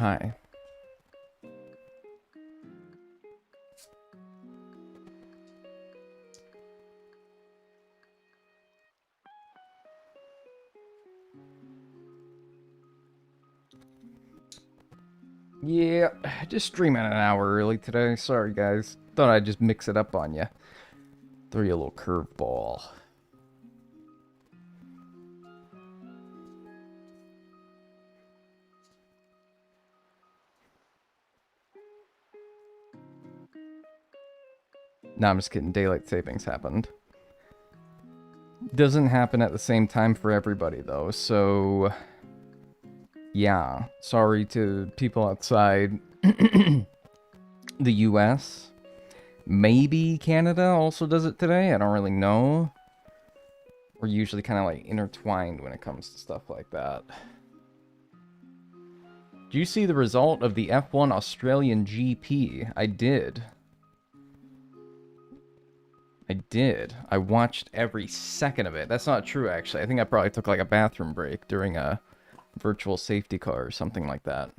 Hi. Yeah, just streaming an hour early today. Sorry, guys. Thought I'd just mix it up on you. Throw you a little curveball. Nah, I'm just kidding. Daylight savings happened. Doesn't happen at the same time for everybody, though, so... Yeah, sorry to people outside the US. Maybe Canada also does it today, I don't really know. We're usually kind of like intertwined when it comes to stuff like that. Do you see the result of the F1 Australian GP? I did. I watched every second of it. That's not true, actually. I think I probably took like a bathroom break during a virtual safety car or something like that.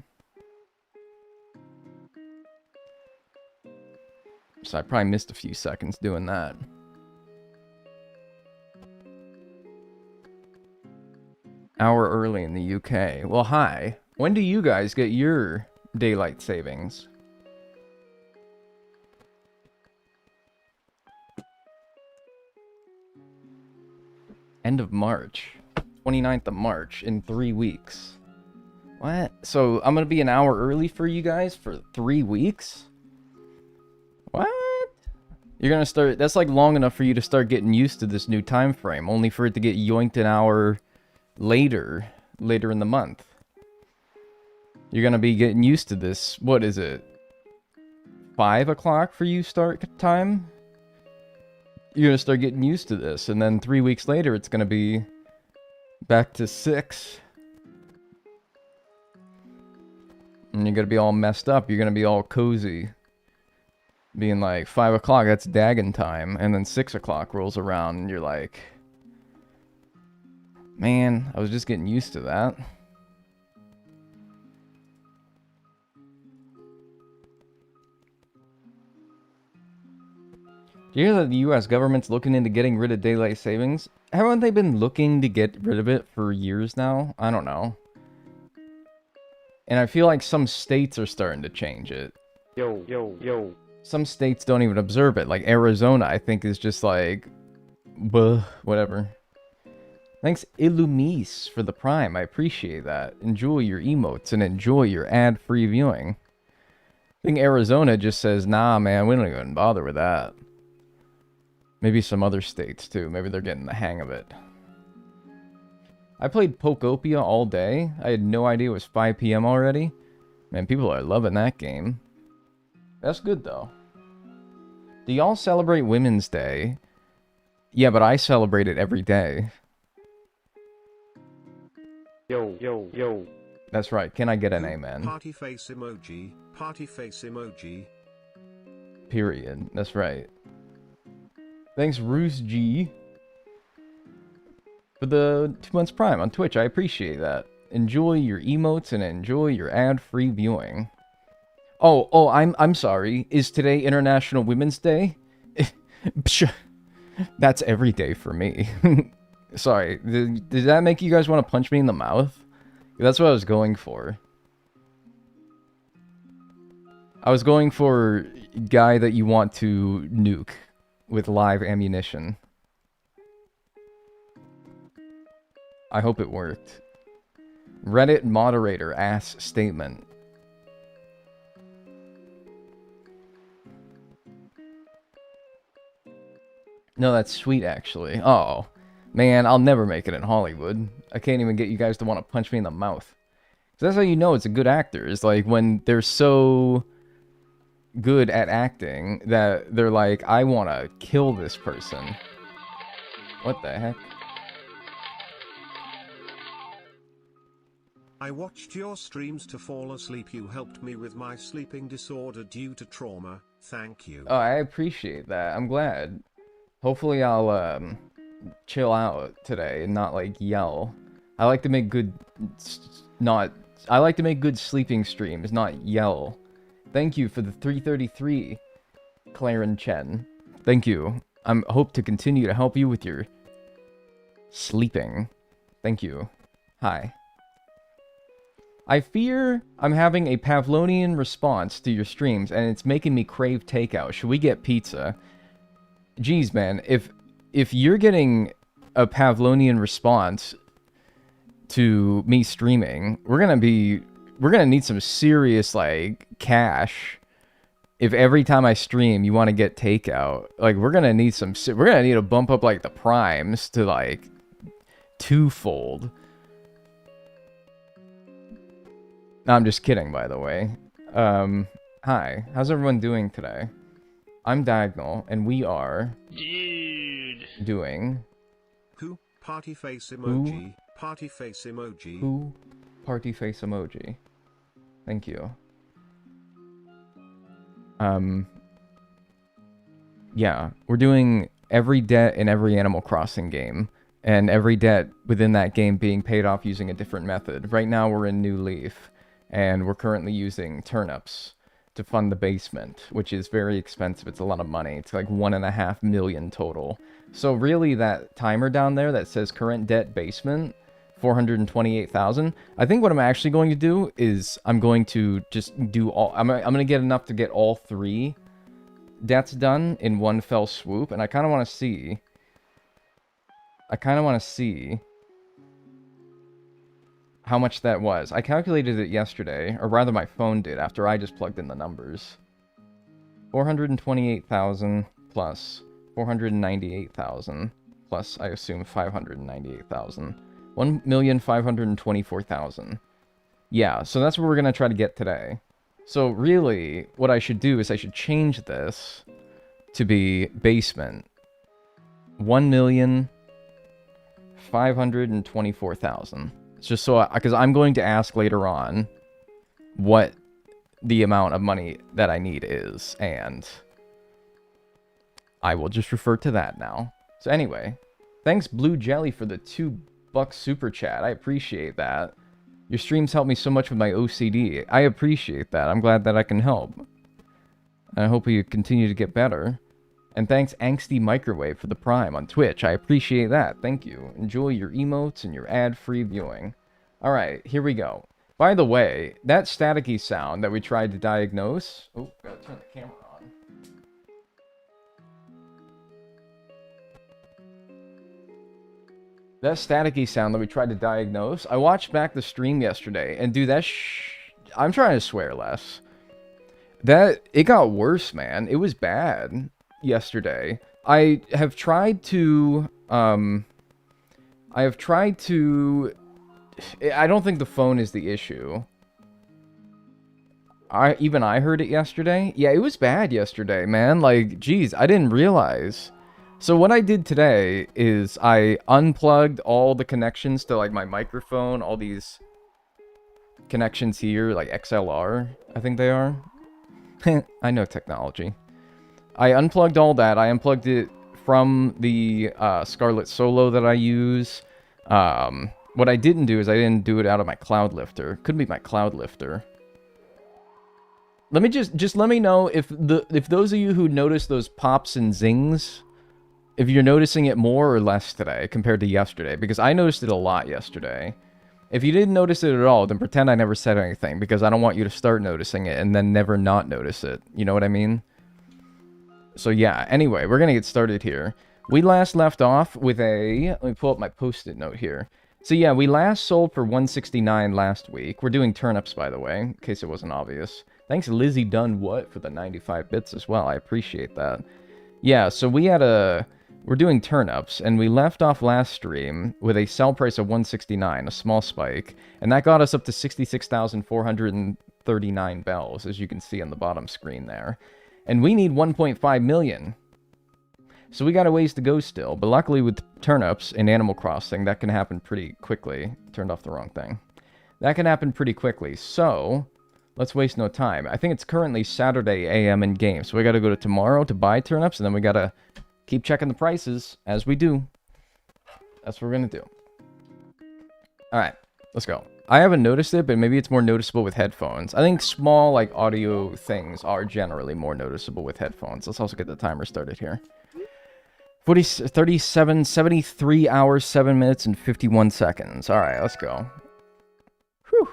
So I probably missed a few seconds doing that. Hour early in the UK. Well, hi. When do you guys get your daylight savings? End of March. 29th of March in 3 weeks. What? So I'm gonna be an hour early for you guys for 3 weeks? What? You're gonna start... That's like long enough for you to start getting used to this new time frame, only for it to get yoinked an hour later in the month. You're gonna be getting used to this. What is it? 5 o'clock for you start time? You're gonna start getting used to this, and then 3 weeks later it's gonna be back to 6. And you're gonna be all messed up. You're gonna be all cozy. Being like, 5 o'clock, that's Dagon time. And then 6 o'clock rolls around and you're like, man, I was just getting used to that. Do you hear that the US government's looking into getting rid of daylight savings? Haven't they been looking to get rid of it for years now? I don't know. And I feel like some states are starting to change it. Yo. Some states don't even observe it. Like Arizona, I think, is just like... Buh, whatever. Thanks, Illumise, for the Prime. I appreciate that. Enjoy your emotes and enjoy your ad-free viewing. I think Arizona just says, nah, man, we don't even bother with that. Maybe some other states, too. Maybe they're getting the hang of it. I played Pokopia all day. I had no idea it was 5 PM already. Man, people are loving that game. That's good, though. Do y'all celebrate Women's Day? Yeah, but I celebrate it every day. Yo. That's right. Can I get an amen? Party face emoji. Party face emoji. Period. That's right. Thanks, Roos G, for the 2 months Prime on Twitch. I appreciate that. Enjoy your emotes and enjoy your ad-free viewing. Oh, I'm sorry. Is today International Women's Day? That's every day for me. Sorry. Did that make you guys want to punch me in the mouth? That's what I was going for. I was going for guy that you want to nuke with live ammunition. I hope it worked. Reddit moderator ass statement. No, that's sweet, actually. Oh, man, I'll never make it in Hollywood. I can't even get you guys to want to punch me in the mouth. So that's how you know it's a good actor. It's like when they're so good at acting that they're like, I want to kill this person. What the heck? I watched your streams to fall asleep. You helped me with my sleeping disorder due to trauma. Thank you. Oh, I appreciate that. I'm glad. Hopefully I'll chill out today and not like yell. I like to make good not I like to make good sleeping streams, not yell. Thank you for the 333, Claren Chen. Thank you. I hope to continue to help you with your sleeping. Thank you. Hi. I fear I'm having a Pavlovian response to your streams, and it's making me crave takeout. Should we get pizza? Jeez, man, if you're getting a Pavlovian response to me streaming, we're gonna need some serious, like, cash. If every time I stream you want to get takeout, like, we're gonna need to bump up, like, the primes to, like, twofold. No, I'm just kidding, by the way. Hi, how's everyone doing today? I'm Dagnel, and we are doing Who? Party face emoji. Party face emoji. Who? Party face emoji. Thank you. Yeah, we're doing every debt in every Animal Crossing game, and every debt within that game being paid off using a different method. Right now we're in New Leaf, and we're currently using turnips to fund the basement, which is very expensive. It's a lot of money. It's like 1.5 million total. So really, that timer down there that says current debt basement, 428,000. I think what I'm actually going to do is I'm going to just do all. I'm gonna get enough to get all 3 debts done in one fell swoop, and I kind of want to see. How much that was. I calculated it yesterday, or rather my phone did, after I just plugged in the numbers. 428,000 plus 498,000 plus, I assume, 598,000. 1,524,000. Yeah, so that's what we're going to try to get today. So really, what I should do is I should change this to be basement. 1,524,000. It's just so, because I'm going to ask later on what the amount of money that I need is, and I will just refer to that now. So anyway, thanks Blue Jelly for the $2 super chat. I appreciate that. Your streams help me so much with my OCD. I appreciate that. I'm glad that I can help. I hope you continue to get better. And thanks Angsty Microwave for the Prime on Twitch. I appreciate that. Thank you. Enjoy your emotes and your ad-free viewing. Alright, here we go. By the way, that staticky sound that we tried to diagnose... Oh, gotta turn the camera on. That staticky sound that we tried to diagnose, I watched back the stream yesterday, and dude, I'm trying to swear less. It got worse, man. It was bad yesterday. I have tried to, I don't think the phone is the issue. Even I heard it yesterday. Yeah, it was bad yesterday, man. Like, geez, I didn't realize. So what I did today is I unplugged all the connections to, like, my microphone, all these connections here, like XLR, I think they are. I know technology. I unplugged all that. I unplugged it from the Scarlett Solo that I use. What I didn't do is I didn't do it out of my Cloud Lifter. Could be my Cloud Lifter. Let me just let me know if those of you who notice those pops and zings, if you're noticing it more or less today compared to yesterday, because I noticed it a lot yesterday. If you didn't notice it at all, then pretend I never said anything, because I don't want you to start noticing it and then never not notice it. You know what I mean? So yeah, anyway, we're gonna get started here. We last left off with let me pull up my post-it note here. So yeah, we last sold for 169 last week. We're doing turnips, by the way, in case it wasn't obvious. Thanks Lizzie Dunn What for the 95 bits as well. I appreciate that. Yeah, so we're doing turnips, and we left off last stream with a sell price of 169, a small spike, and that got us up to 66,439 bells, as you can see on the bottom screen there. And we need 1.5 million. So we got a ways to go still, but luckily with turnips in Animal Crossing, that can happen pretty quickly. Turned off the wrong thing. That can happen pretty quickly, so let's waste no time. I think it's currently Saturday AM in game, so we gotta go to tomorrow to buy turnips, and then we gotta keep checking the prices, as we do. That's what we're gonna do. Alright, let's go. I haven't noticed it, but maybe it's more noticeable with headphones. I think small, like, audio things are generally more noticeable with headphones. Let's also get the timer started here. 73 hours, 7 minutes, and 51 seconds. Alright, let's go. Whew.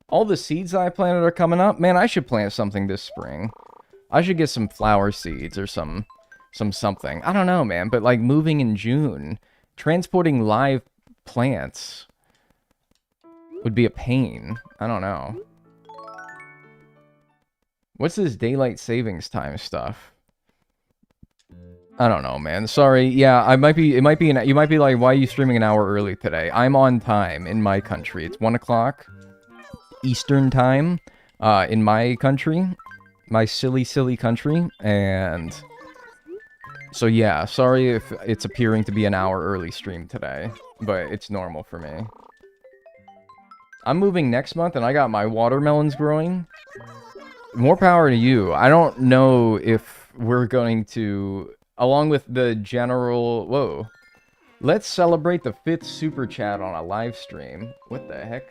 All the seeds that I planted are coming up. Man, I should plant something this spring. I should get some flower seeds or some something. I don't know, man, but like moving in June, transporting live plants would be a pain. I don't know. What's this daylight savings time stuff? I don't know, man. Sorry. Yeah, it might be you might be like, why are you streaming an hour early today? I'm on time in my country. It's 1 o'clock Eastern time in my country. My silly country. And so yeah, sorry if it's appearing to be an hour early stream today, but it's normal for me. I'm moving next month and I got my watermelons growing. More power to you. I don't know if we're going to, along with the general... Whoa. Let's celebrate the 5th super chat on a live stream. What the heck?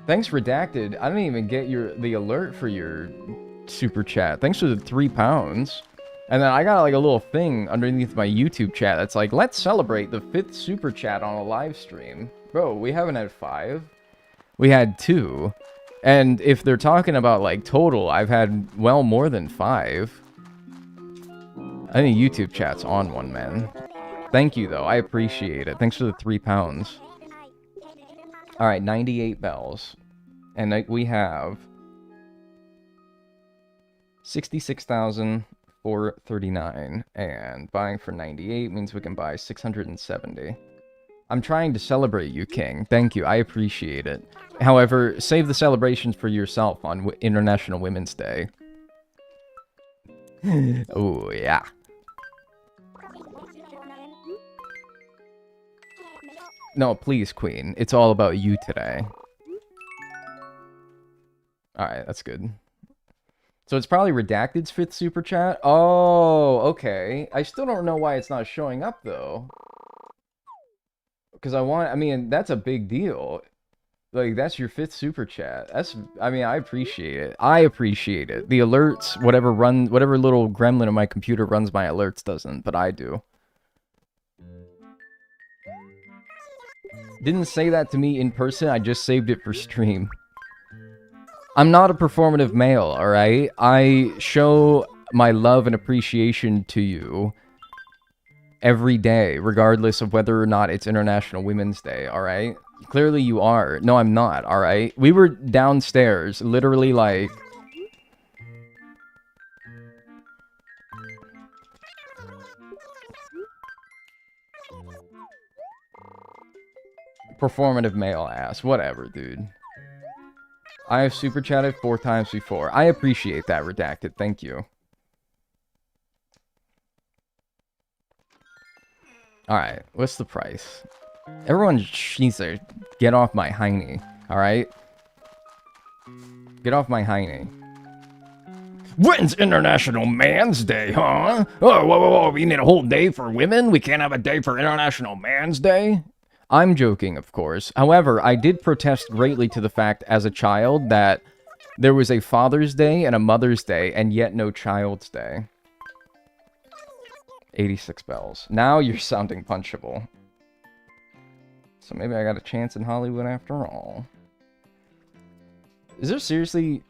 Thanks, Redacted. I didn't even get the alert for your super chat. Thanks for the 3 pounds. And then I got like a little thing underneath my YouTube chat that's like, let's celebrate the 5th super chat on a live stream. Bro, we haven't had 5. We had 2. And if they're talking about like total, I've had well more than 5. I think YouTube chat's on one, man. Thank you, though. I appreciate it. Thanks for the 3 pounds. Alright, 98 bells. And we have 66,439. And buying for 98 means we can buy 670. I'm trying to celebrate you, King. Thank you. I appreciate it. However, save the celebrations for yourself on International Women's Day. Oh, yeah. No, please, Queen. It's all about you today. Alright, that's good. So it's probably Redacted's 5th super chat? Oh, okay. I still don't know why it's not showing up, though. Because I mean, that's a big deal. Like, that's your 5th super chat. I mean, I appreciate it. I appreciate it. The alerts, whatever little gremlin on my computer runs my alerts doesn't, but I do. Didn't say that to me in person, I just saved it for stream. I'm not a performative male, alright? I show my love and appreciation to you every day, regardless of whether or not it's International Women's Day, alright? Clearly you are. No, I'm not, alright? We were downstairs, literally like... Performative male ass. Whatever, dude. I have super chatted 4 times before. I appreciate that, Redacted. Thank you. Alright, what's the price? Everyone needs to get off my hiney, alright? Get off my hiney. When's International Man's Day, huh? Oh, whoa, we need a whole day for women? We can't have a day for International Man's Day? I'm joking, of course. However, I did protest greatly to the fact as a child that there was a Father's Day and a Mother's Day, and yet no Child's Day. 86 bells. Now you're sounding punchable. So maybe I got a chance in Hollywood after all. Is there seriously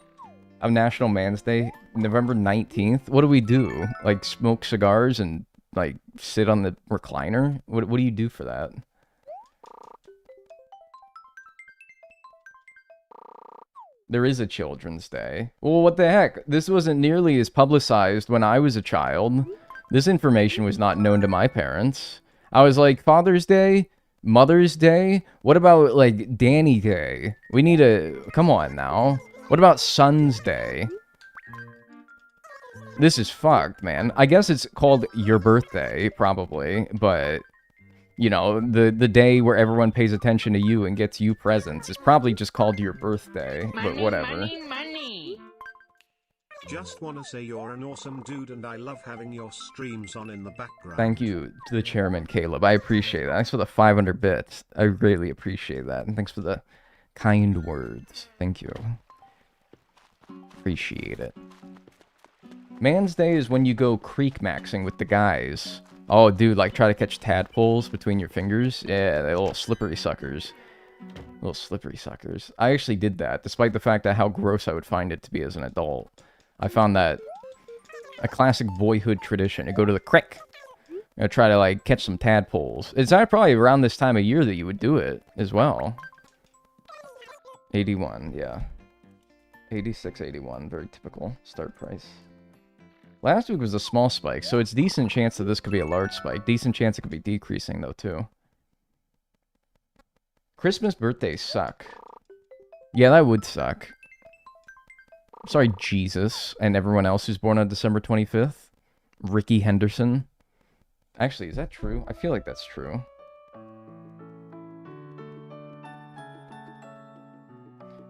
a National Man's Day? November 19th? What do we do? Like, smoke cigars and, like, sit on the recliner? What do you do for that? There is a Children's Day. Well, what the heck? This wasn't nearly as publicized when I was a child. This information was not known to my parents. I was like, Father's Day? Mother's Day? What about, like, Danny Day? We need a... Come on, now. What about Son's Day? This is fucked, man. I guess it's called your birthday, probably, but... You know, the day where everyone pays attention to you and gets you presents is probably just called your birthday, but whatever. Money. Just wanna say you're an awesome dude and I love having your streams on in the background. Thank you to the chairman, Caleb. I appreciate that. Thanks for the 500 bits. I greatly appreciate that. And thanks for the kind words. Thank you. Appreciate it. Man's Day is when you go creek maxing with the guys. Oh, dude, like try to catch tadpoles between your fingers. Yeah, they little slippery suckers. Little slippery suckers. I actually did that, despite the fact that how gross I would find it to be as an adult. I found that a classic boyhood tradition to go to the creek and try to, like, catch some tadpoles. It's probably around this time of year that you would do it as well. 81, yeah. 86, 81, very typical start price. Last week was a small spike, so it's decent chance that this could be a large spike. Decent chance it could be decreasing, though, too. Christmas birthdays suck. Yeah, that would suck. Sorry, Jesus, and everyone else who's born on December 25th. Ricky Henderson. Actually, is that true? I feel like that's true.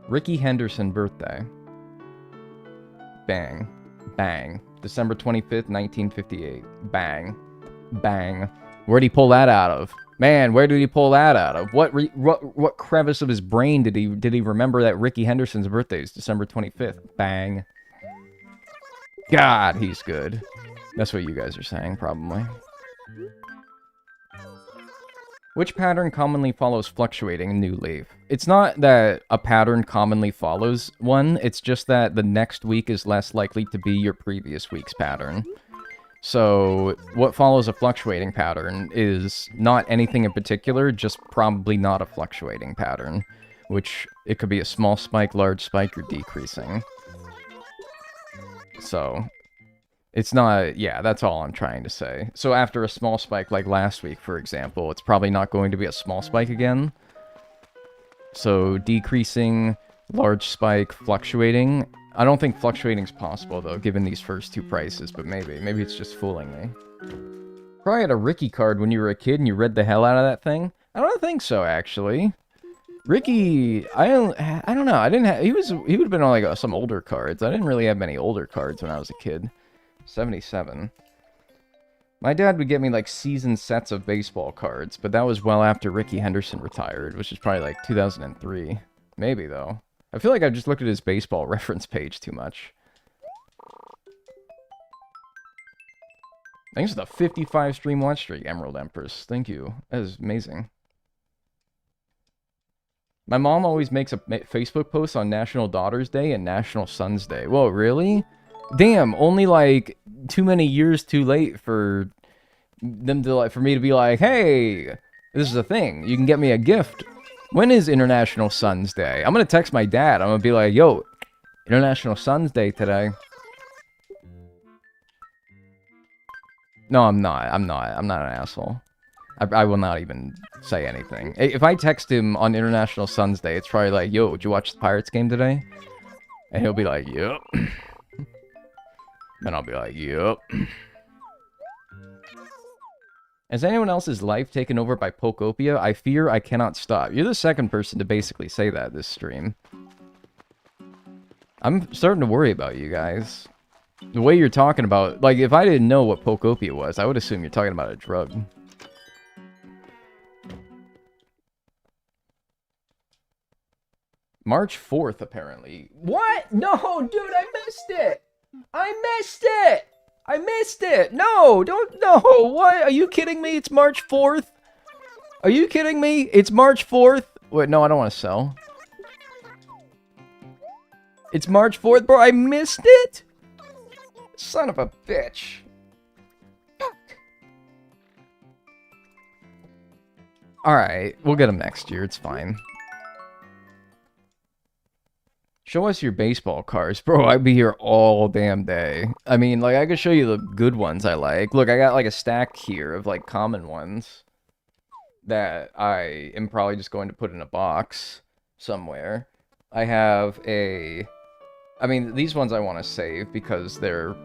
Ricky Henderson birthday. Bang. Bang. December 25th, 1958. Bang. Bang. Where'd he pull that out of? Man, where did he pull that out of? What crevice of his brain did he remember that Ricky Henderson's birthday is December 25th? Bang. God, he's good. That's what you guys are saying, probably. Which pattern commonly follows fluctuating in New Leaf? It's not that a pattern commonly follows one, it's just that the next week is less likely to be your previous week's pattern. So, what follows a fluctuating pattern is not anything in particular, just probably not a fluctuating pattern. Which, it could be a small spike, large spike, or decreasing. So, it's not, yeah, that's all I'm trying to say. So after a small spike like last week, for example, it's probably not going to be a small spike again. So, decreasing, large spike, fluctuating. I don't think fluctuating's possible, though, given these first two prices, but maybe. Maybe it's just fooling me. Probably had a Ricky card when you were a kid and you read the hell out of that thing? I don't think so, actually. Ricky, I don't know. I didn't have, he would have been on, like, some older cards. I didn't really have many older cards when I was a kid. 77. My dad would get me, like, season sets of baseball cards, but that was well after Ricky Henderson retired, which is probably, like, 2003. Maybe, though. I feel like I've just looked at his baseball reference page too much. Thanks for the 55 stream watch streak, Emerald Empress. Thank you. That is amazing. My mom always makes a Facebook post on National Daughters Day and National Sons Day. Whoa, really? Damn, only like too many years too late for them to, like, for me to be like, hey, this is a thing. You can get me a gift. When is International Sons Day? I'm gonna text my dad. I'm gonna be like, yo, International Sons Day today. No, I'm not. I'm not an asshole. I will not even say anything. If I text him on International Sons Day, it's probably like, yo, did you watch the Pirates game today? And he'll be like, yep. Then I'll be like, yep. Has anyone else's life taken over by Pokopia? I fear I cannot stop. You're the second person to basically say that this stream. I'm starting to worry about you guys. The way you're talking about... Like, if I didn't know what Pokopia was, I would assume you're talking about a drug. March 4th, apparently. What? No, dude, I missed it! I missed it! I missed it! No! Don't... No! What? Are you kidding me? It's March 4th? Are you kidding me? It's March 4th? Wait, no, I don't want to sell. It's March 4th, bro. I missed it? Son of a bitch. Alright, we'll get them next year. It's fine. Show us your baseball cards. Bro, I'd be here all damn day. I mean, like, I could show you the good ones I like. Look, I got, like, a stack here of, like, common ones that I am probably just going to put in a box somewhere. I have a... I mean, these ones I want to save because they're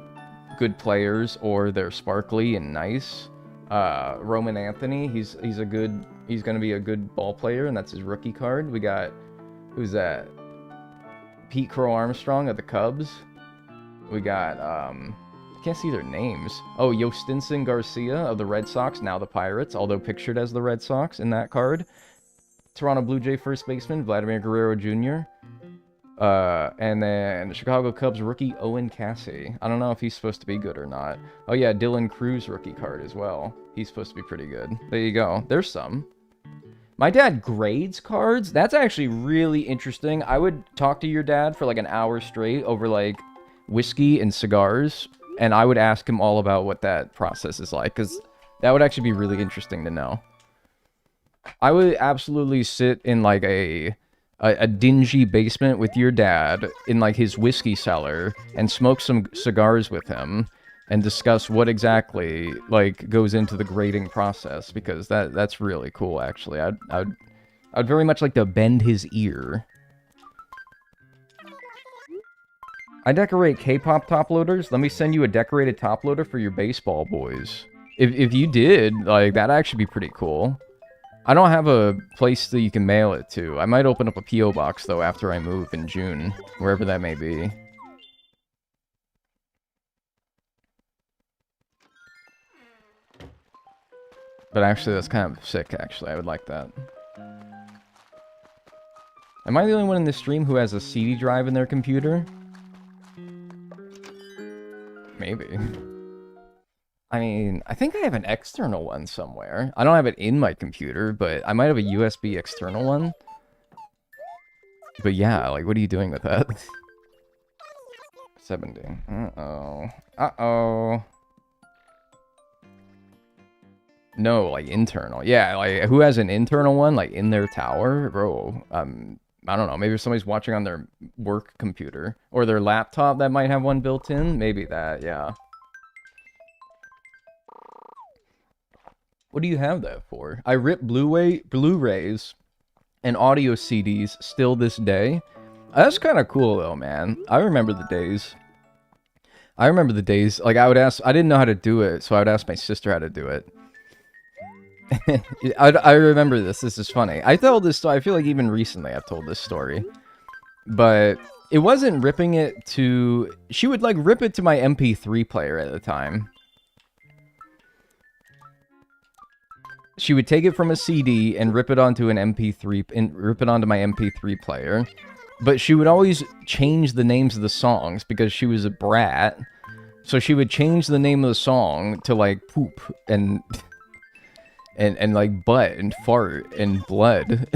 good players or they're sparkly and nice. Roman Anthony, he's going to be a good ball player, and that's his rookie card. We got... Who's that? Pete Crow Armstrong of the Cubs. We got, can't see their names. Oh, Yostinson Garcia of the Red Sox, now the Pirates, although pictured as the Red Sox in that card. Toronto Blue Jay first baseman, Vladimir Guerrero Jr. And then the Chicago Cubs rookie, Owen Cassey. I don't know if he's supposed to be good or not. Oh yeah, Dylan Cruz rookie card as well. He's supposed to be pretty good. There you go. There's some. My dad grades cards. That's actually really interesting. I would talk to your dad for like an hour straight over like whiskey and cigars, and I would ask him all about what that process is like, because that would actually be really interesting to know. I would absolutely sit in like a dingy basement with your dad in like his whiskey cellar and smoke some cigars with him and discuss what exactly like goes into the grading process, because that's really cool actually. I'd very much like to bend his ear. I decorate K-pop top loaders. Let me send you a decorated top loader for your baseball boys. If you did, like, that'd actually be pretty cool. I don't have a place that you can mail it to. I might open up a P.O. box, though, after I move in June. Wherever that may be. But actually, that's kind of sick, actually. I would like that. Am I the only one in this stream who has a CD drive in their computer? Maybe. I mean, I think I have an external one somewhere. I don't have it in my computer, but I might have a USB external one. But yeah, like, what are you doing with that? 70. Uh-oh. Uh-oh. No, like, internal. Yeah, like, who has an internal one, like, in their tower? Bro, I don't know. Maybe somebody's watching on their work computer. Or their laptop that might have one built in. Maybe that, yeah. What do you have that for? I rip Blu-rays and audio CDs still this day. That's kind of cool, though, man. I remember the days. Like, I didn't know how to do it, so I would ask my sister how to do it. I remember this. This is funny. I told this story. I feel like even recently I've told this story. But it wasn't ripping it to... She would, like, rip it to my MP3 player at the time. She would take it from a CD and rip it onto an MP3... and rip it onto my MP3 player. But she would always change the names of the songs because she was a brat. So she would change the name of the song to, like, poop and like butt and fart and blood.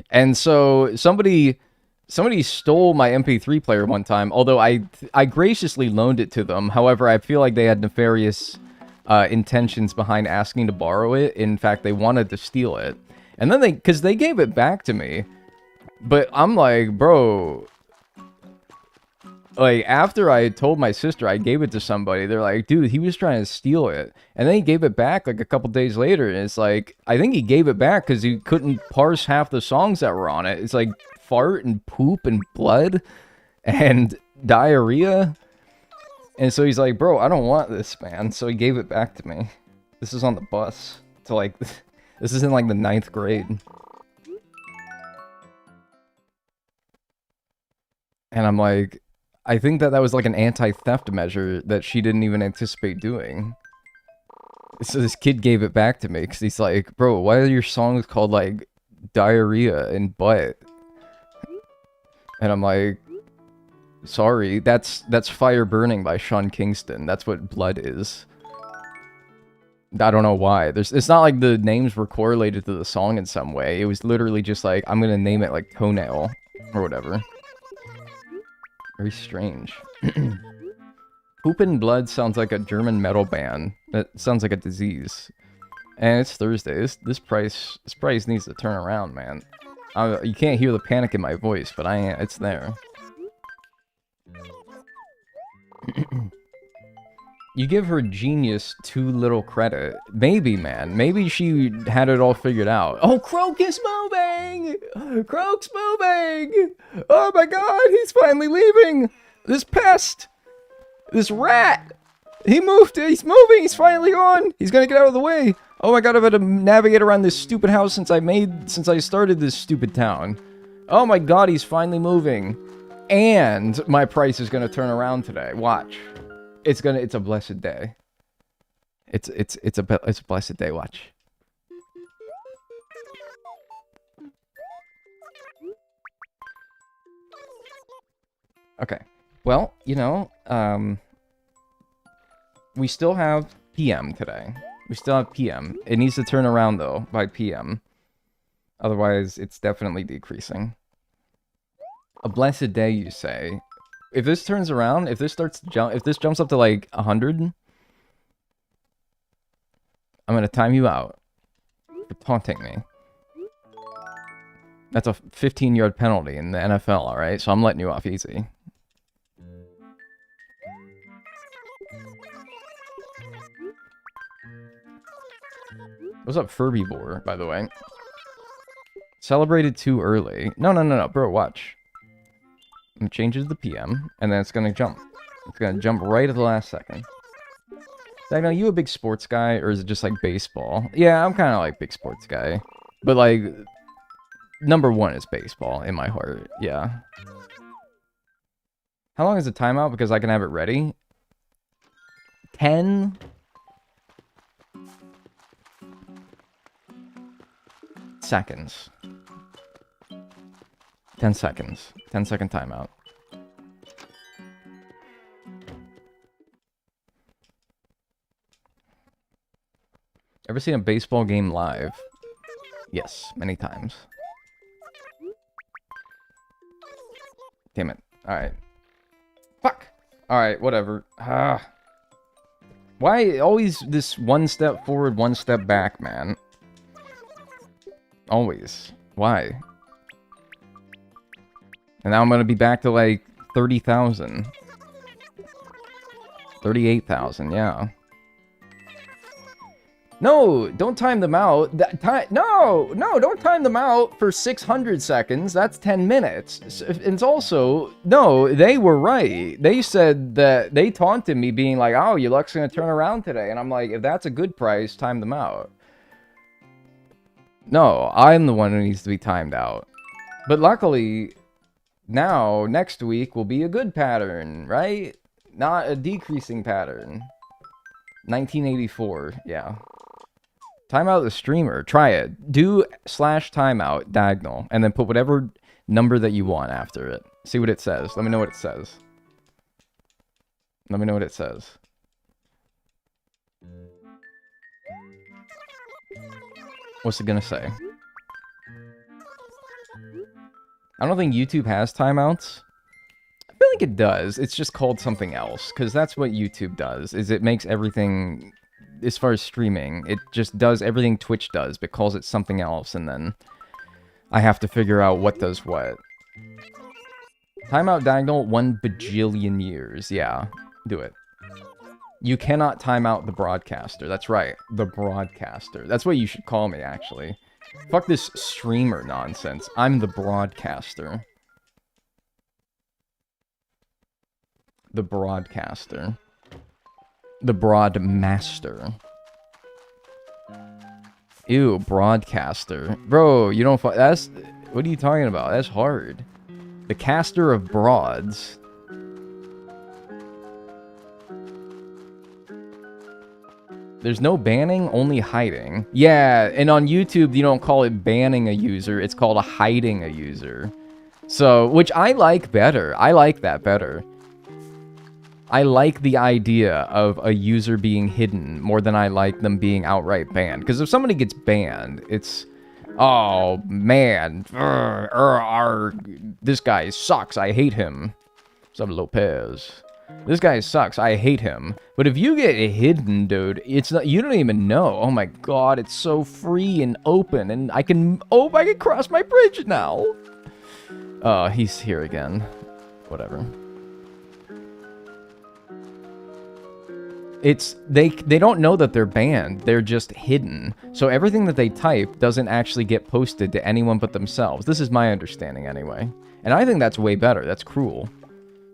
And so somebody stole my MP3 player one time, although I graciously loaned it to them. However, I feel like they had nefarious intentions behind asking to borrow it. In fact, they wanted to steal it. And then because they gave it back to me. But I'm like, bro, like, after I told my sister I gave it to somebody, they're like, dude, he was trying to steal it. And then he gave it back, like, a couple days later, and it's like, I think he gave it back because he couldn't parse half the songs that were on it. It's like fart and poop and blood and diarrhea. And so he's like, bro, I don't want this, man. So he gave it back to me. This is on the bus. To, like, this is in, like, the 9th grade. And I'm like... I think that was like an anti-theft measure that she didn't even anticipate doing. So this kid gave it back to me because he's like, bro, why are your songs called like diarrhea and butt? And I'm like, sorry, that's Fire Burning by Sean Kingston. That's what blood is. I don't know why. It's not like the names were correlated to the song in some way. It was literally just like, I'm gonna name it like Toenail or whatever. Very strange. Poop and Blood sounds like a German metal band. That sounds like a disease. And it's Thursday. This price needs to turn around, man. You can't hear the panic in my voice, but it's there. You give her genius too little credit. Maybe, man. Maybe she had it all figured out. Oh, Croak is moving! Croak's moving! Oh my god, he's finally leaving! This pest! This rat! He moved! He's moving! He's finally gone! He's gonna get out of the way! Oh my god, I've had to navigate around this stupid house since I started this stupid town. Oh my god, he's finally moving. And my price is gonna turn around today. Watch. It's a blessed day. It's a blessed day, watch. Okay. Well, you know, we still have PM today. We still have PM. It needs to turn around, though, by PM. Otherwise, it's definitely decreasing. A blessed day, you say. If this turns around, if this jumps up to, like, 100, I'm gonna time you out for taunting me. That's a 15-yard penalty in the NFL, alright? So I'm letting you off easy. What's up, Furby Boar, by the way? Celebrated too early. No, bro, watch. I'm gonna change it to the PM, and then it's gonna jump. It's gonna jump right at the last second. Dagnel, you a big sports guy, or is it just like baseball? Yeah, I'm kind of like big sports guy. But like, #1 is baseball in my heart, yeah. How long is the timeout? Because I can have it ready. 10 seconds. 10 seconds. 10-second timeout. Ever seen a baseball game live? Yes, many times. Damn it. Alright. Fuck! Alright, whatever. Why always this one step forward, one step back, man? Always. Why? And now I'm gonna be back to like 30,000. 38,000, yeah. No, don't time them out. No, don't time them out for 600 seconds. That's 10 minutes. It's also, no, they were right. They said that they taunted me being like, oh, your luck's gonna turn around today. And I'm like, if that's a good price, time them out. No, I'm the one who needs to be timed out. But luckily, now, next week will be a good pattern, right? Not a decreasing pattern. 1984, yeah. Timeout the streamer. Try it. Do /timeout Dagnel, and then put whatever number that you want after it. See what it says. Let me know what it says. Let me know what it says. What's it gonna say? I don't think YouTube has timeouts. I feel like it does. It's just called something else, because that's what YouTube does, is it makes everything, as far as streaming, it just does everything Twitch does, but calls it something else, and then I have to figure out what does what. Timeout Dagnel 1 bajillion years. Yeah, do it. You cannot time out the broadcaster. That's right, the broadcaster. That's what you should call me, actually. Fuck this streamer nonsense. I'm the broadcaster. The broadcaster. The broadmaster. Ew, broadcaster. Bro, you don't... That's... What are you talking about? That's hard. The caster of broads. There's no banning, only hiding. Yeah, and on YouTube, you don't call it banning a user, it's called hiding a user. So, which I like better. I like that better. I like the idea of a user being hidden more than I like them being outright banned. Because if somebody gets banned, it's... Oh, man. This guy sucks. I hate him. What's up, Lopez? This guy sucks. I hate him. But if you get hidden, dude, it's not, you don't even know. Oh my god, it's so free and open, and I can cross my bridge now. He's here again. Whatever. It's they don't know that they're banned. They're just hidden. So everything that they type doesn't actually get posted to anyone but themselves. This is my understanding anyway. And I think that's way better. That's cruel.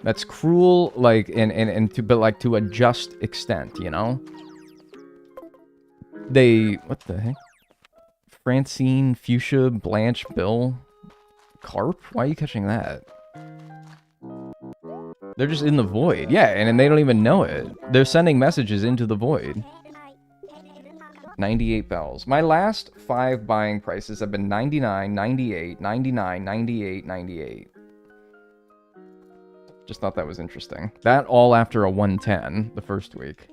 That's cruel, like, but to a just extent, you know? What the heck? Francine, Fuchsia, Blanche, Bill, Carp? Why are you catching that? They're just in the void. Yeah, and they don't even know it. They're sending messages into the void. 98 bells. My last 5 buying prices have been 99, 98, 99, 98, 98. Just thought that was interesting. That all after a 110 the first week.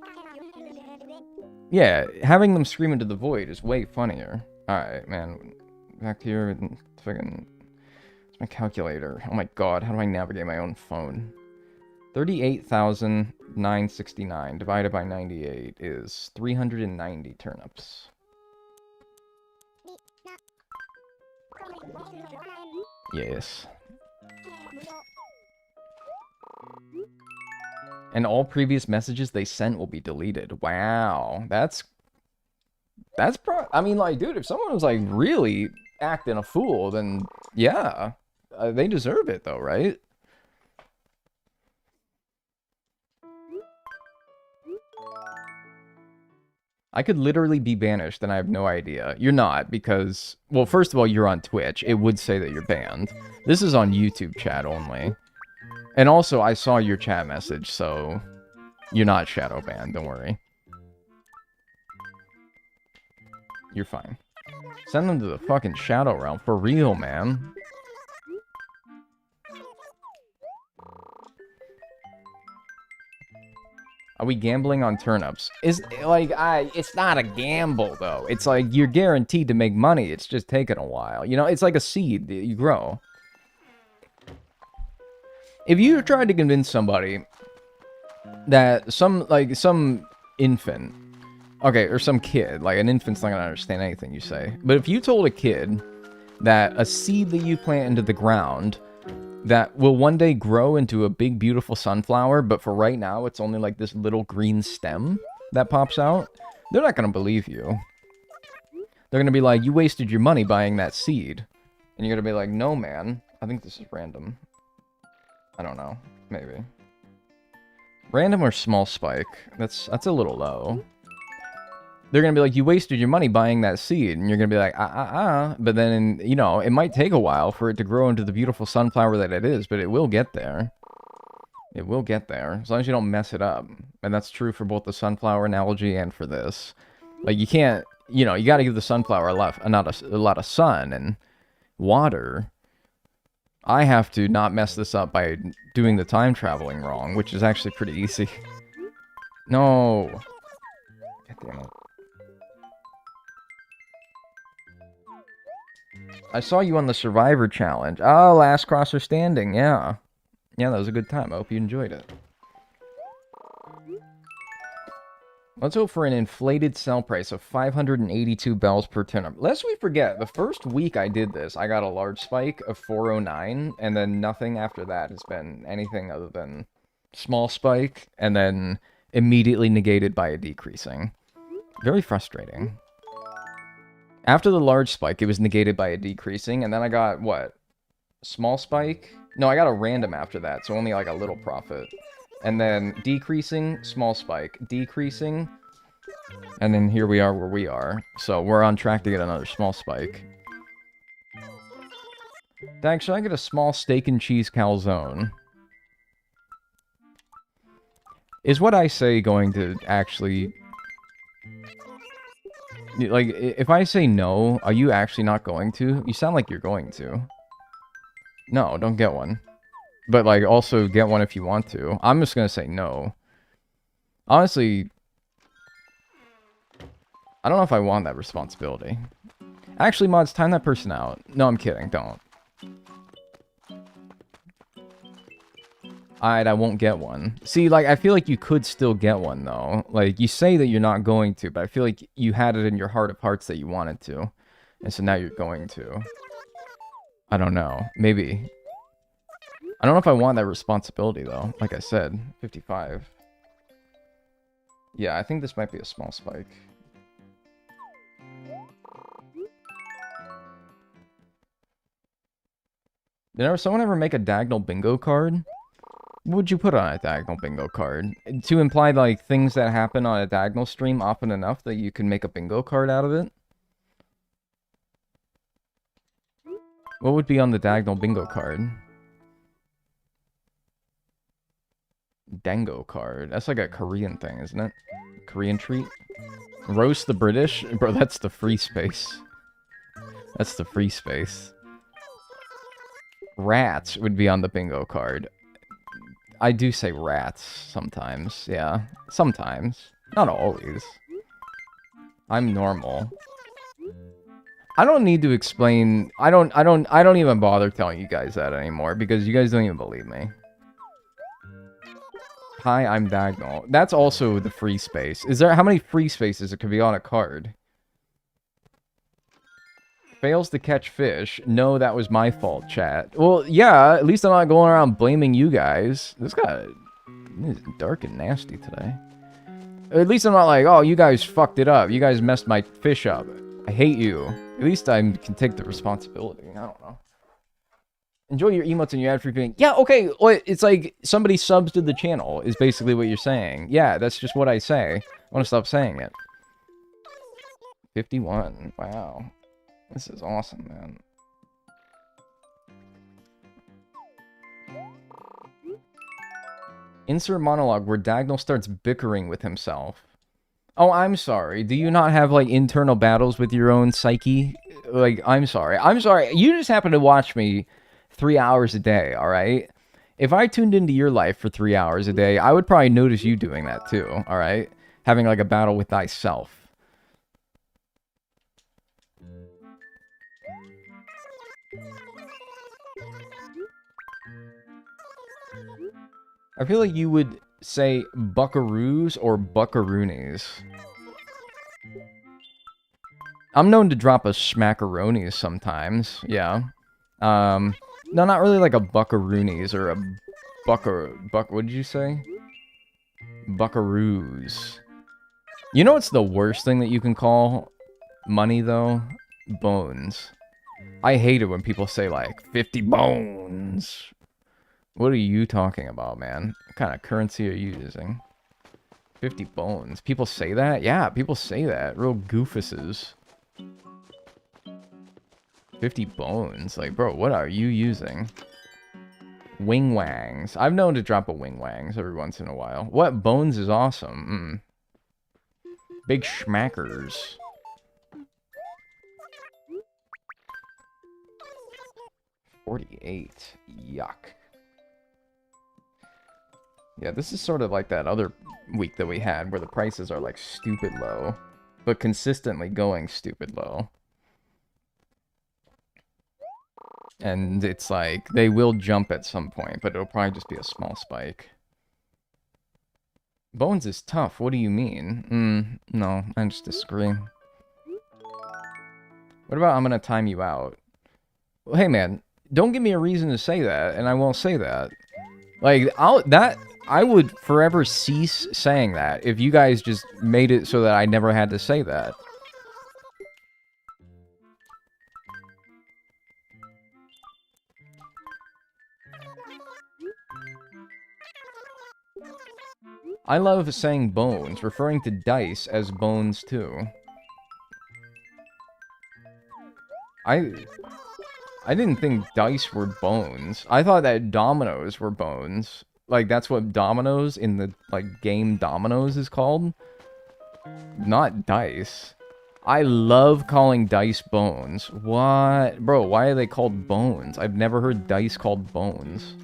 Yeah, having them scream into the void is way funnier. Alright, man. Back here and fucking... It's my calculator. Oh my god, how do I navigate my own phone? 38,969 divided by 98 is 390 turnips. Yes. And all previous messages they sent will be deleted. Wow. That's I mean, like, dude, if someone was, like, really acting a fool, then, yeah. They deserve it, though, right? I could literally be banished and I have no idea. You're not, because... Well, first of all, you're on Twitch. It would say that you're banned. This is on YouTube chat only. And also, I saw your chat message, so... You're not shadow banned, don't worry. You're fine. Send them to the fucking Shadow Realm, for real, man. Are we gambling on turnips? It's not a gamble, though. It's like, you're guaranteed to make money, it's just taking a while. You know, it's like a seed that you grow. If you tried to convince somebody that some infant, okay, or some kid, like an infant's not gonna understand anything you say, but if you told a kid that a seed that you plant into the ground that will one day grow into a big, beautiful sunflower, but for right now, it's only like this little green stem that pops out, they're not gonna believe you. They're gonna be like, you wasted your money buying that seed. And you're gonna be like, no, man, I think this is random. I don't know, maybe. Random or small spike? That's a little low. They're gonna be like, you wasted your money buying that seed, and you're gonna be like, but then, you know, it might take a while for it to grow into the beautiful sunflower that it is, but it will get there. It will get there, as long as you don't mess it up. And that's true for both the sunflower analogy and for this. Like, you can't, you know, you gotta give the sunflower a lot of sun and water. I have to not mess this up by doing the time traveling wrong, which is actually pretty easy. No. God damn it. I saw you on the Survivor Challenge. Oh, last crosser standing, yeah. Yeah, that was a good time. I hope you enjoyed it. Let's hope for an inflated sell price of 582 bells per turnip. Lest we forget, the first week I did this, I got a large spike of 409, and then nothing after that has been anything other than small spike, and then immediately negated by a decreasing. Very frustrating. After the large spike, it was negated by a decreasing, and then I got, what? Small spike? No, I got a random after that, so only like a little profit. And then decreasing, small spike, decreasing, and then here we are where we are. So we're on track to get another small spike. Dag, should I get a small steak and cheese calzone? Is what I say going to actually... Like, if I say no, are you actually not going to? You sound like you're going to. No, don't get one. But, like, also get one if you want to. I'm just gonna say no. Honestly, I don't know if I want that responsibility. Actually, mods, time that person out. No, I'm kidding. Don't. I won't get one. See, like, I feel like you could still get one, though. Like, you say that you're not going to, but I feel like you had it in your heart of hearts that you wanted to. And so now you're going to. I don't know. Maybe. I don't know if I want that responsibility, though. Like I said, 55. Yeah, I think this might be a small spike. Did someone ever make a Dagnel bingo card? What would you put on a Dagnel bingo card? To imply, like, things that happen on a Dagnel stream often enough that you can make a bingo card out of it? What would be on the Dagnel bingo card? Dango card. That's like a Korean thing, isn't it? Korean treat? Roast the British? Bro, that's the free space. That's the free space. Rats would be on the bingo card. I do say rats sometimes, yeah. Sometimes. Not always. I'm normal. I don't need to explain. I don't even bother telling you guys that anymore because you guys don't even believe me. Hi, I'm Dagnel. That's also the free space. Is there how many free spaces it could be on a card? Fails to catch fish. No, that was my fault, chat. Well, yeah, at least I'm not going around blaming you guys. This guy is dark and nasty today. At least I'm not like, oh, you guys fucked it up. You guys messed my fish up. I hate you. At least I can take the responsibility. I don't know. Enjoy your emotes and your ad-free thing. Yeah, okay. It's like somebody subs to the channel is basically what you're saying. Yeah, that's just what I say. I want to stop saying it. 51. Wow. This is awesome, man. Insert monologue where Dagnel starts bickering with himself. Oh, I'm sorry. Do you not have, like, internal battles with your own psyche? Like, I'm sorry. I'm sorry. You just happen to watch me 3 hours a day, alright? If I tuned into your life for 3 hours a day, I would probably notice you doing that too, alright? Having, like, a battle with thyself. I feel like you would say buckaroos or buckaroonies. I'm known to drop a smackaroonies sometimes, yeah. No, not really like a buckaroonies or a what did you say? Buckaroos. You know what's the worst thing that you can call money, though? Bones. I hate it when people say, like, 50 bones. What are you talking about, man? What kind of currency are you using? 50 bones. People say that? Yeah, people say that. Real goofuses. 50 bones. Like, bro, what are you using? Wing wangs. I've known to drop a wing wangs every once in a while. What? Bones is awesome. Big schmackers. $48. Yuck. Yeah, this is sort of like that other week that we had where the prices are like stupid low, but consistently going stupid low. And it's like, they will jump at some point, but it'll probably just be a small spike. Bones is tough, what do you mean? No, I just disagree. What about I'm gonna time you out? Well, hey man, don't give me a reason to say that, and I won't say that. Like, I would forever cease saying that if you guys just made it so that I never had to say that. I love saying bones, referring to dice as bones too. I didn't think dice were bones. I thought that dominoes were bones. Like, that's what dominoes in the, like, game dominoes is called. Not dice. I love calling dice bones. What? Bro, why are they called bones? I've never heard dice called bones.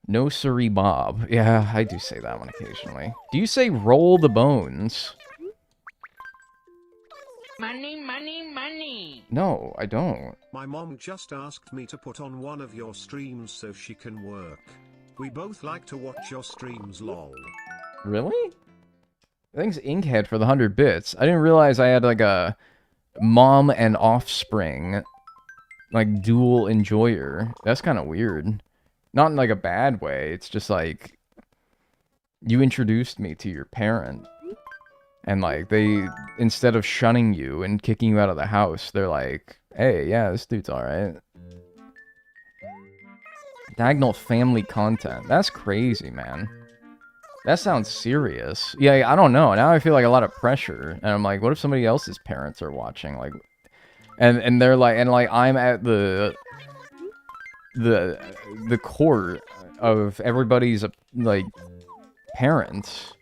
No siree Bob. Yeah, I do say that one occasionally. Do you say roll the bones? Money, money, money. No, I don't. My mom just asked me to put on one of your streams so she can work. We both like to watch your streams, lol. Really? Thanks, Inkhead, for the 100 bits. I didn't realize I had, like, a mom and offspring, like, dual enjoyer. That's kind of weird. Not in, like, a bad way. It's just, like, you introduced me to your parent. And, like, they, instead of shunning you and kicking you out of the house, they're like, hey, yeah, this dude's alright. Dagnel family content. That's crazy, man. That sounds serious. Yeah, I don't know. Now I feel like a lot of pressure. And I'm like, what if somebody else's parents are watching? Like, And they're like, and like I'm at the court of everybody's like parents,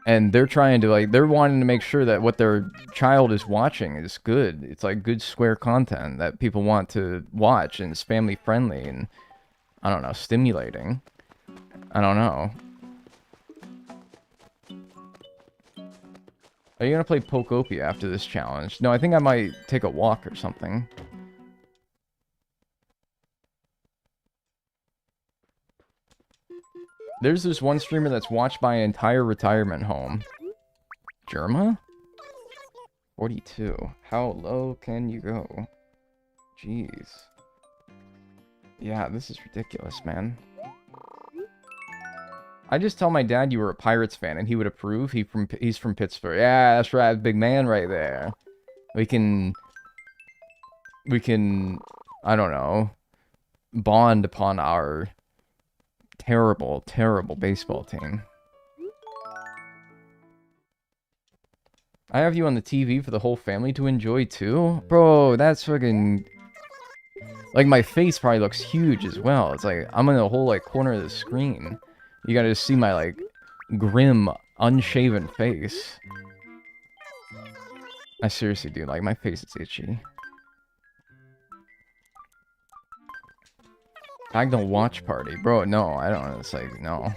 and they're trying to like they're wanting to make sure that what their child is watching is good. It's like good square content that people want to watch, and it's family friendly and I don't know, stimulating. I don't know. Are you gonna play Pokopia after this challenge? No, I think I might take a walk or something. There's this one streamer that's watched by an entire retirement home. Germa? 42. How low can you go? Jeez. Yeah, this is ridiculous, man. I just tell my dad you were a Pirates fan and he would approve. He's from Pittsburgh. Yeah, that's right, big man right there. We can, I don't know, bond upon our terrible, terrible baseball team. I have you on the TV for the whole family to enjoy too? Bro, that's fucking... Like, my face probably looks huge as well. It's like, I'm in the whole, like, corner of the screen. You gotta just see my, like, grim, unshaven face. I seriously do, like, my face is itchy. Dagnel watch party. Bro, no, I don't, it's like, no.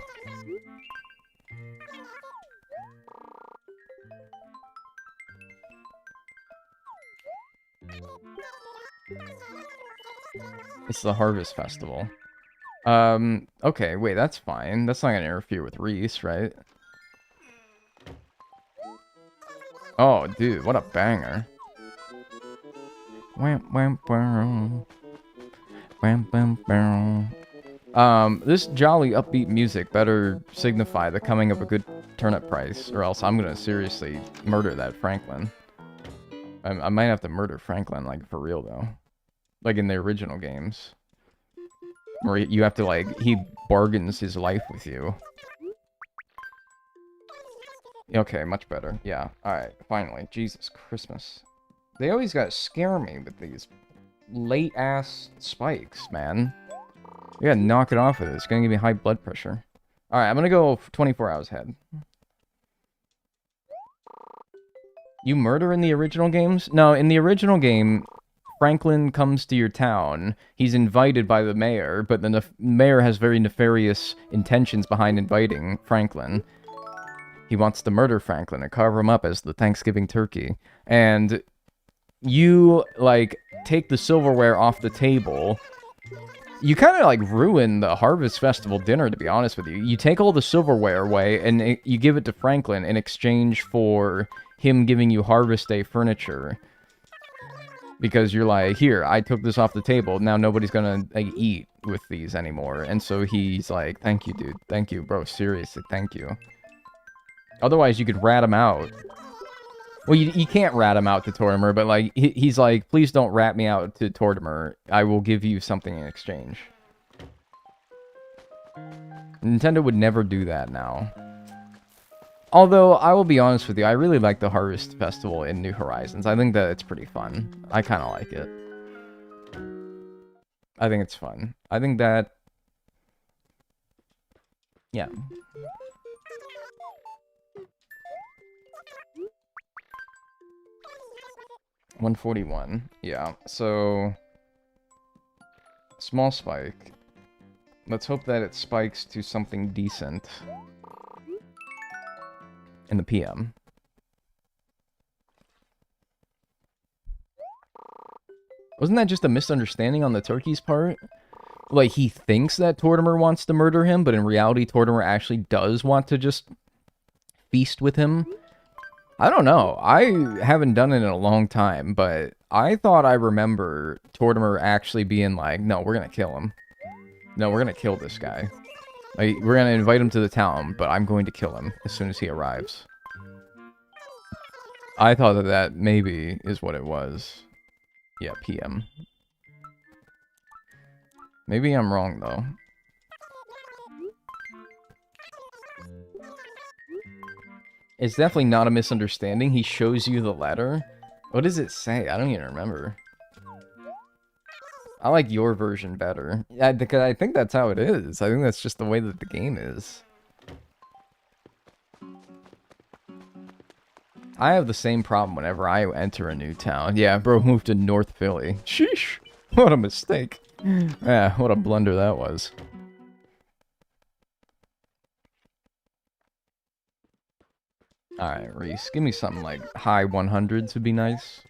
It's the Harvest Festival. Okay, wait, that's fine. That's not gonna interfere with Reese, right? Oh, dude, what a banger. This jolly upbeat music better signify the coming of a good turnip price, or else I'm gonna seriously murder that Franklin. I might have to murder Franklin, like, for real, though. Like in the original games. Where you have to, like, he bargains his life with you. Okay, much better. Yeah, alright, finally. Jesus Christmas. They always gotta scare me with these late-ass spikes, man. You gotta knock it off with it. It's gonna give me high blood pressure. Alright, I'm gonna go 24 hours ahead. You murder in the original games? No, in the original game, Franklin comes to your town. He's invited by the mayor, but the mayor has very nefarious intentions behind inviting Franklin. He wants to murder Franklin and carve him up as the Thanksgiving turkey. And you, like, take the silverware off the table. You kind of, like, ruin the Harvest Festival dinner, to be honest with you. You take all the silverware away, and you give it to Franklin in exchange for him giving you Harvest Day furniture. Because you're like, here, I took this off the table, now nobody's gonna, like, eat with these anymore. And so he's like, thank you, dude. Thank you, bro. Seriously, thank you. Otherwise, you could rat him out. Well, you can't rat him out to Tortimer, but, like, he's like, please don't rat me out to Tortimer. I will give you something in exchange. Nintendo would never do that now. Although, I will be honest with you, I really like the Harvest Festival in New Horizons. I think that it's pretty fun. I kind of like it. I think it's fun. I think that... Yeah. $141. Yeah, so... Small spike. Let's hope that it spikes to something decent. In the PM. Wasn't that just a misunderstanding on the turkey's part? Like, he thinks that Tortimer wants to murder him, but in reality, Tortimer actually does want to just feast with him? I don't know. I haven't done it in a long time, but I thought I remember Tortimer actually being like, no, we're gonna kill him. No, we're gonna kill this guy. Like, we're gonna invite him to the town, but I'm going to kill him as soon as he arrives. I thought that that maybe is what it was. Yeah, PM. Maybe I'm wrong, though. It's definitely not a misunderstanding. He shows you the letter. What does it say? I don't even remember. I like your version better. Yeah, because I think that's how it is. I think that's just the way that the game is. I have the same problem whenever I enter a new town. Yeah, bro moved to North Philly. Sheesh. What a mistake. Yeah, what a blunder that was. Alright, Reese. Give me something like high 100s would be nice.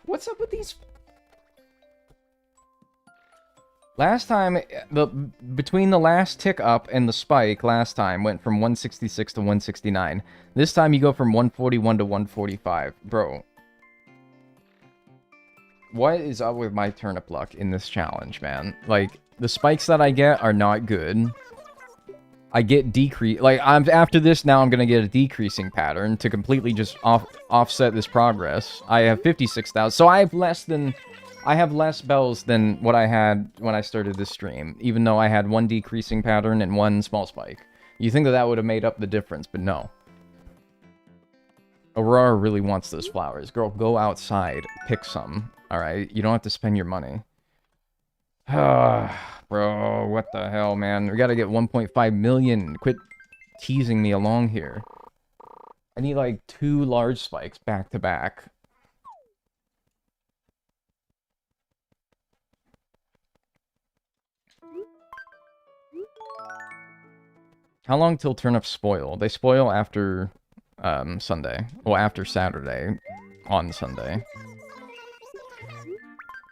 What's up with these? Last time, between the last tick up and the spike last time went from 166 to 169. This time you go from 141 to 145. Bro. What is up with my turnip luck in this challenge, man? Like, the spikes that I get are not good. I get after this now I'm gonna get a decreasing pattern to completely just offset this progress. I have 56,000, so I have less bells than what I had when I started this stream, even though I had one decreasing pattern and one small spike. You think that that would have made up the difference, but no. Aurora really wants those flowers. Girl, go outside, pick some, alright? You don't have to spend your money. Bro, what the hell, man? We gotta get 1.5 million. Quit teasing me along here. I need like 2 large spikes back to back. How long till turnips spoil? They spoil after Sunday. Well, after Saturday. On Sunday.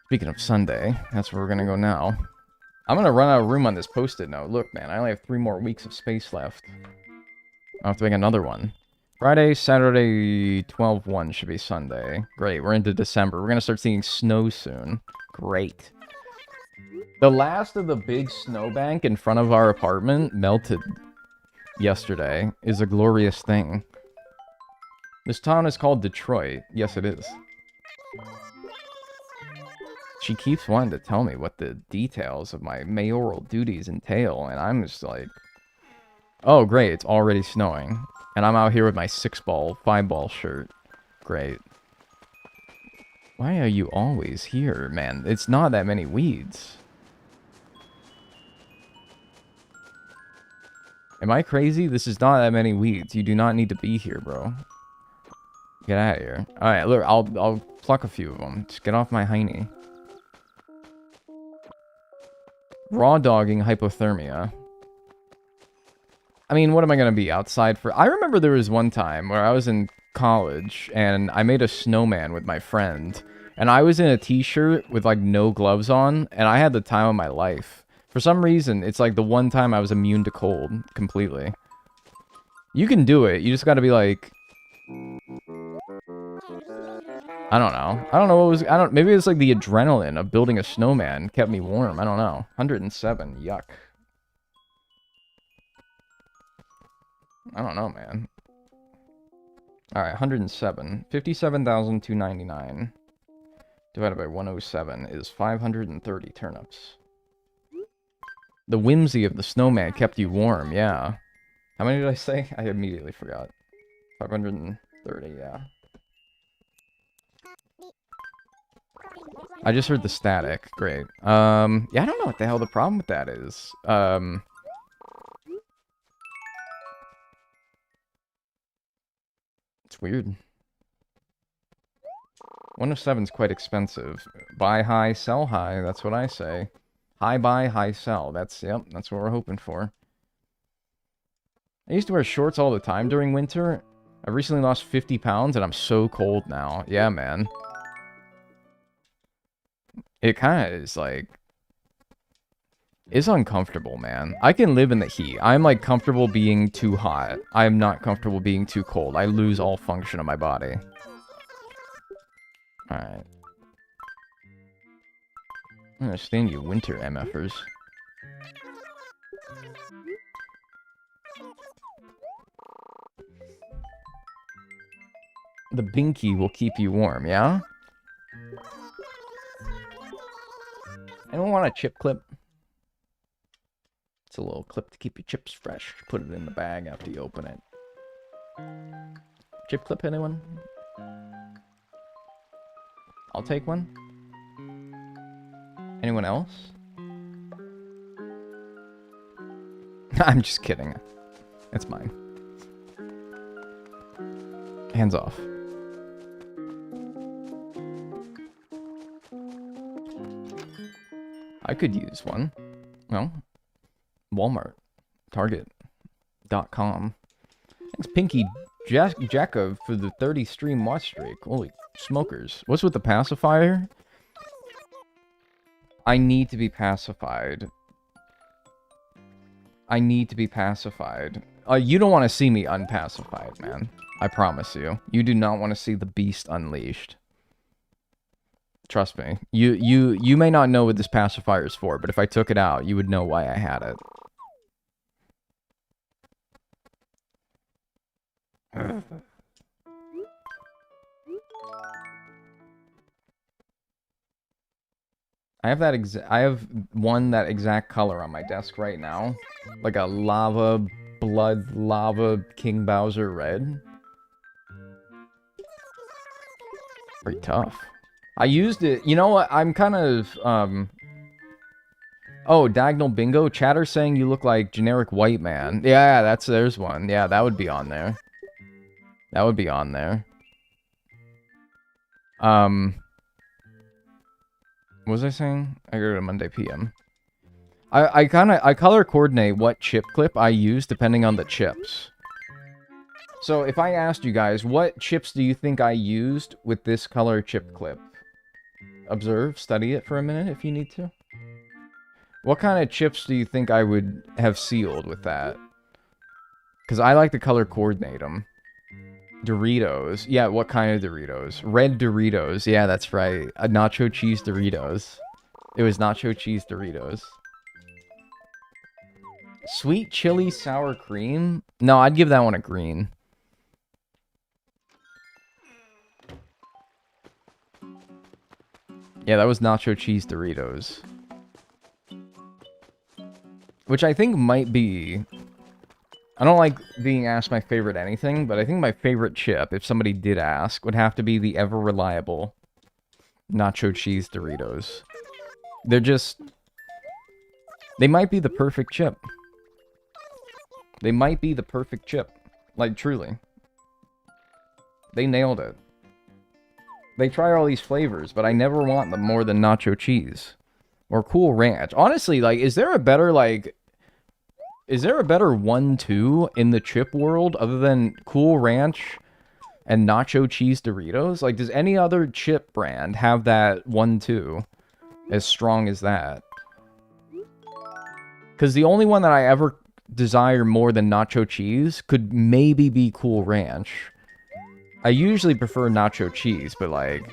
Speaking of Sunday, that's where we're gonna go now. I'm gonna run out of room on this post-it note. Look, man, I only have 3 more weeks of space left. I'll have to make another one. Friday, Saturday, 12/1 should be Sunday. Great, we're into December. We're gonna start seeing snow soon. Great. The last of the big snowbank in front of our apartment melted yesterday. Is a glorious thing. This town is called Detroit. Yes, it is. She keeps wanting to tell me what the details of my mayoral duties entail, and I'm just like, oh, great, it's already snowing. And I'm out here with my 6-ball, 5-ball shirt. Great. Why are you always here, man? It's not that many weeds. Am I crazy? This is not that many weeds. You do not need to be here, bro. Get out of here. Alright, look, I'll pluck a few of them. Just get off my hiney. Raw dogging hypothermia. I mean, what am I gonna be outside for? I remember there was one time where I was in college and I made a snowman with my friend. And I was in a t-shirt with like no gloves on, and I had the time of my life. For some reason, it's like the one time I was immune to cold completely. You can do it. You just gotta be like, I don't know. I don't know what was... Maybe it's like the adrenaline of building a snowman kept me warm. I don't know. 107. Yuck. I don't know, man. Alright, 107. 57,299 divided by 107 is 530 turnips. The whimsy of the snowman kept you warm, yeah. How many did I say? I immediately forgot. 530, yeah. I just heard the static. Great. Yeah, I don't know what the hell the problem with that is. It's weird. 107's quite expensive. Buy high, sell high. That's what I say. High buy, high sell. That's what we're hoping for. I used to wear shorts all the time during winter. I've recently lost 50 pounds and I'm so cold now. Yeah, man. It kind of is like... It's uncomfortable, man. I can live in the heat. I'm like comfortable being too hot. I'm not comfortable being too cold. I lose all function of my body. Alright. I understand you winter MFers. The binky will keep you warm, yeah? Anyone want a chip clip? It's a little clip to keep your chips fresh. Put it in the bag after you open it. Chip clip, anyone? I'll take one. Anyone else? I'm just kidding. It's mine. Hands off. I could use one. Well, Walmart, Target.com. Thanks, Pinky Jacka, for the 30 stream watch streak. Holy smokers. What's with the pacifier? I need to be pacified. I need to be pacified. You don't want to see me unpacified, man. I promise you. You do not want to see the beast unleashed. Trust me. You may not know what this pacifier is for, but if I took it out, you would know why I had it. I have that I have that exact color on my desk right now. Like a lava King Bowser red. Pretty tough. I used it, you know what, I'm kind of, oh, Dagnel Bingo, chatter saying you look like generic white man. Yeah, there's one. Yeah, that would be on there. That would be on there. What was I saying? I go to Monday PM. I color coordinate what chip clip I use depending on the chips. So if I asked you guys, what chips do you think I used with this color chip clip? Observe, study it for a minute if you need to. What kind of chips do you think I would have sealed with that? Because I like to color coordinate them. Doritos. Yeah, what kind of Doritos? Red Doritos. Yeah, that's right. Nacho cheese Doritos. It was nacho cheese Doritos. Sweet chili sour cream? No, I'd give that one a green. Yeah, that was nacho cheese Doritos. Which I think might be... I don't like being asked my favorite anything, but I think my favorite chip, if somebody did ask, would have to be the ever-reliable nacho cheese Doritos. They're just... They might be the perfect chip. They might be the perfect chip. Like, truly. They nailed it. They try all these flavors, but I never want them more than nacho cheese. Or Cool Ranch. Honestly, like, is there a better, like... Is there a better 1-2 in the chip world other than Cool Ranch and nacho cheese Doritos? Like, does any other chip brand have that 1-2 as strong as that? Because the only one that I ever desire more than nacho cheese could maybe be Cool Ranch. I usually prefer nacho cheese, but like...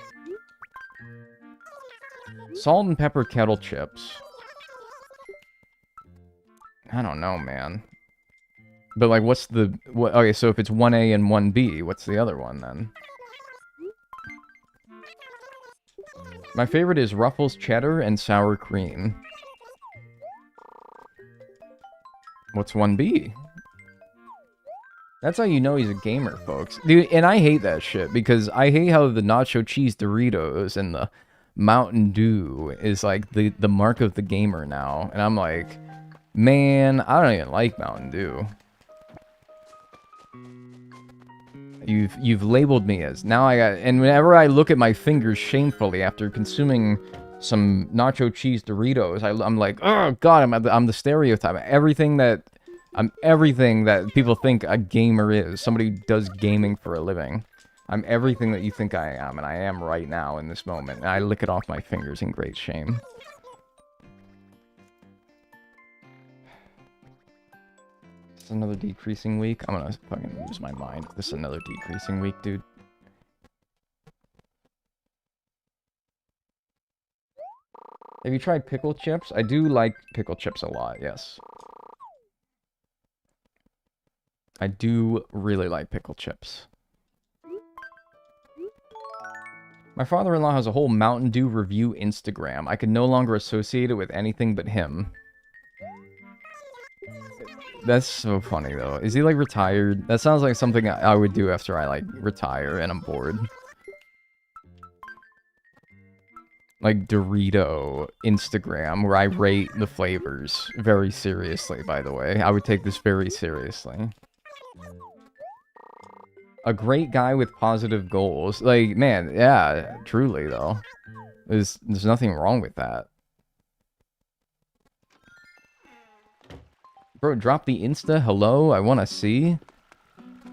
Salt and pepper kettle chips. I don't know, man. But like, what's the... okay, so if it's 1A and 1B, what's the other one then? My favorite is Ruffles cheddar and sour cream. What's 1B? That's how you know he's a gamer, folks. Dude, and I hate that shit, because I hate how the nacho cheese Doritos and the Mountain Dew is like the mark of the gamer now. And I'm like, man, I don't even like Mountain Dew. You've labeled me as... Now I got... And whenever I look at my fingers shamefully after consuming some nacho cheese Doritos, I'm like, oh god, I'm the stereotype. I'm everything that people think a gamer is. Somebody who does gaming for a living. I'm everything that you think I am, and I am right now in this moment. And I lick it off my fingers in great shame. This is another decreasing week. I'm gonna fucking lose my mind. This is another decreasing week, dude. Have you tried pickle chips? I do like pickle chips a lot, yes. I do really like pickle chips. My father-in-law has a whole Mountain Dew review Instagram. I can no longer associate it with anything but him. That's so funny though. Is he like retired? That sounds like something I would do after I like retire and I'm bored. Like Dorito Instagram, where I rate the flavors very seriously, by the way. I would take this very seriously. A great guy with positive goals. Like, man, yeah, truly though. There's nothing wrong with that. Bro, drop the Insta. Hello, I want to see.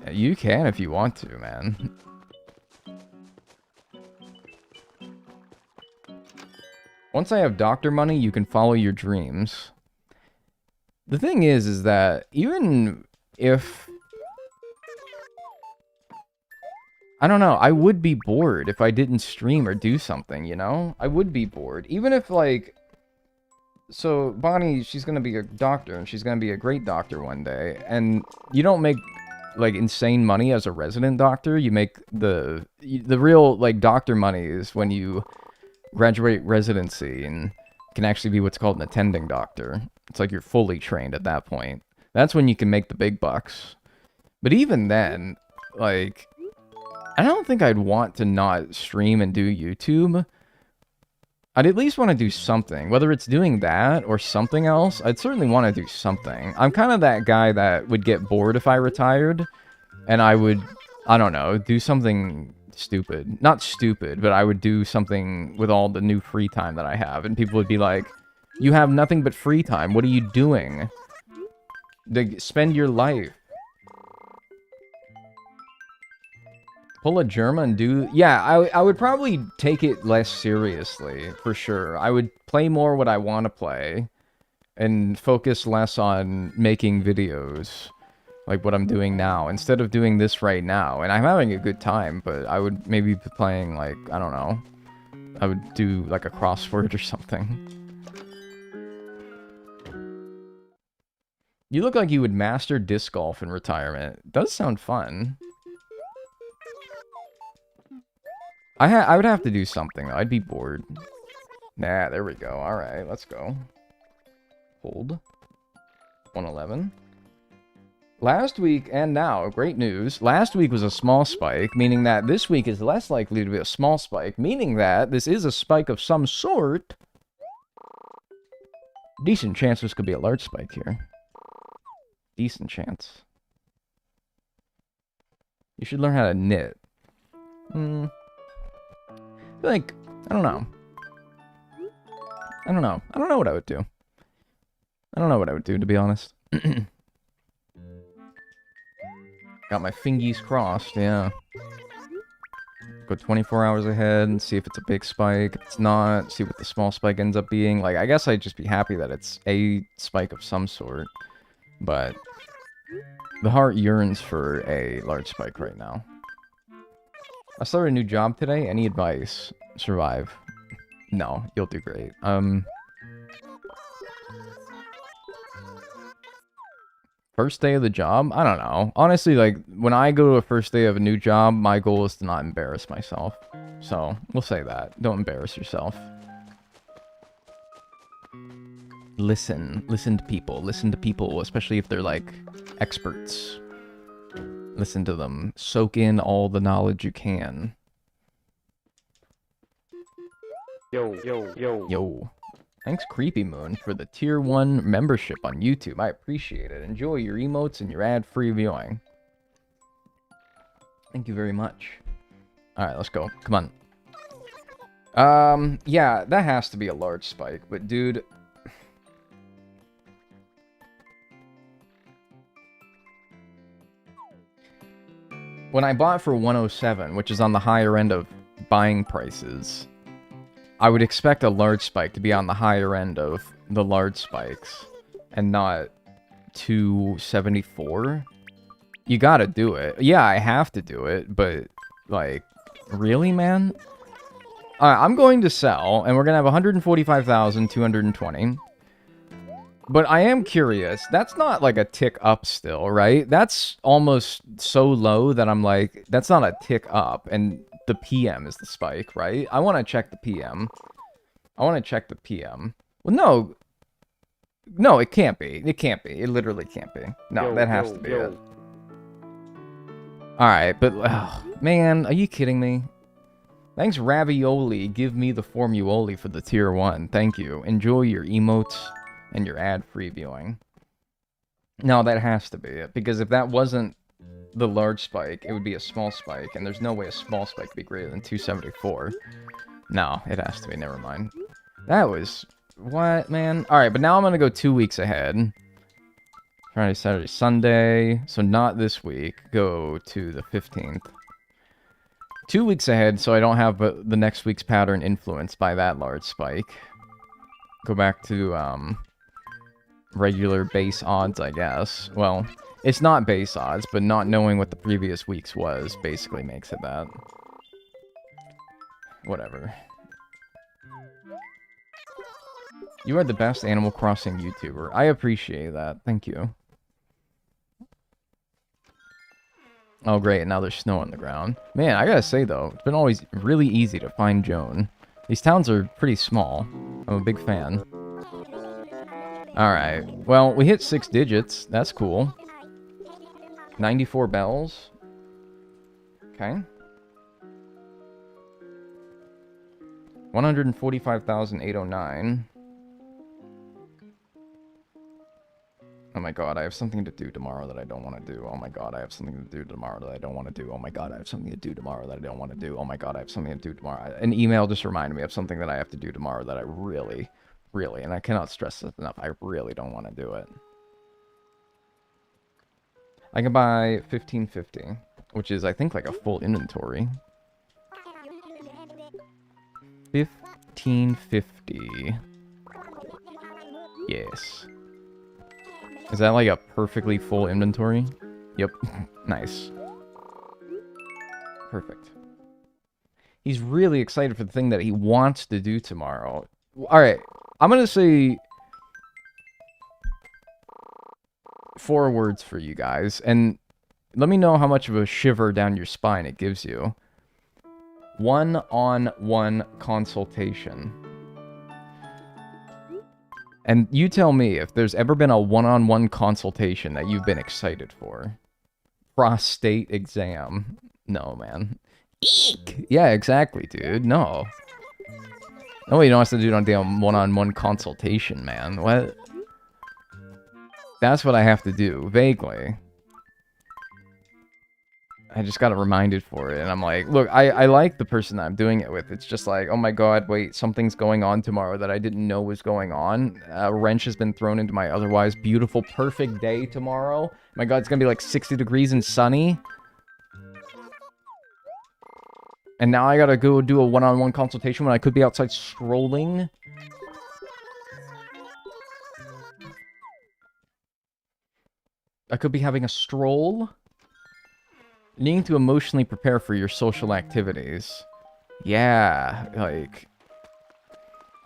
Yeah, you can if you want to, man. Once I have doctor money, you can follow your dreams. The thing is that even if... I don't know, I would be bored if I didn't stream or do something, you know? I would be bored. Even if, like... So, Bonnie, she's gonna be a doctor, and she's gonna be a great doctor one day, and you don't make, like, insane money as a resident doctor. You make the real, like, doctor money is when you graduate residency and can actually be what's called an attending doctor. It's like you're fully trained at that point. That's when you can make the big bucks. But even then, like, I don't think I'd want to not stream and do YouTube. I'd at least want to do something. Whether it's doing that or something else, I'd certainly want to do something. I'm kind of that guy that would get bored if I retired, and I would, I don't know, do something stupid. Not stupid, but I would do something with all the new free time that I have, and people would be like, you have nothing but free time. What are you doing? Spend your life. Pull a Germa and do... Yeah, I would probably take it less seriously, for sure. I would play more what I want to play, and focus less on making videos, like what I'm doing now, instead of doing this right now. And I'm having a good time, but I would maybe be playing, like, I don't know. I would do, like, a crossword or something. You look like you would master disc golf in retirement. It does sound fun. I would have to do something, though. I'd be bored. Nah, there we go. Alright, let's go. Hold. 111. Last week and now, great news. Last week was a small spike, meaning that this week is less likely to be a small spike, meaning that this is a spike of some sort. Decent chance this could be a large spike here. Decent chance. You should learn how to knit. Like, I don't know. I don't know. I don't know what I would do. I don't know what I would do, to be honest. Got my fingies crossed, yeah. Go 24 hours ahead and see if it's a big spike. If it's not, see what the small spike ends up being. Like, I guess I'd just be happy that it's a spike of some sort. But the heart yearns for a large spike right now. I started a new job today. Any advice? Survive. No, you'll do great. First day of the job? I don't know. Honestly, like, when I go to a first day of a new job, my goal is to not embarrass myself. So, we'll say that. Don't embarrass yourself. Listen. Listen to people. Listen to people, especially if they're, like, experts. Listen to them. Soak in all the knowledge you can. Yo, yo, yo. Yo. Thanks, Creepy Moon, for the Tier 1 membership on YouTube. I appreciate it. Enjoy your emotes and your ad-free viewing. Thank you very much. Alright, let's go. Come on. Yeah, that has to be a large spike. But, dude... When I bought for 107, which is on the higher end of buying prices, I would expect a large spike to be on the higher end of the large spikes, and not 274. You gotta do it. Yeah, I have to do it, but, like, really, man? Alright, I'm going to sell, and we're gonna have 145,220. But I am curious. That's not like a tick up still, right? That's almost so low that I'm like, that's not a tick up. And the PM is the spike, right? I want to check the PM. I want to check the PM. Well, no. No, it can't be. It can't be. It literally can't be. No, Yo, that has yo, to be yo. it. Alright, but... Oh, man, are you kidding me? Thanks, Ravioli. Give me the Formuoli for the tier 1. Thank you. Enjoy your emotes and your ad-free viewing. No, that has to be it. Because if that wasn't the large spike, it would be a small spike. And there's no way a small spike could be greater than 274. No, it has to be. Never mind. That was... What, man? Alright, but now I'm gonna go 2 weeks ahead. Friday, Saturday, Sunday. So not this week. Go to the 15th. 2 weeks ahead, so I don't have the next week's pattern influenced by that large spike. Go back to, regular base odds, I guess. Well, it's not base odds, but not knowing what the previous week's was basically makes it that. Whatever. You are the best Animal Crossing YouTuber. I appreciate that. Thank you. Oh, great. Now there's snow on the ground. Man, I gotta say, though, it's been always really easy to find Joan. These towns are pretty small. I'm a big fan. Alright. Well, we hit 6 digits. That's cool. 94 bells. Okay. 145,809. Oh my god, I have something to do tomorrow that I don't want to do. Oh my god, I have something to do tomorrow that I don't want to do. Oh my god, I have something to do tomorrow that I don't want to do. Oh my god, I have something to do tomorrow. An email just reminded me of something that I have to do tomorrow that I really, and I cannot stress this enough, I really don't want to do it. I can buy 1550, which is, I think, like a full inventory. 1550. Yes. Is that like a perfectly full inventory? Yep. Nice. Perfect. He's really excited for the thing that he wants to do tomorrow. Alright, I'm gonna say 4 words for you guys, and let me know how much of a shiver down your spine it gives you. One-on-one consultation. And you tell me if there's ever been a one-on-one consultation that you've been excited for. Prostate exam. No, man. Eek! Yeah, exactly, dude. No. Nobody wants to do a damn one-on-one consultation, man. What? That's what I have to do, vaguely. I just got reminded for it, and I'm like, look, I like the person that I'm doing it with. It's just like, oh my god, wait, something's going on tomorrow that I didn't know was going on. A wrench has been thrown into my otherwise beautiful, perfect day tomorrow. My god, it's gonna be like 60 degrees and sunny. And now I gotta go do a one-on-one consultation when I could be outside strolling. I could be having a stroll. Needing to emotionally prepare for your social activities. Yeah, like...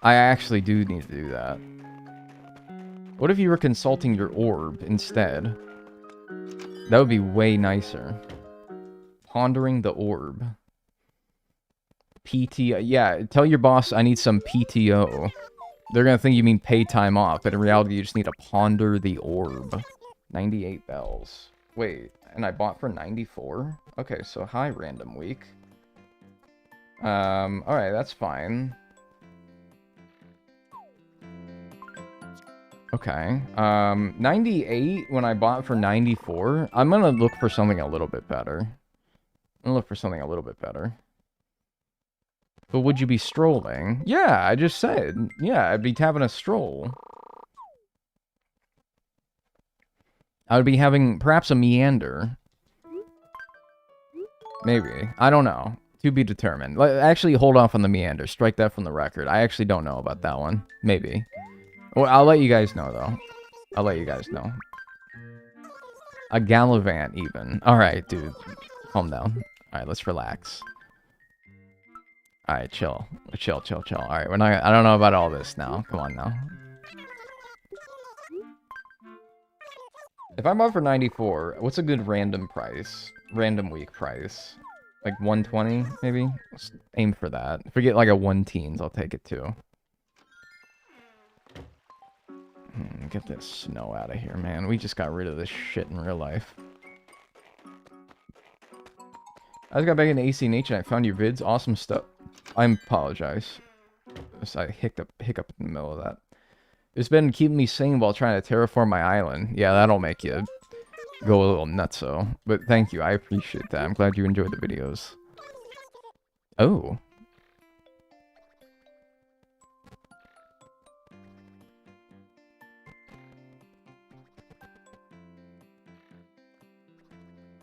I actually do need to do that. What if you were consulting your orb instead? That would be way nicer. Pondering the orb. PTO. Yeah, tell your boss I need some PTO. They're gonna think you mean pay time off, but in reality you just need to ponder the orb. 98 bells. Wait, and I bought for 94? Okay, so hi, random week. Alright, that's fine. Okay, 98 when I bought for 94? I'm gonna look for something a little bit better. I'm gonna look for something a little bit better. But would you be strolling? Yeah, I just said. Yeah, I'd be having a stroll. I would be having perhaps a meander. Maybe. I don't know. To be determined. Actually, hold off on the meander. Strike that from the record. I actually don't know about that one. Maybe. Well, I'll let you guys know, though. I'll let you guys know. A gallivant, even. Alright, dude. Calm down. Alright, let's relax. Alright, chill. Chill. Alright, we're not... I don't know about all this now. Come on, now. If I'm up for 94, what's a good random price? Random week price? Like 120, maybe? Let's aim for that. If we get like a 1 teens, I'll take it too. Get this snow out of here, man. We just got rid of this shit in real life. I just got back into ACNH and I found your vids. Awesome stuff. I apologize. I hiccup in the middle of that. It's been keeping me sane while trying to terraform my island. Yeah, that'll make you go a little nutso. But thank you. I appreciate that. I'm glad you enjoyed the videos. Oh.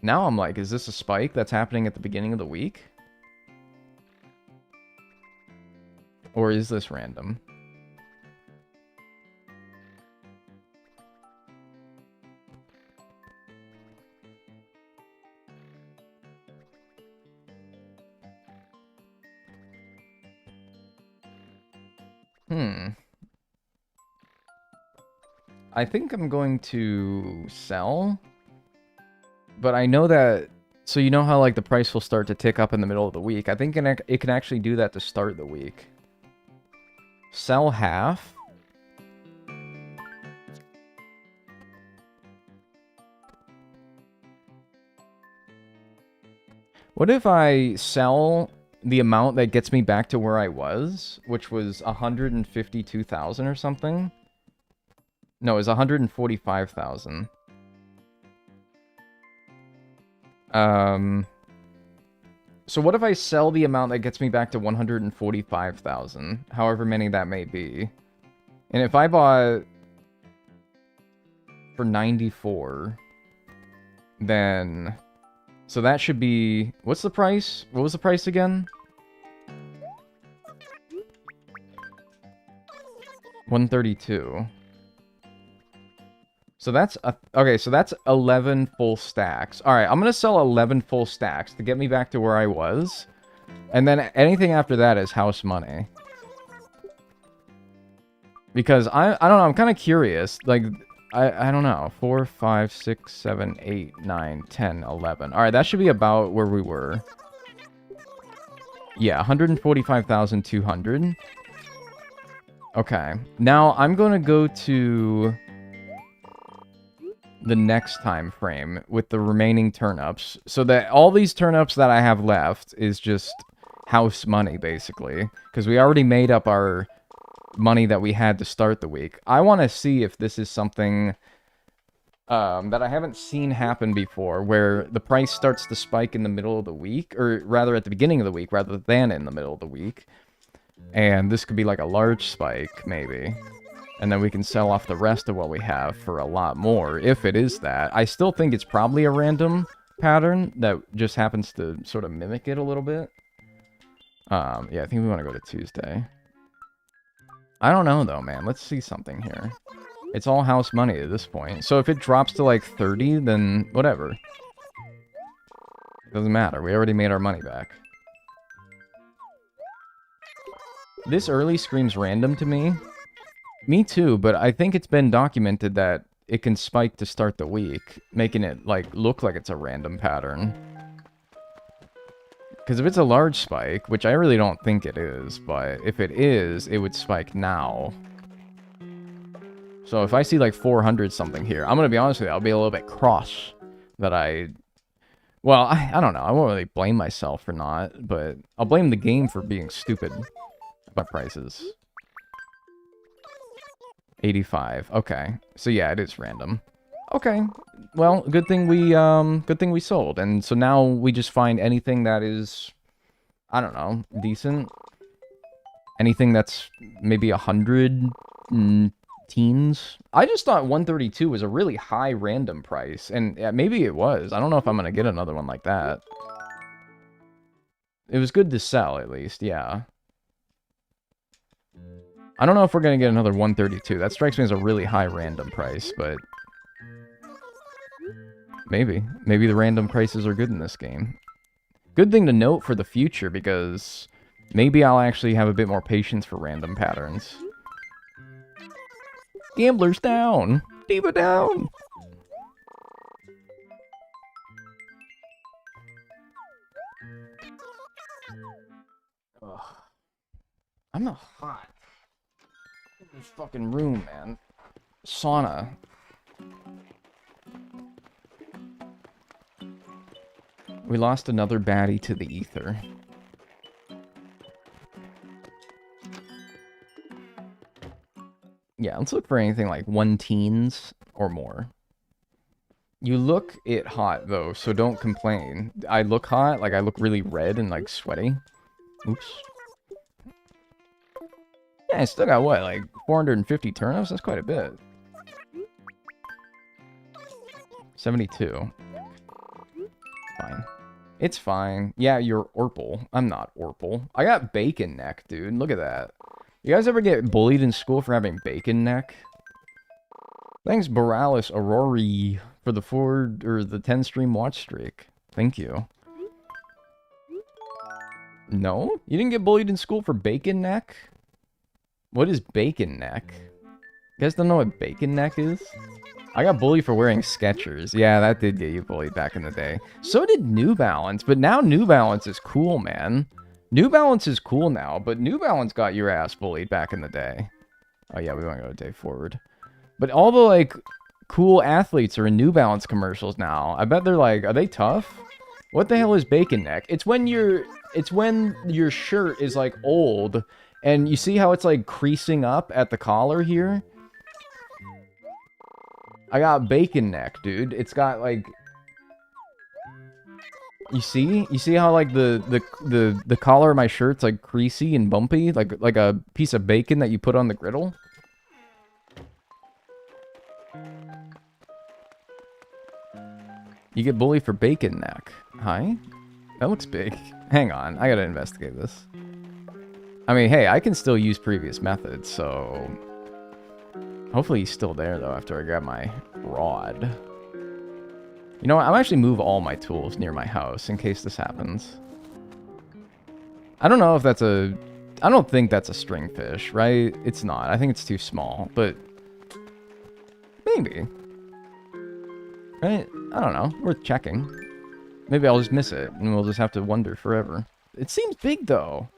Now I'm like, is this a spike that's happening at the beginning of the week? Or is this random? I think I'm going to sell. But I know that... So you know how like the price will start to tick up in the middle of the week? I think it can actually do that to start the week. Sell half. What if I sell the amount that gets me back to where I was, which was 152,000 or something? No, it was 145,000. So what if I sell the amount that gets me back to 145,000, however many that may be, and if I bought for 94, then, so that should be, what's the price? What was the price again? 132. So that's, okay, so that's 11 full stacks. Alright, I'm gonna sell 11 full stacks to get me back to where I was. And then anything after that is house money. Because I don't know, I'm kind of curious. Like, I don't know. 4, 5, 6, 7, 8, 9, 10, 11. Alright, that should be about where we were. Yeah, 145,200. Okay. Now, I'm gonna go to the next time frame with the remaining turnips, so that all these turnips that I have left is just house money, basically, because we already made up our money that we had to start the week. I want to see if this is something that I haven't seen happen before, where the price starts to spike in the middle of the week, or rather at the beginning of the week rather than in the middle of the week, and this could be like a large spike, maybe. And then we can sell off the rest of what we have for a lot more, if it is that. I still think it's probably a random pattern that just happens to sort of mimic it a little bit. Yeah, I think we want to go to Tuesday. I don't know, though, man. Let's see something here. It's all house money at this point. So if it drops to, like, 30, then whatever. Doesn't matter. We already made our money back. This early screams random to me. Me too, but I think it's been documented that it can spike to start the week, making it, like, look like it's a random pattern. Because if it's a large spike, which I really don't think it is, but if it is, it would spike now. So if I see, like, 400 something here, I'm going to be honest with you, I'll be a little bit cross that I... Well, I don't know, I won't really blame myself for not, but I'll blame the game for being stupid about prices. 85. Okay. So yeah, it is random. Okay. Well, good thing we sold. And so now we just find anything that is, I don't know, decent. Anything that's maybe 100 teens. I just thought 132 was a really high random price, and yeah, maybe it was. I don't know if I'm gonna get another one like that. It was good to sell, at least. Yeah. I don't know if we're going to get another 132. That strikes me as a really high random price, but... Maybe. Maybe the random prices are good in this game. Good thing to note for the future, because maybe I'll actually have a bit more patience for random patterns. Gamblers down! Diva down! Ugh. I'm not hot. This fucking room, man. Sauna. We lost another baddie to the ether. Yeah, let's look for anything like 1 teens or more. You look it hot, though, so don't complain. I look hot, like I look really red and, like, sweaty. Oops. Yeah, I still got, what, like 450 turnips? That's quite a bit. 72. Fine. It's fine. Yeah, you're Orpal. I'm not Orpal. I got bacon neck, dude. Look at that. You guys ever get bullied in school for having bacon neck? Thanks, Boralis Aurori, for the 10 stream watch streak. Thank you. No? You didn't get bullied in school for bacon neck? What is bacon neck? You guys don't know what bacon neck is? I got bullied for wearing Skechers. Yeah, that did get you bullied back in the day. So did New Balance, but now New Balance is cool, man. New Balance is cool now, but New Balance got your ass bullied back in the day. Oh yeah, we want to go a day forward. But all the, like, cool athletes are in New Balance commercials now. I bet they're like, are they tough? What the hell is bacon neck? It's when your shirt is, like, old, and you see how it's, like, creasing up at the collar here? I got bacon neck, dude. It's got, like... You see? You see how, like, the collar of my shirt's, like, creasy and bumpy? Like a piece of bacon that you put on the griddle? You get bullied for bacon neck. Hi? That looks big. Hang on, I gotta investigate this. I mean, hey, I can still use previous methods, so... Hopefully he's still there, though, after I grab my rod. You know what? I'll actually move all my tools near my house in case this happens. I don't know if that's a... I don't think that's a stringfish, right? It's not. I think it's too small, but... Maybe. Right? I don't know. Worth checking. Maybe I'll just miss it, and we'll just have to wonder forever. It seems big, though.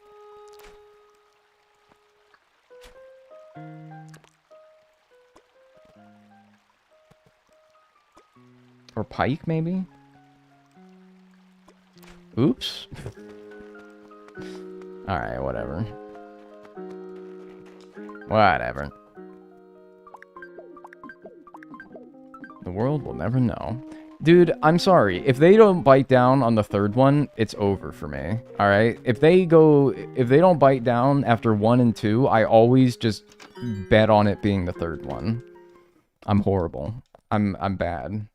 Or pike, maybe? Oops. Alright, whatever. Whatever. The world will never know. Dude, I'm sorry. If they don't bite down on the third one, it's over for me. Alright? If they don't bite down after 1 and 2, I always just bet on it being the third one. I'm horrible. I'm bad.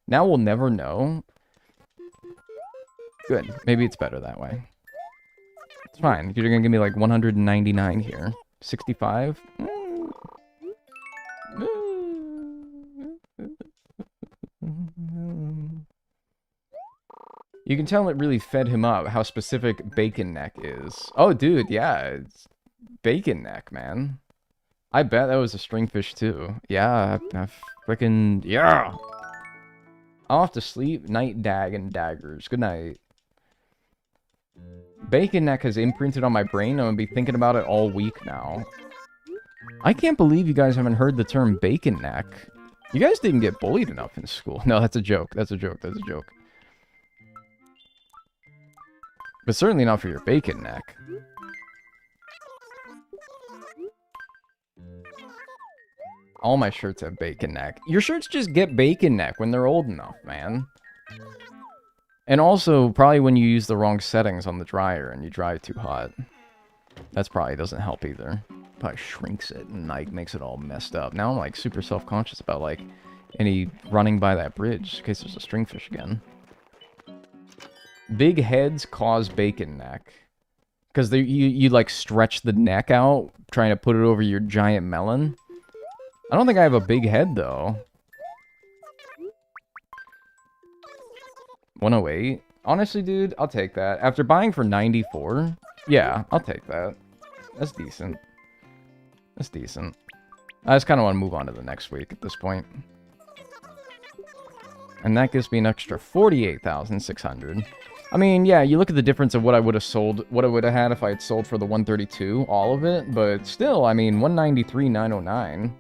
Now we'll never know. Good. Maybe it's better that way. It's fine. You're gonna give me like 199 here. 65? You can tell it really fed him up how specific bacon neck is. Oh, dude, yeah. It's bacon neck, man. I bet that was a stringfish, too. Yeah, I frickin'... Yeah! I'll have to sleep. Night dag and daggers. Good night. Bacon neck has imprinted on my brain. I'm gonna be thinking about it all week now. I can't believe you guys haven't heard the term bacon neck. You guys didn't get bullied enough in school. No, that's a joke. That's a joke. That's a joke. But certainly not for your bacon neck. All my shirts have bacon neck. Your shirts just get bacon neck when they're old enough, man. And also, probably when you use the wrong settings on the dryer and you dry it too hot. That's probably doesn't help either. Probably shrinks it and, like, makes it all messed up. Now I'm, like, super self-conscious about, like, any running by that bridge in case there's a stringfish again. Big heads cause bacon neck. Because you, like, stretch the neck out trying to put it over your giant melon. I don't think I have a big head, though. 108? Honestly, dude, I'll take that. After buying for 94? Yeah, I'll take that. That's decent. That's decent. I just kind of want to move on to the next week at this point. And that gives me an extra 48,600. I mean, yeah, you look at the difference of what I would have sold, what I would have had if I had sold for the 132, all of it, but still, I mean, 193,909.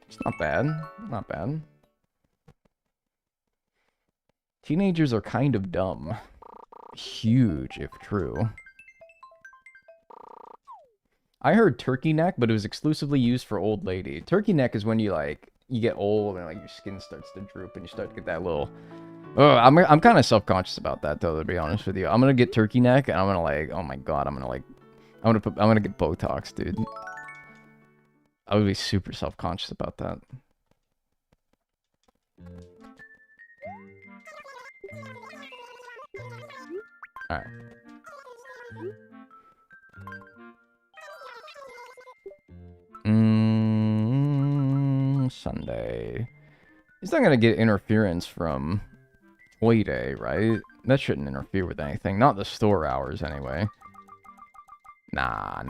It's not bad. Not bad. Teenagers are kind of dumb. Huge, if true. I heard turkey neck, but it was exclusively used for old lady. Turkey neck is when you, like, you get old and, like, your skin starts to droop and you start to get that little... Oh, I'm kind of self-conscious about that, though, to be honest with you. I'm gonna get turkey neck, and I'm gonna, like... Oh, my God, I'm gonna get Botox, dude. I would be super self-conscious about that. Alright. Sunday. He's not gonna get interference from Day, right? That shouldn't interfere with anything. Not the store hours, anyway. Nah.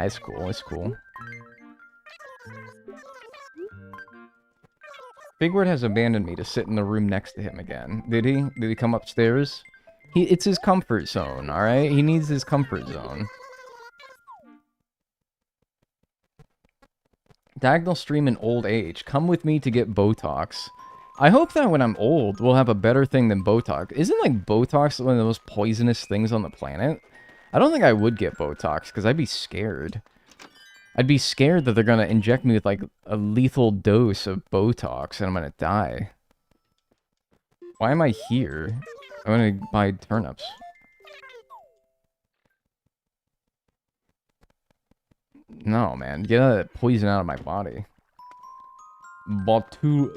It's cool. It's cool. Bigward has abandoned me to sit in the room next to him again. Did he? Did he come upstairs? It's his comfort zone, alright? He needs his comfort zone. Dagnel stream in old age. Come with me to get Botox. I hope that when I'm old, we'll have a better thing than Botox. Isn't, like, Botox one of the most poisonous things on the planet? I don't think I would get Botox, because I'd be scared. I'd be scared that they're gonna inject me with, like, a lethal dose of Botox, and I'm gonna die. Why am I here? I'm gonna buy turnips. No, man. Get that poison out of my body. Botulism.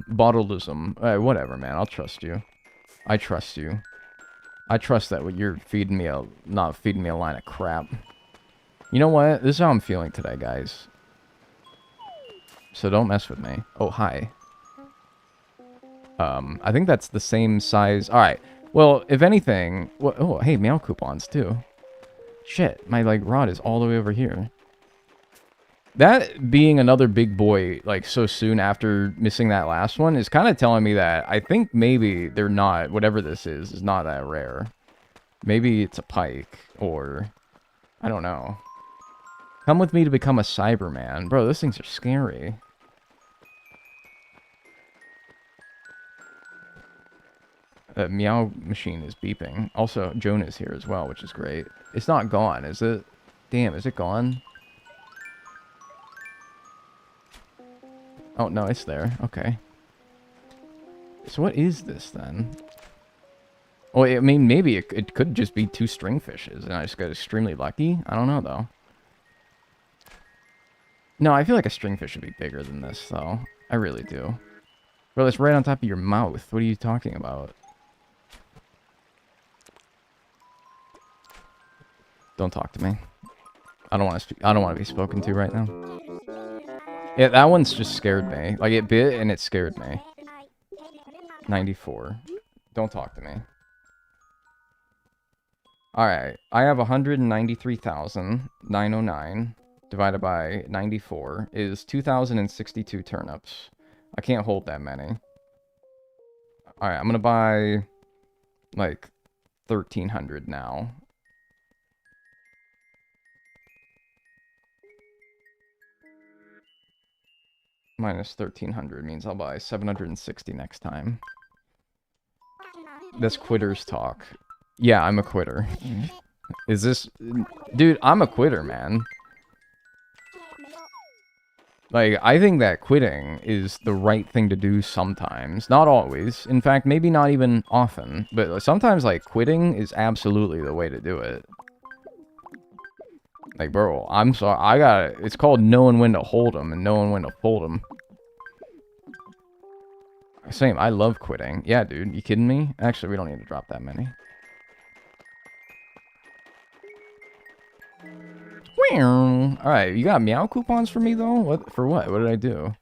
Botulism. Whatever, man. I'll trust you. I trust you. I trust that what you're feeding me not feeding me a line of crap. You know what? This is how I'm feeling today, guys. So don't mess with me. Oh, hi. I think that's the same size. Alright. Well, if anything... Well, oh, hey, meow coupons, too. Shit, my, like, rod is all the way over here. That being another big boy, like, so soon after missing that last one is kind of telling me that I think maybe they're not, whatever this is not that rare. Maybe it's a pike, or... I don't know. Come with me to become a Cyberman. Bro, those things are scary. The meow machine is beeping. Also, Joan is here as well, which is great. It's not gone, is it? Damn, is it gone? Oh, no, it's there. Okay. So what is this, then? Well, I mean, maybe it could just be 2 stringfishes, and I just got extremely lucky. I don't know, though. No, I feel like a stringfish would be bigger than this, though. I really do. Bro, it's right on top of your mouth. What are you talking about? Don't talk to me. I don't want to speak. I don't want to be spoken to right now. Yeah, that one's just scared me. Like, it bit and it scared me. 94. Don't talk to me. Alright, I have 193,909 divided by 94 is 2,062 turnips. I can't hold that many. Alright, I'm gonna buy, like, 1,300 now. Minus 1,300 means I'll buy 760 next time. That's quitter's talk. Yeah, I'm a quitter. Is this... Dude, I'm a quitter, man. Like, I think that quitting is the right thing to do sometimes. Not always. In fact, maybe not even often. But sometimes, like, quitting is absolutely the way to do it. Like, bro, I'm sorry. I gotta... It's called knowing when to hold 'em and knowing when to fold 'em. Same, I love quitting. Yeah, dude, you kidding me? Actually, we don't need to drop that many. Alright, you got meow coupons for me, though? What? For what? What did I do?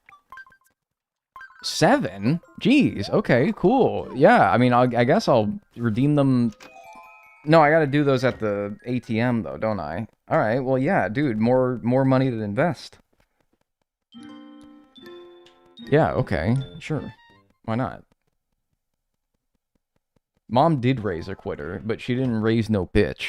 7? Jeez, okay, cool. Yeah, I mean, I guess I'll redeem them... No, I gotta do those at the ATM, though, don't I? Alright, well, yeah, dude, more money to invest. Yeah, okay, sure. Why not? Mom did raise a quitter, but she didn't raise no bitch.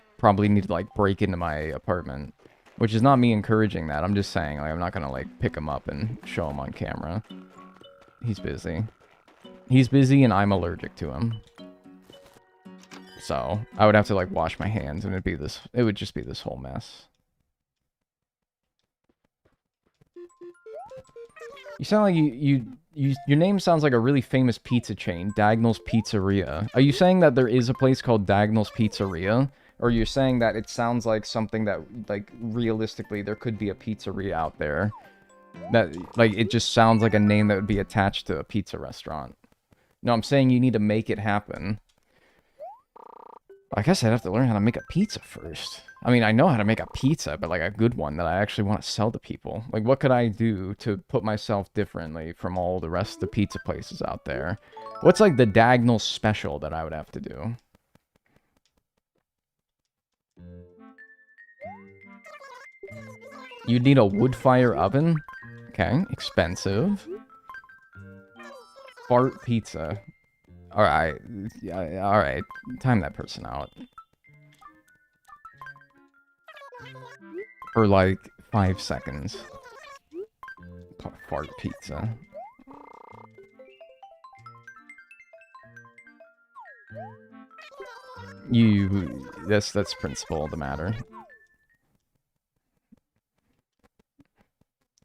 probably need to, like, break into my apartment. Which is not me encouraging that. I'm just saying, like, I'm not gonna, like, pick him up and show him on camera. He's busy. He's busy and I'm allergic to him. So, I would have to, like, wash my hands and it would just be this whole mess. You sound like your name sounds like a really famous pizza chain, Dagnel's Pizzeria. Are you saying that there is a place called Dagnel's Pizzeria? Or you're saying that it sounds like something that, like, realistically, there could be a pizzeria out there. That, like, it just sounds like a name that would be attached to a pizza restaurant. No, I'm saying you need to make it happen. I guess I'd have to learn how to make a pizza first. I mean, I know how to make a pizza, but, like, a good one that I actually want to sell to people. Like, what could I do to put myself differently from all the rest of the pizza places out there? What's, like, the Dagnell special that I would have to do? You'd need a wood fire oven? Okay, expensive. Fart pizza. Alright, yeah, alright. Time that person out. For like 5 seconds. Fart pizza. That's principle of the matter.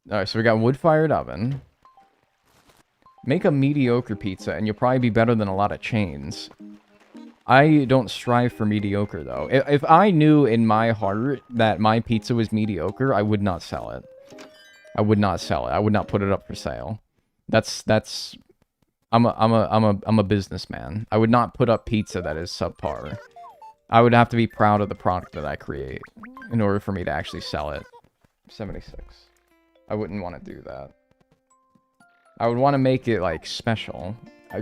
Alright, so we got wood-fired oven. Make a mediocre pizza, and you'll probably be better than a lot of chains. I don't strive for mediocre, though. If I knew in my heart that my pizza was mediocre, I would not sell it. I would not sell it. I would not put it up for sale. I'm a businessman. I would not put up pizza that is subpar. I would have to be proud of the product that I create in order for me to actually sell it. 76. I wouldn't want to do that. I would want to make it, like, special.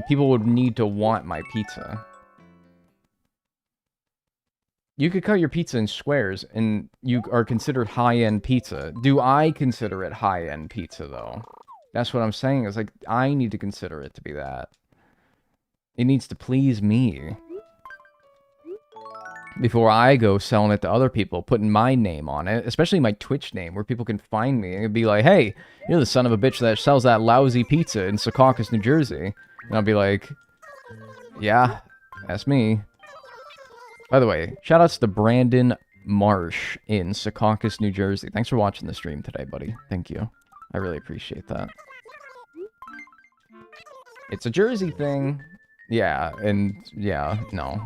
People would need to want my pizza. You could cut your pizza in squares, and you are considered high-end pizza. Do I consider it high-end pizza, though? That's what I'm saying, is, like, I need to consider it to be that. It needs to please me. Before I go selling it to other people, putting my name on it, especially my Twitch name, where people can find me and be like, hey, you're the son of a bitch that sells that lousy pizza in Secaucus, New Jersey. And I'll be like, yeah, that's me. By the way, shoutouts to Brandon Marsh in Secaucus, New Jersey. Thanks for watching the stream today, buddy. Thank you. I really appreciate that. It's a Jersey thing. Yeah, and yeah, no.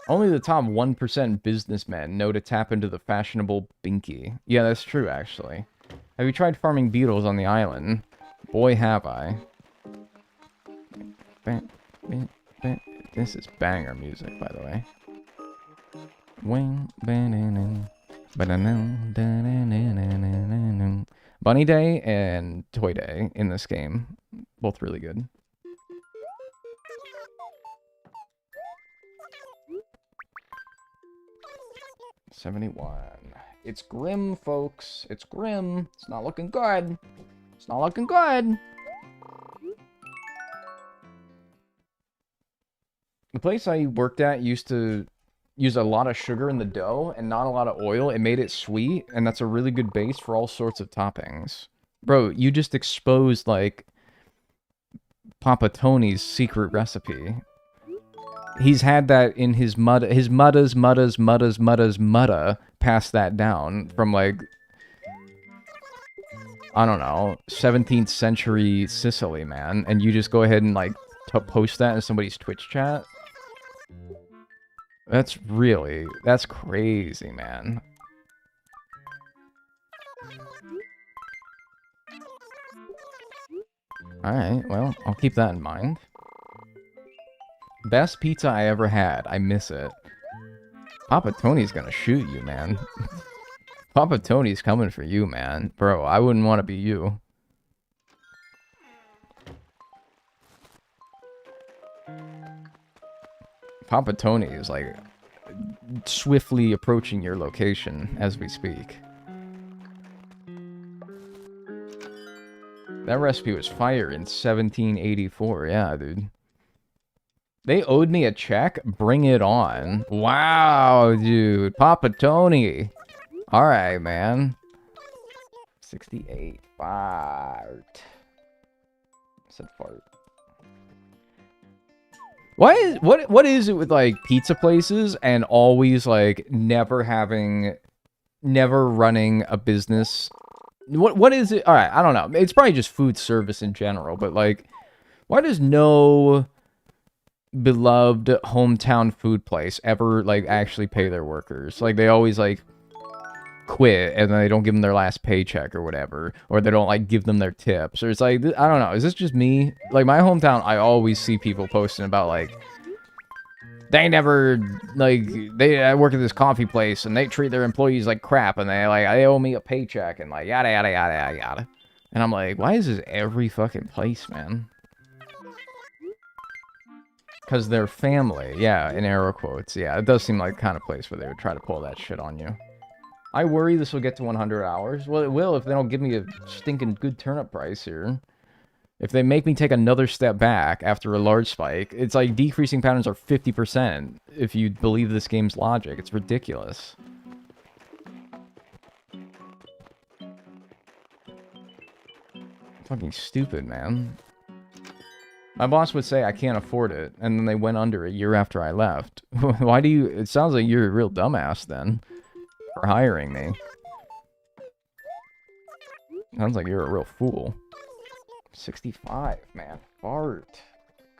Only the top 1% businessmen know to tap into the fashionable binky. Yeah, that's true, actually. Have you tried farming beetles on the island? Boy, have I. This is banger music, by the way. Bunny Day and Toy Day in this game. Both really good. $71. It's grim, folks. It's grim. It's not looking good. It's not looking good. The place I worked at used to use a lot of sugar in the dough and not a lot of oil. It made it sweet, and that's a really good base for all sorts of toppings. Bro, you just exposed, like, Papa Tony's secret recipe. He's had that in his mudda passed that down from, like, I don't know, 17th century Sicily, man. And you just go ahead and, like, post that in somebody's Twitch chat? That's crazy, man. Alright, well, I'll keep that in mind. Best pizza I ever had. I miss it. Papa Tony's gonna shoot you, man. Papa Tony's coming for you, man. Bro, I wouldn't want to be you. Papa Tony is, like, swiftly approaching your location as we speak. That recipe was fire in 1784. Yeah, dude. They owed me a check? Bring it on. Wow, dude. Papa Tony. Alright, man. 68. Fart. Said fart. What is it with like pizza places and always like never running a business? What is it? All right, I don't know. It's probably just food service in general, but like why does no beloved hometown food place ever like actually pay their workers? Like they always like quit and then they don't give them their last paycheck or whatever, or they don't like give them their tips, or it's like I don't know, is this just me? Like my hometown, I always see people posting about like they never like I work at this coffee place and they treat their employees like crap and they owe me a paycheck and like yada yada yada yada yada. And I'm like, why is this every fucking place, man? Because they're family. Yeah, in air quotes. Yeah, it does seem like the kind of place where they would try to pull that shit on you. I worry this will get to 100 hours. Well, it will if they don't give me a stinking good turnip price here. If they make me take another step back after a large spike, it's like decreasing patterns are 50% if you believe this game's logic. It's ridiculous. Fucking stupid, man. My boss would say I can't afford it, and then they went under a year after I left. Why do you... It sounds like you're a real dumbass, then, for hiring me. Sounds like you're a real fool. 65, man. Fart.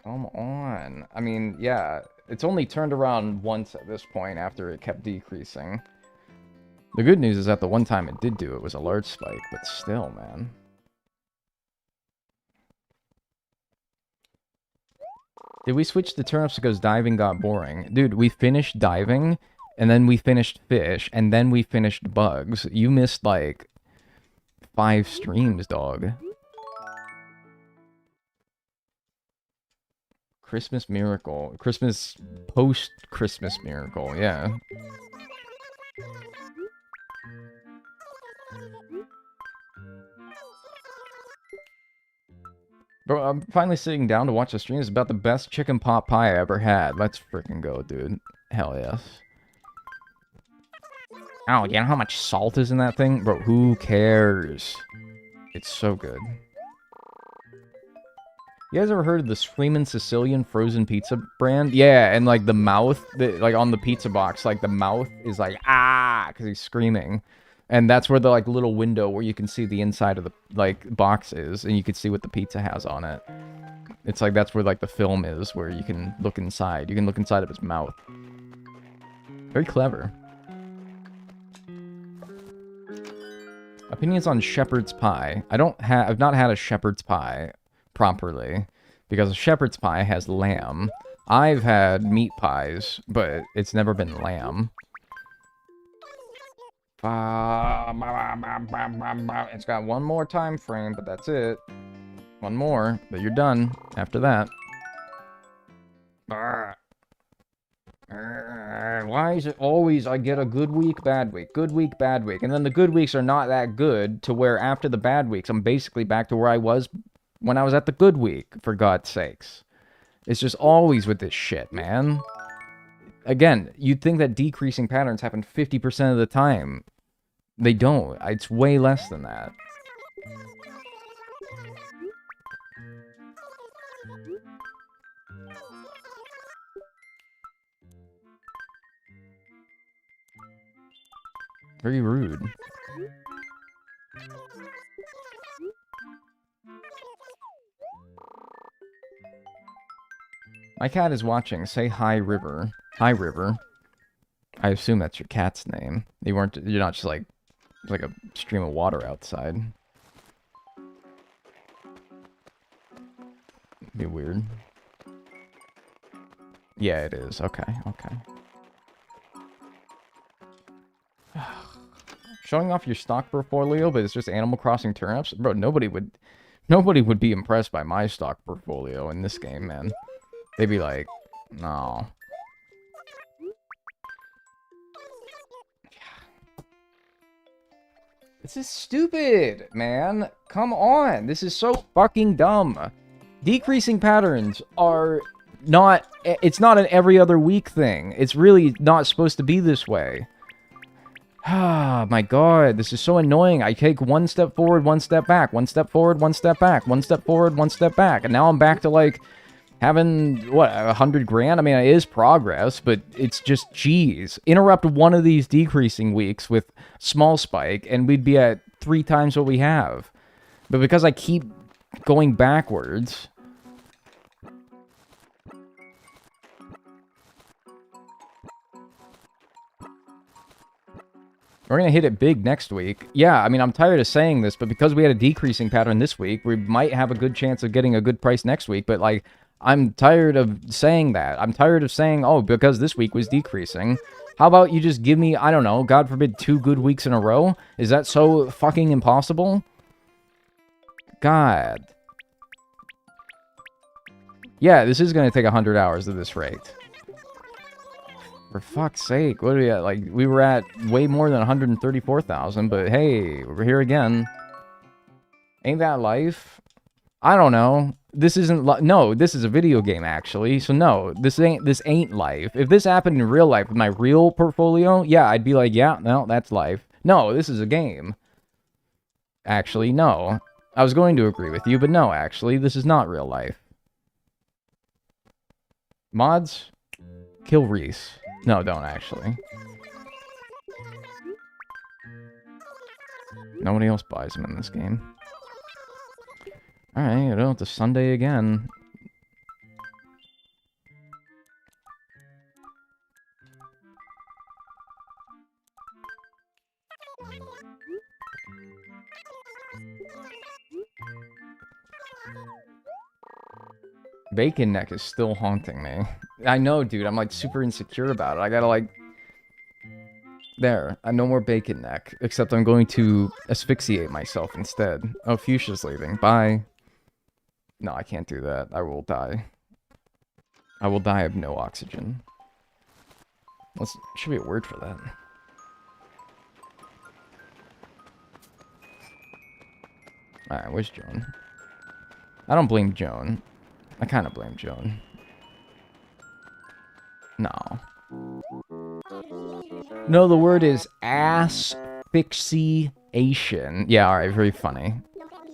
Come on. I mean, yeah, it's only turned around once at this point after it kept decreasing. The good news is that the one time it did do it was a large spike, but still, man. Did we switch to turnips because diving got boring? Dude, we finished diving, and then we finished fish, and then we finished bugs. You missed, like, 5 streams, dog. Christmas miracle. Christmas... Post-Christmas miracle, yeah. Bro, I'm finally sitting down to watch the stream. It's about the best chicken pot pie I ever had. Let's freaking go, dude. Hell yes. Oh, you know how much salt is in that thing? Bro, who cares? It's so good. You guys ever heard of the Screamin' Sicilian frozen pizza brand? Yeah, and like the mouth, like on the pizza box, like the mouth is like, ah, because he's screaming. And that's where the like little window where you can see the inside of the like box is, and you can see what the pizza has on it. It's like that's where like the film is, where you can look inside. You can look inside of his mouth. Very clever. Opinions on shepherd's pie. I've not had a shepherd's pie properly because a shepherd's pie has lamb. I've had meat pies, but it's never been lamb. It's got one more time frame, but that's it. One more, but you're done after that. Why is it always I get a good week, bad week, good week, bad week, and then the good weeks are not that good to where after the bad weeks I'm basically back to where I was when I was at the good week, for God's sakes. It's just always with this shit, man. Again, you'd think that decreasing patterns happen 50% of the time. They don't. It's way less than that. Very rude. My cat is watching. Say hi, River. Hi, River. I assume that's your cat's name. You're not just like a stream of water outside. Be weird. Yeah, it is. Okay, okay. Showing off your stock portfolio, but it's just Animal Crossing turnips? Bro, nobody would be impressed by my stock portfolio in this game, man. They'd be like, no. This is stupid, man. Come on. This is so fucking dumb. Decreasing patterns are not an every other week thing. It's really not supposed to be this way. Ah, my god, this is so annoying. I take one step forward, one step back, one step forward, one step back, one step forward, one step back, and now I'm back to, like, having, what, 100 grand? I mean, it is progress, but it's just, geez. Interrupt one of these decreasing weeks with small spike, and we'd be at 3 times what we have. But because I keep going backwards... We're going to hit it big next week. Yeah, I mean, I'm tired of saying this, but because we had a decreasing pattern this week, we might have a good chance of getting a good price next week, but, like, I'm tired of saying that. I'm tired of saying, oh, because this week was decreasing. How about you just give me, I don't know, God forbid, 2 good weeks in a row? Is that so fucking impossible? God. Yeah, this is going to take 100 hours at this rate. For fuck's sake, what are we at? Like, we were at way more than 134,000, but hey, we're here again. Ain't that life? I don't know. This isn't no, this is a video game, actually. So no, this ain't life. If this happened in real life with my real portfolio, yeah, I'd be like, yeah, no, that's life. No, this is a game. Actually, no. I was going to agree with you, but no, actually, this is not real life. Mods? Kill Reese. No, don't actually. Nobody else buys him in this game. Alright, well, it's a Sunday again. Bacon neck is still haunting me. I know, dude. I'm, like, super insecure about it. I gotta, like... There. No more bacon neck. Except I'm going to asphyxiate myself instead. Oh, Fuchsia's leaving. Bye. No, I can't do that. I will die. I will die of no oxygen. Should be a word for that. Alright, where's Joan? I don't blame Joan. I kind of blame Joan. No. No, the word is asphyxiation. Yeah, alright, very funny.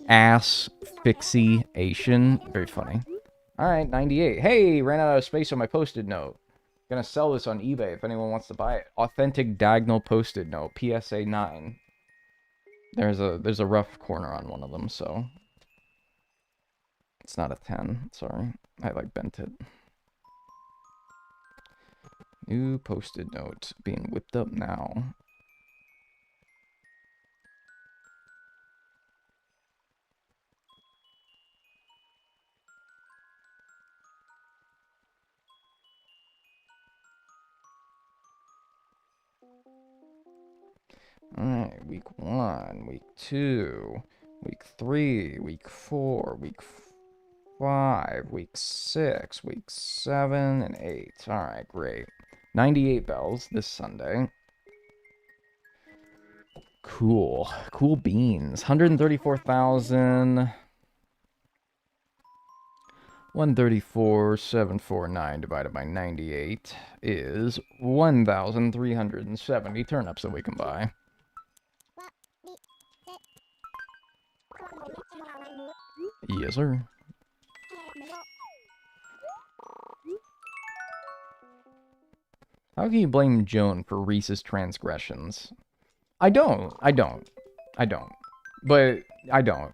Asphyxiation. Very funny. Alright, 98. Hey, ran out of space on my post-it note. Gonna sell this on eBay if anyone wants to buy it. Authentic Dagnel post-it note. PSA 9. There's a rough corner on one of them, so... It's not a 10. Sorry. I, like, bent it. New post-it note being whipped up now. Alright, week 1, week 2, week 3, week 4, week 5, week 6, week 7, and 8. Alright, great. 98 bells this Sunday. Cool. Cool beans. 134,000... 134,749 divided by 98 is 1,370 turnips that we can buy. Yes, sir. How can you blame Joan for Reese's transgressions? I don't. But I don't.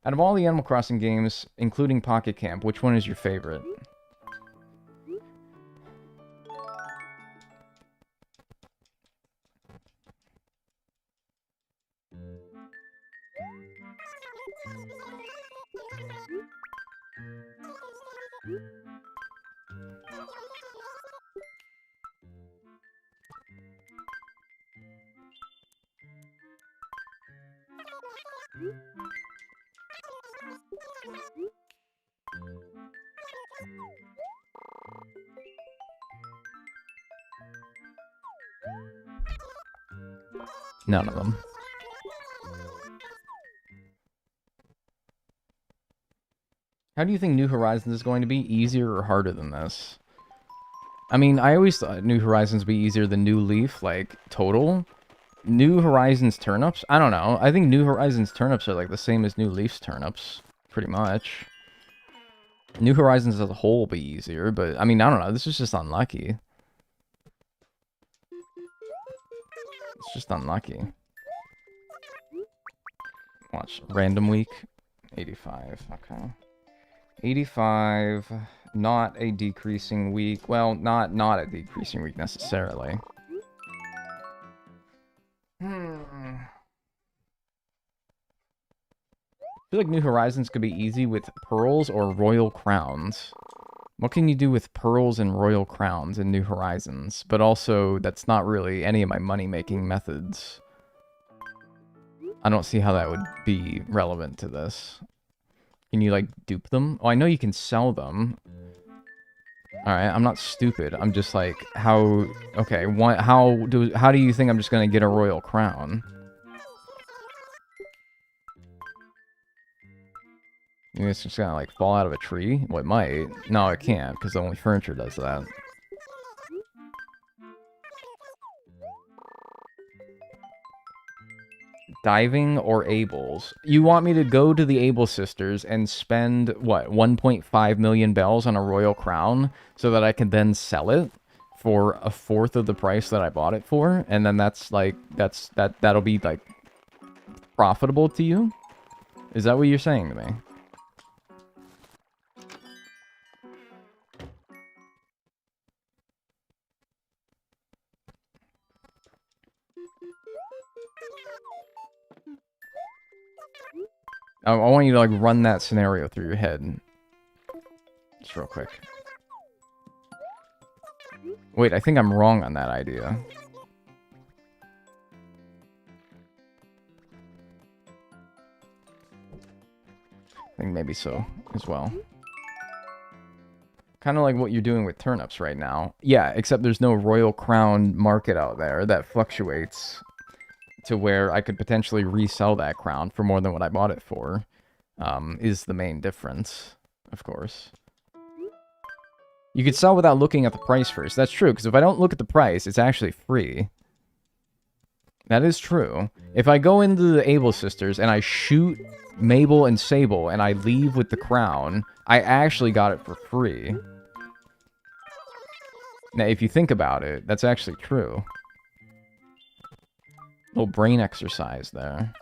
Out of all the Animal Crossing games, including Pocket Camp, which one is your favorite? None of them. How do you think New Horizons is going to be? Easier or harder than this? I mean, I always thought New Horizons would be easier than New Leaf, like, total. New Horizons turnips? I don't know. I think New Horizons turnips are, like, the same as New Leaf's turnips. Pretty much. New Horizons as a whole will be easier, but, I mean, I don't know. This is just unlucky. It's just unlucky. Watch. Random week. 85. Okay. 85. Not a decreasing week. Well, not a decreasing week necessarily. I feel like New Horizons could be easy with pearls or royal crowns. What can you do with pearls and royal crowns in New Horizons? But also, that's not really any of my money-making methods. I don't see how that would be relevant to this. Can you, like, dupe them? Oh, I know you can sell them. Alright, I'm not stupid. I'm just like, how... Okay, how do you think I'm just gonna get a royal crown? You think it's just gonna, like, fall out of a tree? Well, it might. No, it can't, because only furniture does that. Diving or Ables? You want me to go to the Able Sisters and spend, what, 1.5 million bells on a royal crown so that I can then sell it for a fourth of the price that I bought it for? And then that's, like, that'll be, like, profitable to you? Is that what you're saying to me? I want you to, like, run that scenario through your head. Just real quick. Wait, I think I'm wrong on that idea. I think maybe so, as well. Kind of like what you're doing with turnips right now. Yeah, except there's no Royal Crown market out there that fluctuates to where I could potentially resell that crown for more than what I bought it for, is the main difference, of course. You could sell without looking at the price first. That's true, because if I don't look at the price, it's actually free. That is true. If I go into the Able Sisters and I shoot Mabel and Sable and I leave with the crown, I actually got it for free. Now, if you think about it, that's actually true. Little brain exercise there.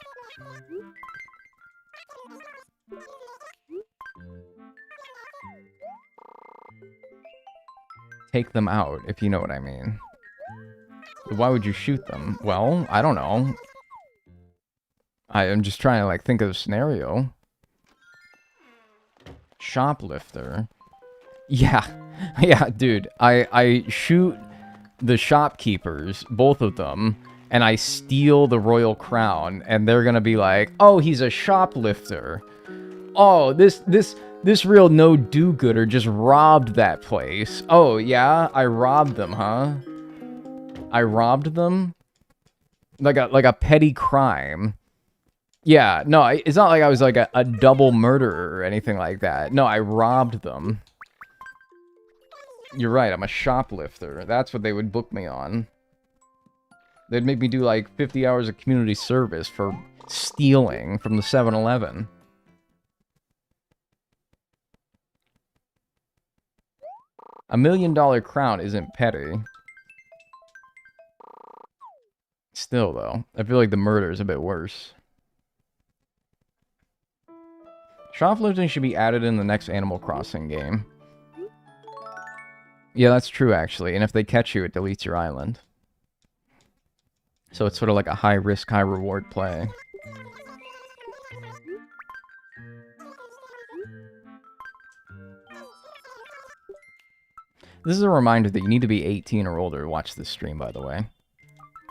Take them out, if you know what I mean. Why would you shoot them? Well, I don't know. I am just trying to, like, think of a scenario. Shoplifter. Yeah. Yeah, dude. I shoot the shopkeepers, both of them, and I steal the royal crown, and they're gonna be like, oh, he's a shoplifter. Oh, this real no-do-gooder just robbed that place. Oh, yeah? I robbed them, huh? I robbed them? Like a petty crime. Yeah, no, it's not like I was like a double murderer or anything like that. No, I robbed them. You're right, I'm a shoplifter. That's what they would book me on. They'd make me do like 50 hours of community service for stealing from the 7-Eleven. $1 million crown isn't petty. Still, though, I feel like the murder is a bit worse. Shoplifting should be added in the next Animal Crossing game. Yeah, that's true, actually. And if they catch you, it deletes your island. So it's sort of like a high-risk, high-reward play. This is a reminder that you need to be 18 or older to watch this stream, by the way.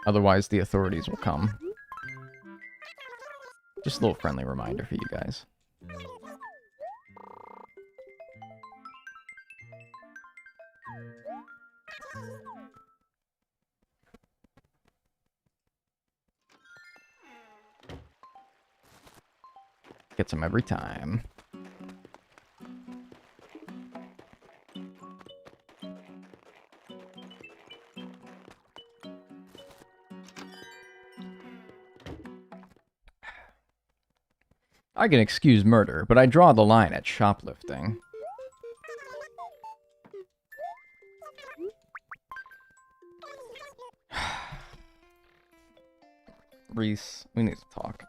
Otherwise, the authorities will come. Just a little friendly reminder for you guys. Gets them every time. I can excuse murder, but I draw the line at shoplifting. Reese, we need to talk.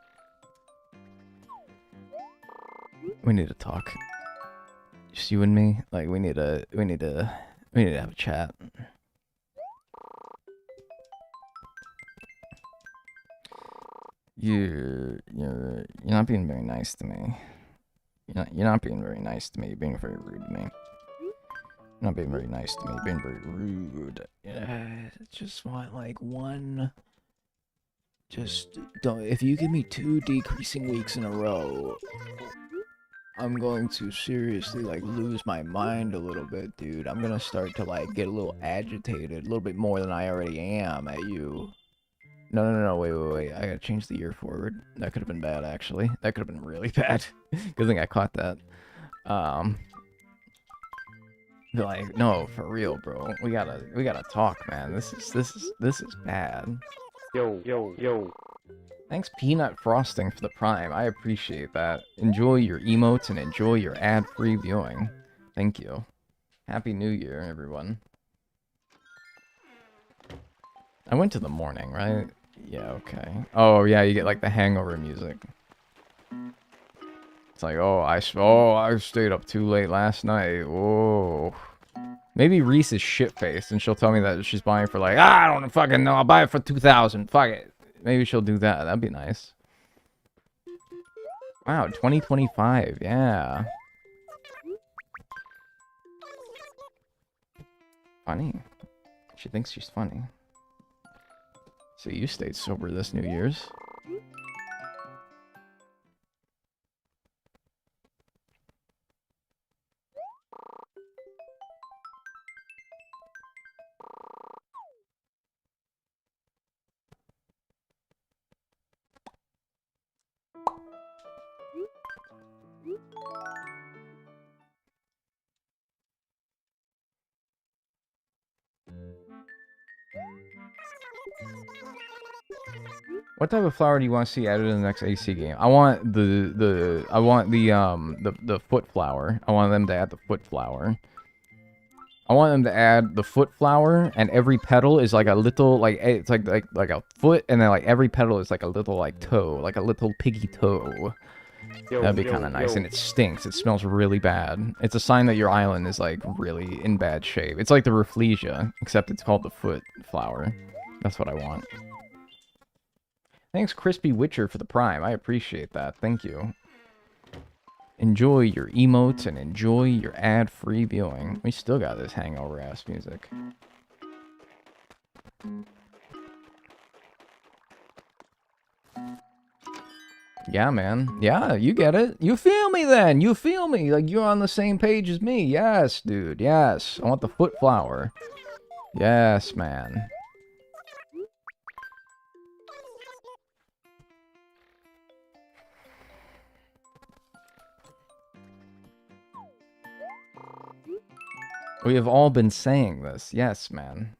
We need to talk. Just you and me. Like we need to have a chat. You're not being very nice to me. You're not being very nice to me. You're being very rude to me. You're not being very nice to me. You're being very rude. Yeah, just want like one. Just don't. If you give me 2 decreasing weeks in a row, I'm going to seriously like lose my mind a little bit, dude. I'm gonna start to like get a little agitated, a little bit more than I already am at you. No, wait. I gotta change the year forward. That could have been bad, actually. That could have been really bad. Good thing I caught that. Like, no, for real, bro. We gotta talk, man. This is bad. Yo. Thanks, Peanut Frosting, for the Prime. I appreciate that. Enjoy your emotes and enjoy your ad-free viewing. Thank you. Happy New Year, everyone. I went to the morning, right? Yeah, okay. Oh, yeah, you get, like, the hangover music. It's like, I stayed up too late last night. Whoa. Maybe Reese is shit-faced, and she'll tell me that she's buying for, like, I don't fucking know, I'll buy it for 2,000. Fuck it. Maybe she'll do that. That'd be nice. Wow, 2025. Yeah. Funny. She thinks she's funny. So you stayed sober this New Year's. What type of flower do you want to see added in the next AC game? I want the foot flower. I want them to add the foot flower. I want them to add the foot flower, and every petal is like a little, like, it's like a foot, and then like every petal is like a little like toe, like a little piggy toe. That'd be kind of nice, and it stinks. It smells really bad. It's a sign that your island is like really in bad shape. It's like the Rafflesia, except it's called the foot flower. That's what I want. Thanks, Crispy Witcher, for the Prime. I appreciate that. Thank you. Enjoy your emotes and enjoy your ad-free viewing. We still got this hangover-ass music. Yeah, man. Yeah, you get it. You feel me then. You feel me. Like, you're on the same page as me. Yes, dude. Yes. I want the foot flower. Yes, man. We have all been saying this. Yes, man.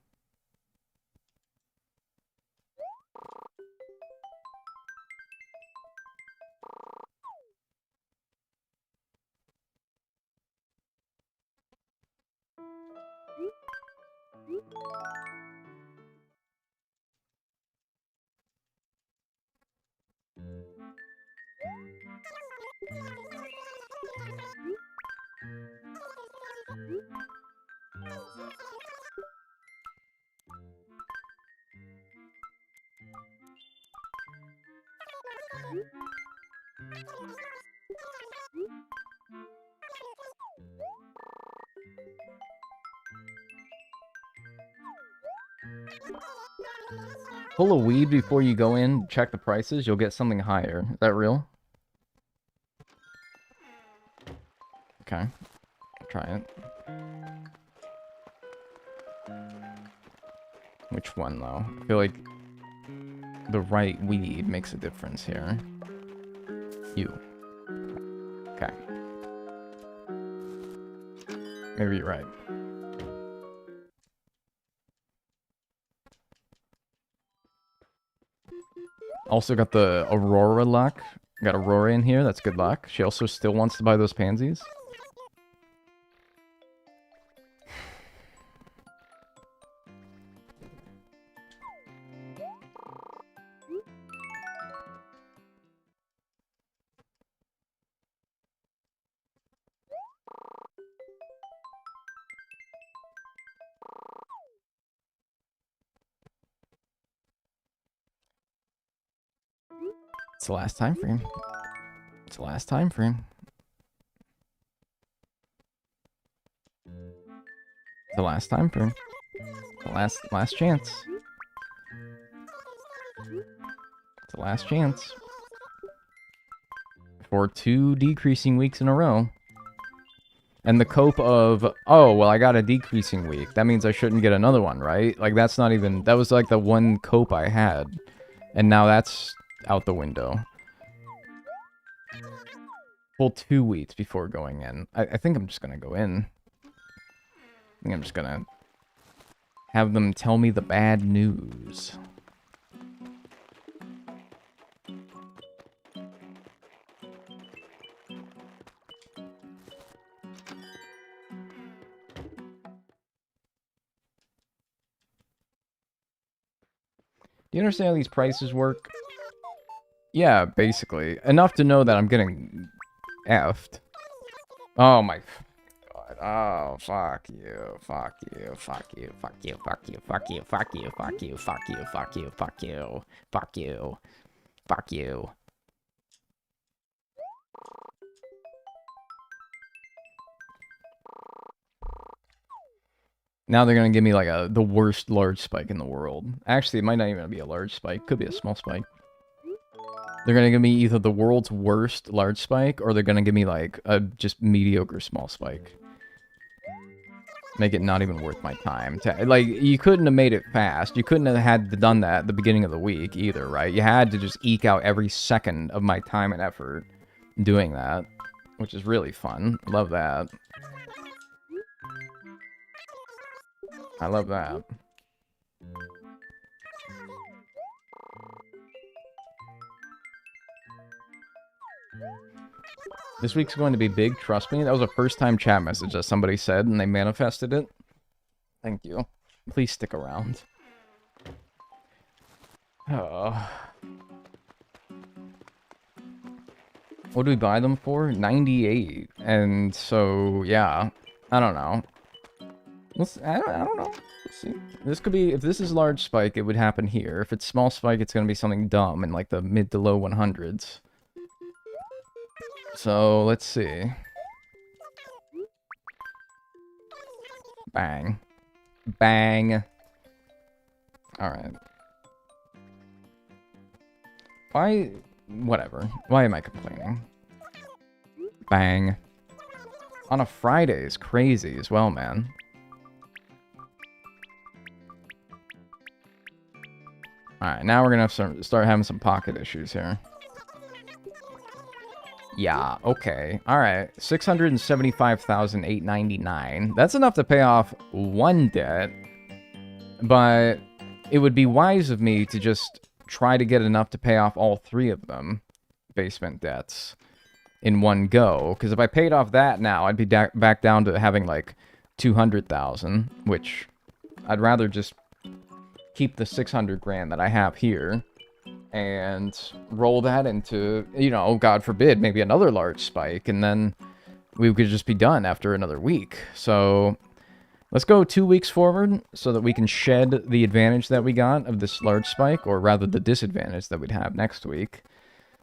Pull a weed before you go in, check the prices, you'll get something higher. Is that real? Okay. I'll try it. Which one, though? I feel like the right weed makes a difference here. You. Okay. Maybe you're right. Also got the Aurora luck. Got Aurora in here. That's good luck. She also still wants to buy those pansies. It's the last time frame. It's the last time frame. The last time frame. The last chance. It's the last chance. For 2 decreasing weeks in a row. And the cope of, oh, well, I got a decreasing week. That means I shouldn't get another one, right? Like, that's not even, that was like the one cope I had. And now that's out the window. Full 2 weeks before going in. I think I'm just gonna go in. I think I'm just gonna have them tell me the bad news. Do you understand how these prices work? Yeah, basically. Enough to know that I'm getting effed. Oh my god. Oh, fuck you. Fuck you. Fuck you. Fuck you. Fuck you. Fuck you. Fuck you. Fuck you. Fuck you. Fuck you. Fuck you. Fuck you. Fuck you. Now they're gonna give me like the worst large spike in the world. Actually, it might not even be a large spike. Could be a small spike. They're gonna give me either the world's worst large spike, or they're gonna give me like a just mediocre small spike. Make it not even worth my time. Like, you couldn't have made it fast. You couldn't have had done that at the beginning of the week either, right? You had to just eke out every second of my time and effort doing that, which is really fun. Love that. I love that. This week's going to be big, trust me. That was a first-time chat message that somebody said, and they manifested it. Thank you. Please stick around. Oh. What do we buy them for? 98. And so, yeah. I don't know. I don't know. Let's see. This could be, if this is large spike, it would happen here. If it's small spike, it's going to be something dumb in like the mid to low 100s. So, let's see. Bang. Bang. Alright. Why? Whatever. Why am I complaining? Bang. On a Friday is crazy as well, man. Alright, now we're gonna have start having some pocket issues here. Yeah, okay. Alright. 675,899. That's enough to pay off one debt. But it would be wise of me to just try to get enough to pay off all 3 of them. Basement debts. In one go. Because if I paid off that now, I'd be back down to having like 200,000. Which I'd rather just keep the 600 grand that I have here and roll that into, you know, God forbid, maybe another large spike, and then we could just be done after another week. So let's go 2 weeks forward so that we can shed the advantage that we got of this large spike, or rather the disadvantage that we'd have next week.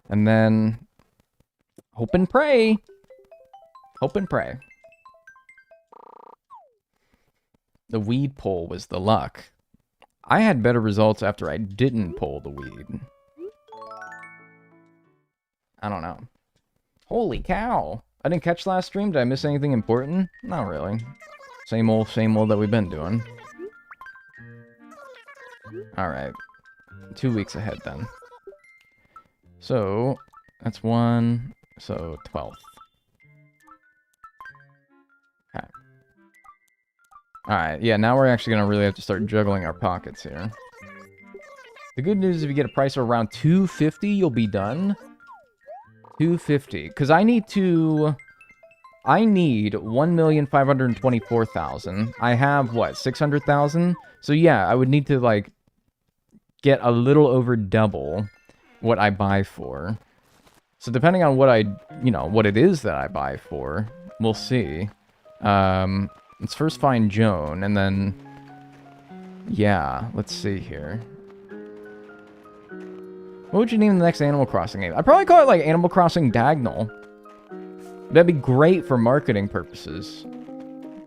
And then hope and pray. Hope and pray. The weed pull was the luck. I had better results after I didn't pull the weed. I don't know. Holy cow. I didn't catch last stream. Did I miss anything important? Not really. Same old that we've been doing. Alright. 2 weeks ahead then. So, that's 1. So, 12th. Okay. Alright, yeah, now we're actually going to really have to start juggling our pockets here. The good news is if you get a price of around 250, you'll be done. 250. Because I need 1,524,000. I have, what, 600,000? So yeah, I would need to, like, get a little over double what I buy for. So depending on what what it is that I buy for, we'll see. Let's first find Joan, and then, yeah, let's see here. What would you name the next Animal Crossing game? I'd probably call it, like, Animal Crossing Dagnel. That'd be great for marketing purposes.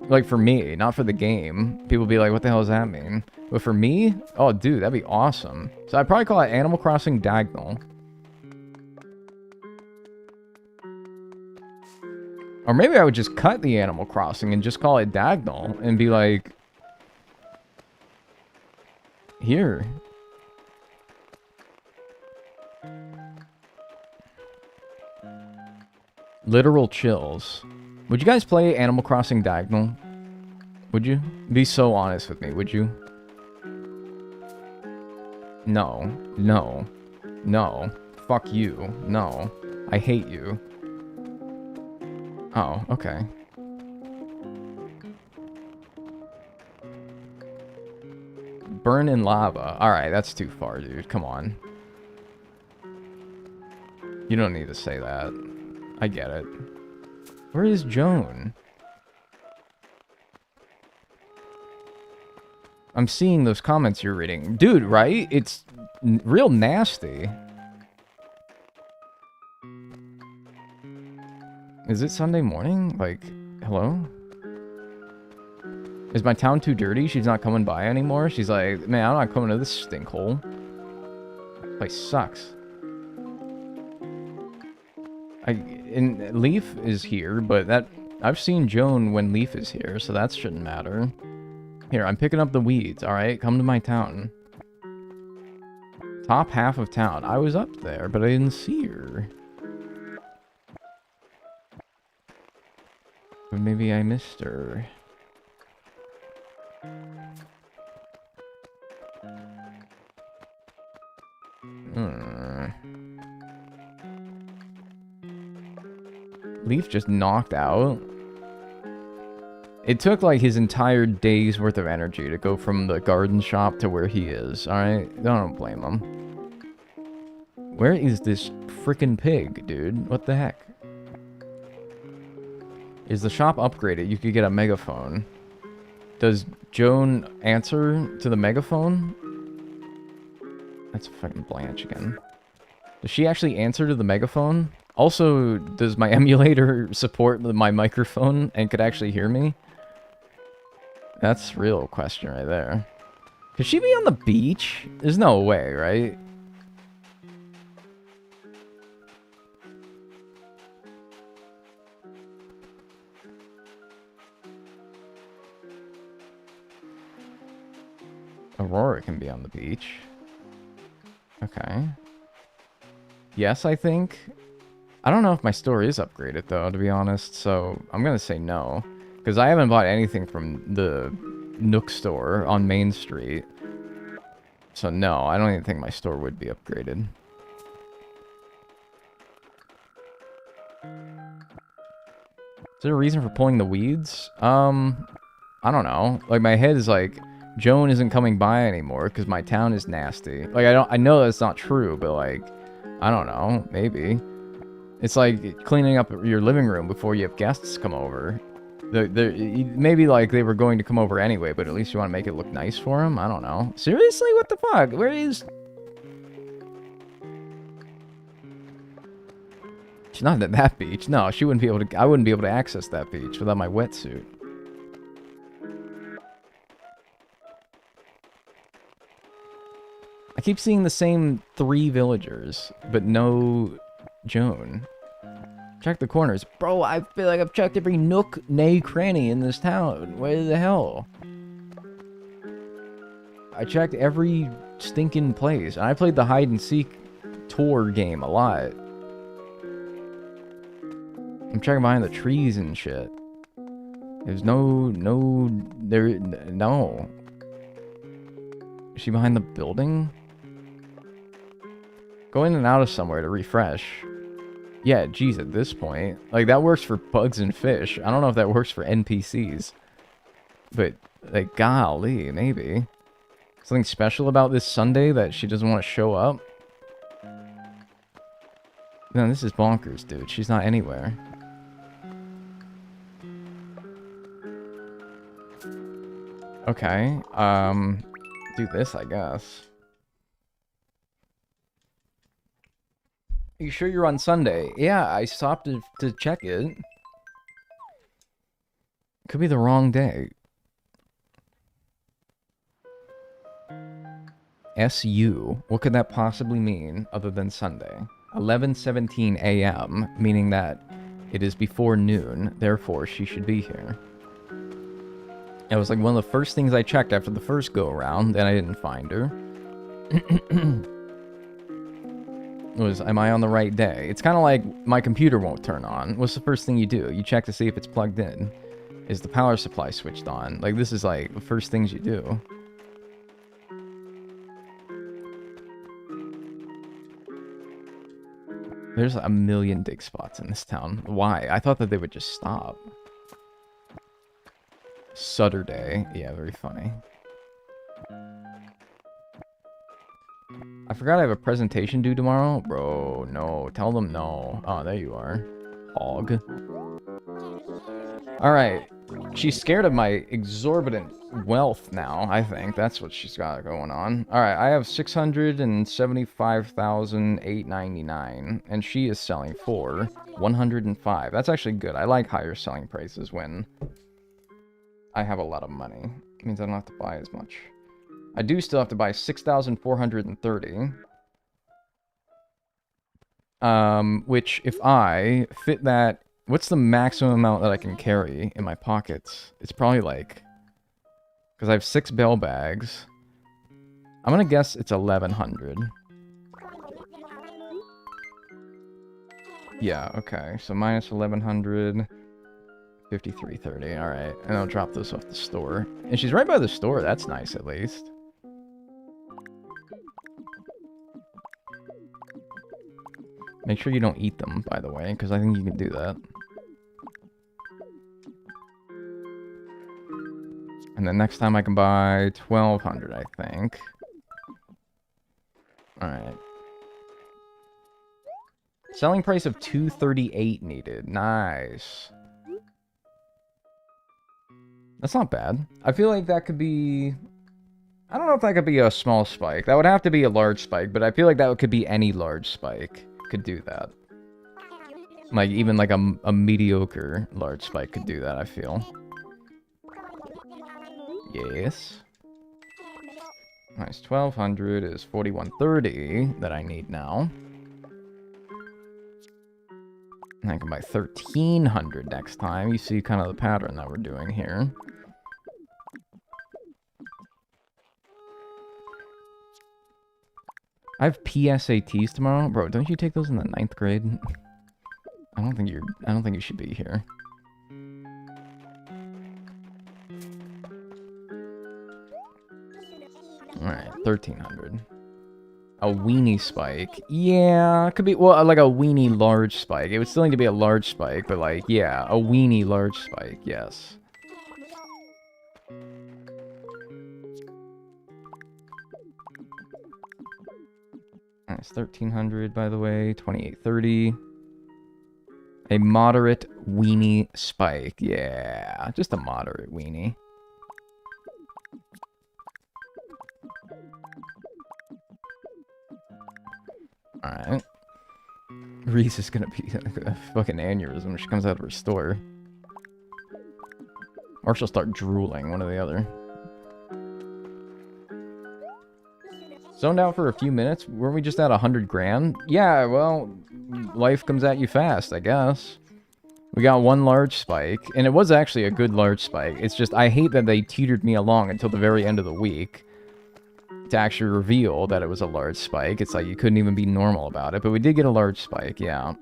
Like, for me, not for the game. People be like, what the hell does that mean? But for me, oh, dude, that'd be awesome. So I'd probably call it Animal Crossing Dagnel. Or maybe I would just cut the Animal Crossing and just call it Dagnel and be like, here. Literal chills. Would you guys play Animal Crossing Dagnel? Would you? Be so honest with me, would you? No. No. No. Fuck you. No. I hate you. Oh, okay. Burn in lava. Alright, that's too far, dude. Come on. You don't need to say that. I get it. Where is Joan? I'm seeing those comments you're reading. Dude, right? It's real nasty. Is it Sunday morning? Like, hello? Is my town too dirty? She's not coming by anymore? She's like, man, I'm not coming to this stinkhole. This place sucks. And Leaf is here, but I've seen Joan when Leaf is here, so that shouldn't matter. Here, I'm picking up the weeds, alright? Come to my town. Top half of town. I was up there, but I didn't see her. But maybe I missed her. Leaf just knocked out. It took like his entire day's worth of energy to go from the garden shop to where he is, alright? I don't blame him. Where is this frickin' pig, dude? What the heck? Is the shop upgraded? You could get a megaphone. Does Joan answer to the megaphone? That's fucking Blanche again. Does she actually answer to the megaphone? Also, does my emulator support my microphone and could actually hear me? That's a real question right there. Could she be on the beach? There's no way, right? Aurora can be on the beach. Okay. Yes, I think. I don't know if my store is upgraded, though, to be honest, so I'm gonna say no. Because I haven't bought anything from the Nook store on Main Street. So no, I don't even think my store would be upgraded. Is there a reason for pulling the weeds? I don't know. Like, my head is like, Joan isn't coming by anymore because my town is nasty. Like, I know that's not true, but like, I don't know, maybe. It's like cleaning up your living room before you have guests come over. Maybe like they were going to come over anyway, but at least you want to make it look nice for them? I don't know. Seriously? What the fuck? Where is... She's not at that beach. No, she wouldn't be able to... I wouldn't be able to access that beach without my wetsuit. I keep seeing the same 3 villagers, but no Joan. Check the corners. Bro, I feel like I've checked every nook, nay, cranny in this town. Where the hell? I checked every stinking place. And I played the hide-and-seek tour game a lot. I'm checking behind the trees and shit. There's no... Is she behind the building? Go in and out of somewhere to refresh. Yeah, geez, at this point. Like, that works for bugs and fish. I don't know if that works for NPCs. But, like, golly, maybe. Something special about this Sunday that she doesn't want to show up? No, this is bonkers, dude. She's not anywhere. Okay, do this, I guess. You sure you're on Sunday? Yeah, I stopped to check it. Could be the wrong day. SU. What could that possibly mean other than Sunday? 11:17 a.m., meaning that it is before noon, therefore she should be here. It was like one of the first things I checked after the first go-around, and I didn't find her. Was, am I on the right day? It's kind of like my computer won't turn on. What's the first thing you do? You check to see if it's plugged in. Is the power supply switched on? Like, this is like the first things you do. There's a million dig spots in this town. Why? I thought that they would just stop. Saturday. Yeah, very funny. I forgot I have a presentation due tomorrow. Bro, no. Tell them no. Oh, there you are. Hog. Alright. She's scared of my exorbitant wealth now, I think. That's what she's got going on. Alright, I have 675,899. And she is selling for 105. That's actually good. I like higher selling prices when I have a lot of money. It means I don't have to buy as much. I do still have to buy 6,430. Which, if I fit that... What's the maximum amount that I can carry in my pockets? It's probably like... Because I have 6 bell bags. I'm gonna guess it's 1,100. Yeah, okay. So minus 1,100... 5330, alright. And I'll drop those off the store. And she's right by the store, that's nice at least. Make sure you don't eat them, by the way, because I think you can do that. And then next time I can buy 1,200, I think. Alright. Selling price of 238 needed. Nice. That's not bad. I feel like that could be... I don't know if that could be a small spike. That would have to be a large spike, but I feel like that could be any large spike. Could do that. Like, even like a mediocre large spike could do that, I feel. Yes. Nice. 1,200 is 4,130 that I need now. And I can buy 1,300 next time. You see kind of the pattern that we're doing here. I have PSATs tomorrow. Bro, don't you take those in the 9th grade? I don't think you should be here. Alright, 1,300. A weenie spike. Yeah, it could be, well, like a weenie large spike. It would still need to be a large spike, but like, yeah, a weenie large spike, yes. Nice, 1,300, by the way, 2,830. A moderate weenie spike, yeah, just a moderate weenie. Alright. Reese is gonna be a fucking aneurysm when she comes out of her store. Or she'll start drooling, one or the other. Zoned out for a few minutes? Weren't we just at 100 grand? Yeah, well, life comes at you fast, I guess. We got one large spike, and it was actually a good large spike. It's just, I hate that they teetered me along until the very end of the week to actually reveal that it was a large spike. It's like you couldn't even be normal about it, but we did get a large spike, yeah.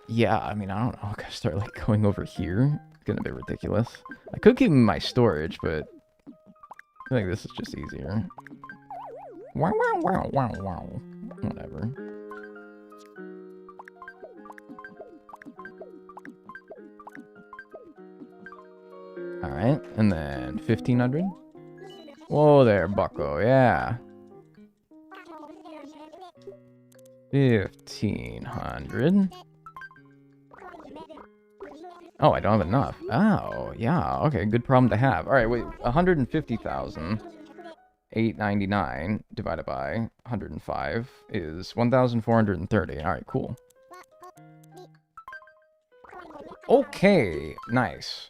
Yeah, I mean, I don't know. I gotta start, like, going over here. It's gonna be ridiculous. I could keep them in my storage, but I feel like this is just easier. Wow, wow, wow, wow, wow. Alright, and then 1500. Whoa there, bucko, yeah. 1500. Oh, I don't have enough. Oh, yeah, okay, good problem to have. Alright, wait, 150,000. 899 divided by 105 is 1,430. Alright, cool. Okay, nice.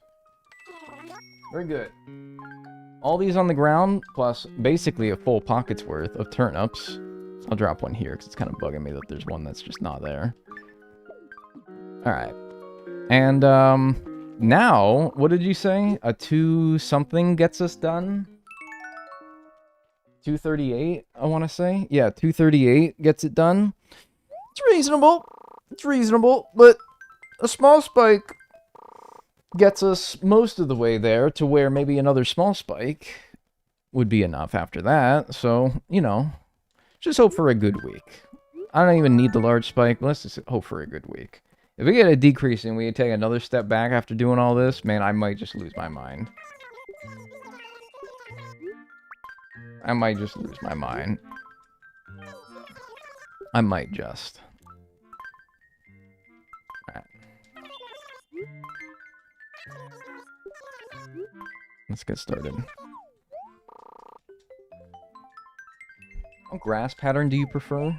Very good. All these on the ground, plus basically a full pocket's worth of turnips. I'll drop one here, because it's kind of bugging me that there's one that's just not there. Alright. And, now, what did you say? A 2-something gets us done? 238, I want to say. Yeah, 238 gets it done. It's reasonable. It's reasonable, but a small spike gets us most of the way there to where maybe another small spike would be enough after that. So, you know, just hope for a good week. I don't even need the large spike, but let's just hope for a good week. If we get a decrease and we take another step back after doing all this, man, I might just lose my mind. I might just lose my mind. I might just. Alright. Let's get started. What grass pattern do you prefer?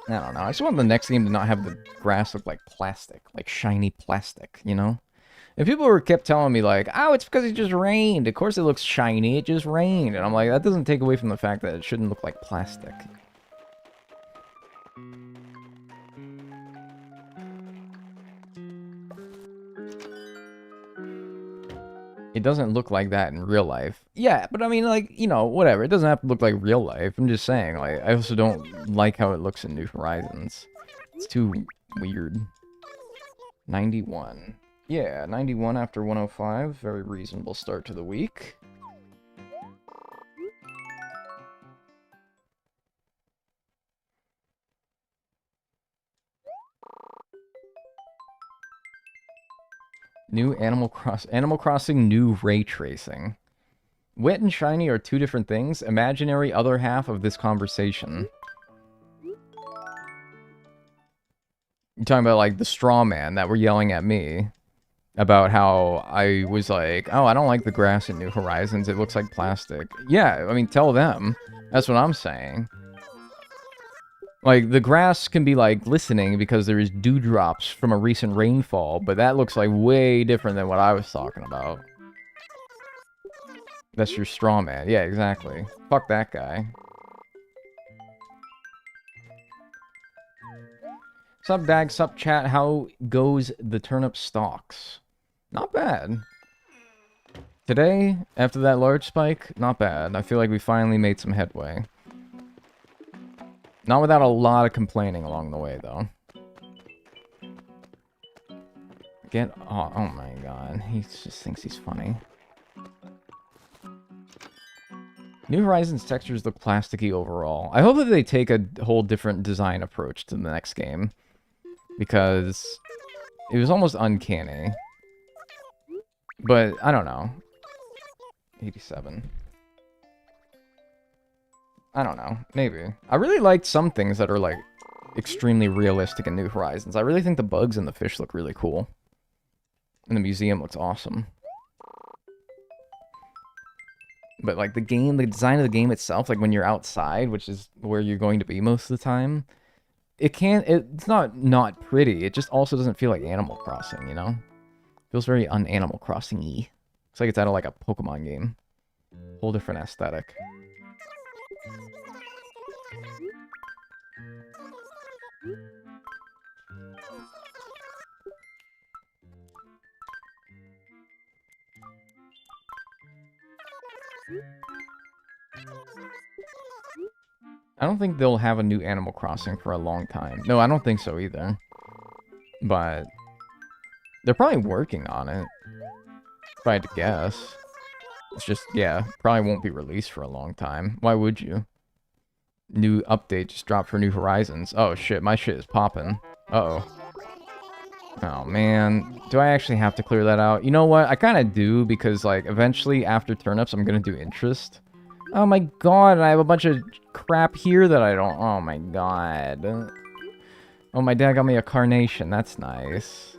I don't know. I just want the next game to not have the grass look like plastic. Like shiny plastic, you know? And people kept telling me, like, oh, it's because it just rained. Of course it looks shiny. It just rained. And I'm like, that doesn't take away from the fact that it shouldn't look like plastic. It doesn't look like that in real life. Yeah, but I mean, like, you know, whatever. It doesn't have to look like real life. I'm just saying, like, I also don't like how it looks in New Horizons. It's too weird. 91. Yeah, 91 after 105. Very reasonable start to the week. New Animal Crossing new ray tracing. Wet and shiny are two different things. Imaginary other half of this conversation. You're talking about, like, the straw man that were yelling at me about how I was like, oh, I don't like the grass in New Horizons. It looks like plastic. Yeah, I mean, tell them. That's what I'm saying. Like, the grass can be, like, glistening because there is dewdrops from a recent rainfall, but that looks, like, way different than what I was talking about. That's your straw man. Yeah, exactly. Fuck that guy. Sup, Dag, sup, chat. How goes the turnip stalks? Not bad. Today, after that large spike, not bad. I feel like we finally made some headway. Not without a lot of complaining along the way, though. Oh my god. He just thinks he's funny. New Horizons textures look plasticky overall. I hope that they take a whole different design approach to the next game. Because it was almost uncanny. But, I don't know. 87. I don't know. Maybe. I really liked some things that are, like, extremely realistic in New Horizons. I really think the bugs and the fish look really cool. And the museum looks awesome. But, like, the design of the game itself, like, when you're outside, which is where you're going to be most of the time, it's not pretty. It just also doesn't feel like Animal Crossing, you know? It feels very un-Animal Crossing-y. It's like it's out of, like, a Pokemon game. Whole different aesthetic. I don't think they'll have a new Animal Crossing for a long time. No, I don't think so either. But they're probably working on it, if I had to guess. It's just, yeah, probably won't be released for a long time. Why would you? New update just dropped for New Horizons. Oh shit, my shit is popping. Uh-oh. Oh, man. Do I actually have to clear that out? You know what? I kind of do, because, like, eventually, after turnips, I'm going to do interest. Oh, my God. I have a bunch of crap here that I don't... Oh, my God. Oh, my dad got me a carnation. That's nice.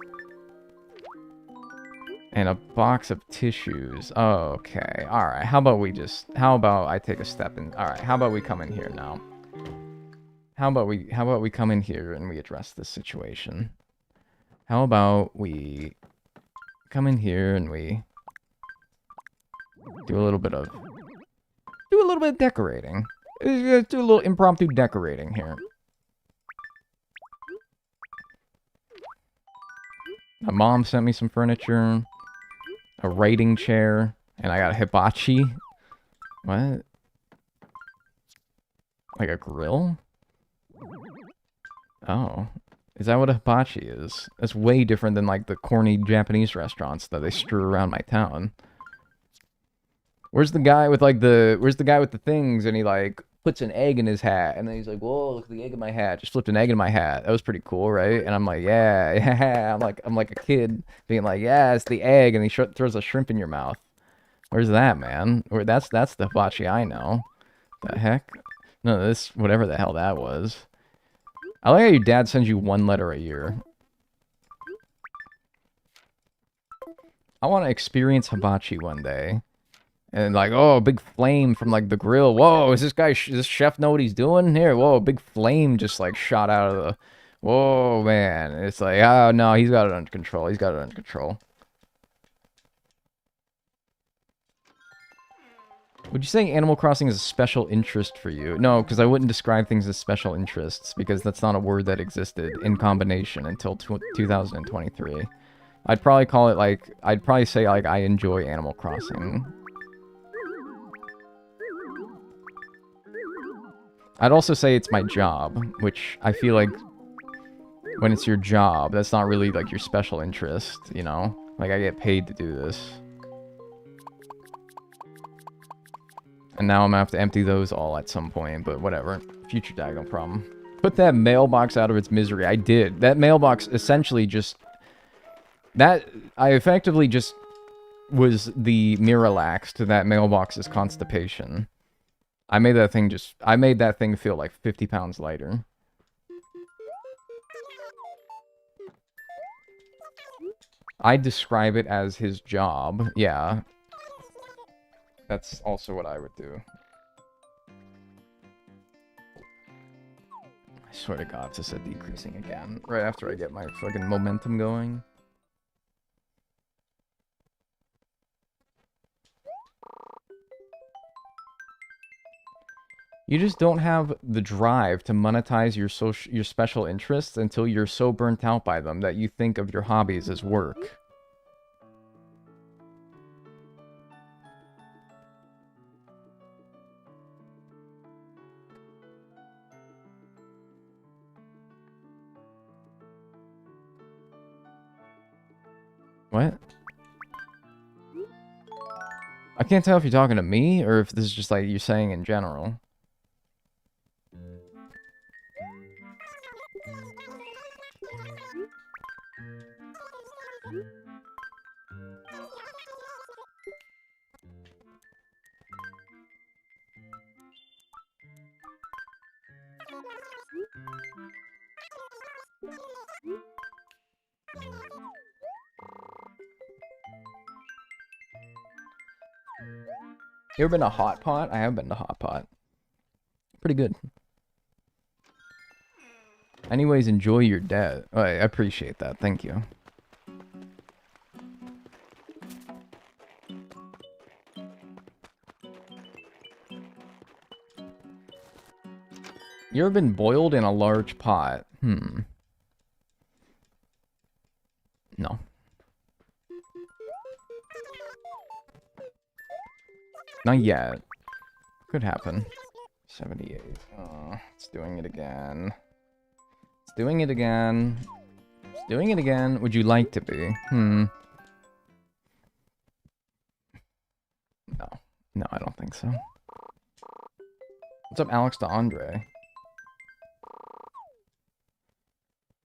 And a box of tissues. Oh, okay. Alright. How about we just... How about I take a step in... Alright. How about we come in here now? How about we come in here and we address this situation? How about we come in here and we do a little bit of decorating. Do a little impromptu decorating here. My mom sent me some furniture, a writing chair, and I got a hibachi. What? Like a grill? Oh. Is that what a hibachi is? That's way different than, like, the corny Japanese restaurants that they strew around my town. Where's the guy with, like, Where's the guy with the things, and he, like, puts an egg in his hat, and then he's like, whoa, look at the egg in my hat. Just flipped an egg in my hat. That was pretty cool, right? And I'm like, yeah, yeah. I'm like a kid being like, yeah, it's the egg, and he throws a shrimp in your mouth. Where's that, man? That's the hibachi I know. The heck? No, this, whatever the hell that was. I like how your dad sends you 1 letter a year. I want to experience hibachi one day. And like, oh, a big flame from like the grill. Whoa, is does this chef know what he's doing here? Whoa, a big flame just like shot out of the... Whoa, man. It's like, oh, no, he's got it under control. He's got it under control. Would you say Animal Crossing is a special interest for you? No, because I wouldn't describe things as special interests, because that's not a word that existed in combination until 2023. I'd probably call it like, I'd probably say like I enjoy Animal Crossing. I'd also say it's my job, which I feel like when it's your job, that's not really like your special interest, you know? Like I get paid to do this. And now I'm gonna have to empty those all at some point, but whatever. Future Dagnel problem. Put that mailbox out of its misery. I did. That mailbox essentially just... I effectively just was the Miralax to that mailbox's constipation. I made that thing feel like 50 pounds lighter. I describe it as his job. Yeah. That's also what I would do. I swear to God, this is decreasing again. Right after I get my fucking momentum going. You just don't have the drive to monetize your special interests until you're so burnt out by them that you think of your hobbies as work. What? I can't tell if you're talking to me or if this is just like you're saying in general. You ever been to Hot Pot? I have been to Hot Pot. Pretty good. Anyways, enjoy your debt. Oh, I appreciate that. Thank you. You ever been boiled in a large pot? No. Not yet. Could happen. 78. Oh, it's doing it again. It's doing it again. It's doing it again. Would you like to be? No. No, I don't think so. What's up, Alex to Andre?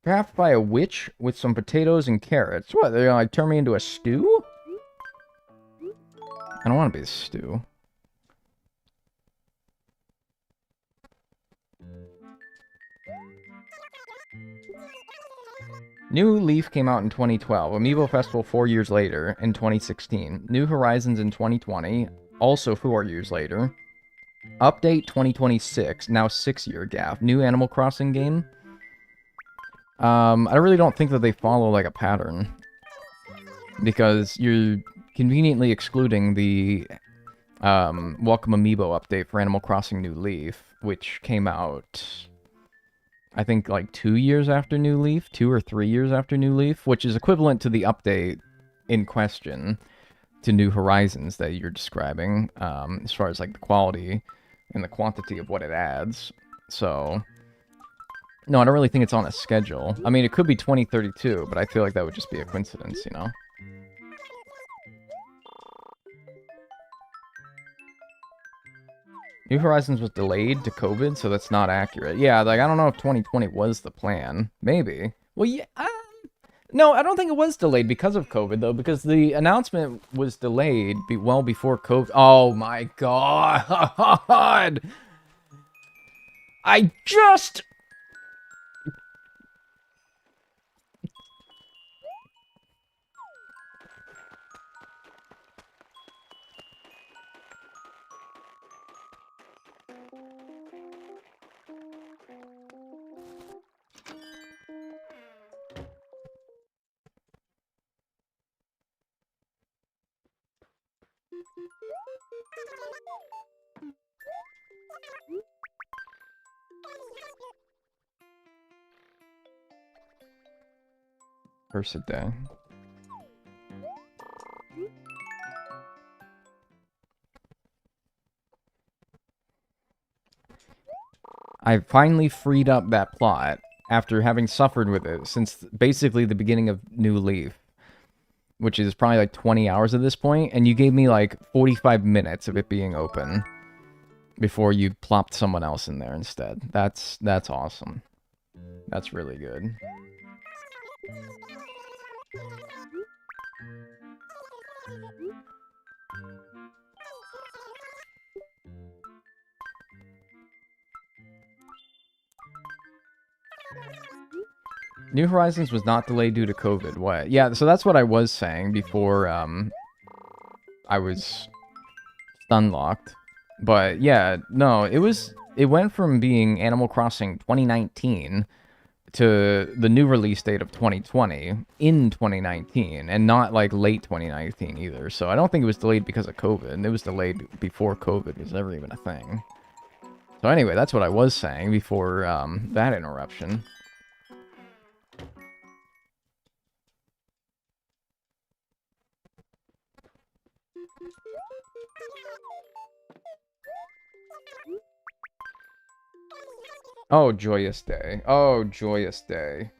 Trapped by a witch with some potatoes and carrots. What, they're gonna like turn me into a stew? I don't want to be a stew. New Leaf came out in 2012. Amiibo Festival 4 years later in 2016. New Horizons in 2020, also 4 years later. Update 2026, now 6-year gap. New Animal Crossing game. I really don't think that they follow like a pattern, because you're conveniently excluding the Welcome Amiibo update for Animal Crossing New Leaf, which came out, I think, like 2 years after New Leaf, 2 or 3 years after New Leaf, which is equivalent to the update in question to New Horizons that you're describing, as far as like the quality and the quantity of what it adds. So, no, I don't really think it's on a schedule. I mean, it could be 2032, but I feel like that would just be a coincidence, you know? New Horizons was delayed to COVID, so that's not accurate. Yeah, like, I don't know if 2020 was the plan. Maybe. Well, yeah, no, I don't think it was delayed because of COVID, though, because the announcement was delayed well before COVID. Oh, my God! I just... First a day. I finally freed up that plot after having suffered with it since basically the beginning of New Leaf, which is probably like 20 hours at this point, and you gave me like 45 minutes of it being open before you plopped someone else in there instead. That's awesome. That's really good. New Horizons was not delayed due to COVID. What? Yeah, so that's what I was saying before I was stunlocked. But yeah, no, it went from being Animal Crossing 2019 to the new release date of 2020 in 2019, and not like late 2019 either. So I don't think it was delayed because of COVID. It was delayed before COVID was ever even a thing. So anyway, that's what I was saying before that interruption. Oh, joyous day. Oh, joyous day.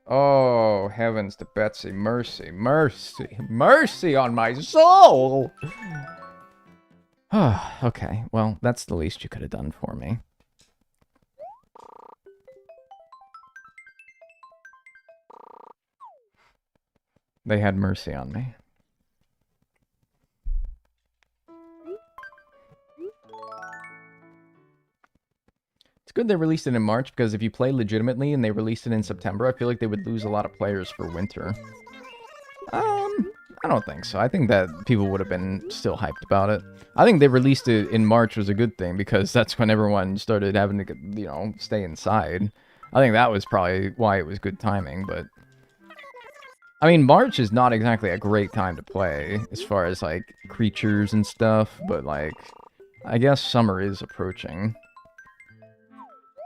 Oh, heavens to Betsy. Mercy, mercy, mercy on my soul! Okay, well, that's the least you could have done for me. They had mercy on me. Good they released it in March, because if you play legitimately and they released it in September, I feel like they would lose a lot of players for winter. I don't think so. I think that people would have been still hyped about it. I think they released it in March was a good thing, because that's when everyone started having to, you know, stay inside. I think that was probably why it was good timing, but... I mean, March is not exactly a great time to play, as far as, like, creatures and stuff, but, like, I guess summer is approaching.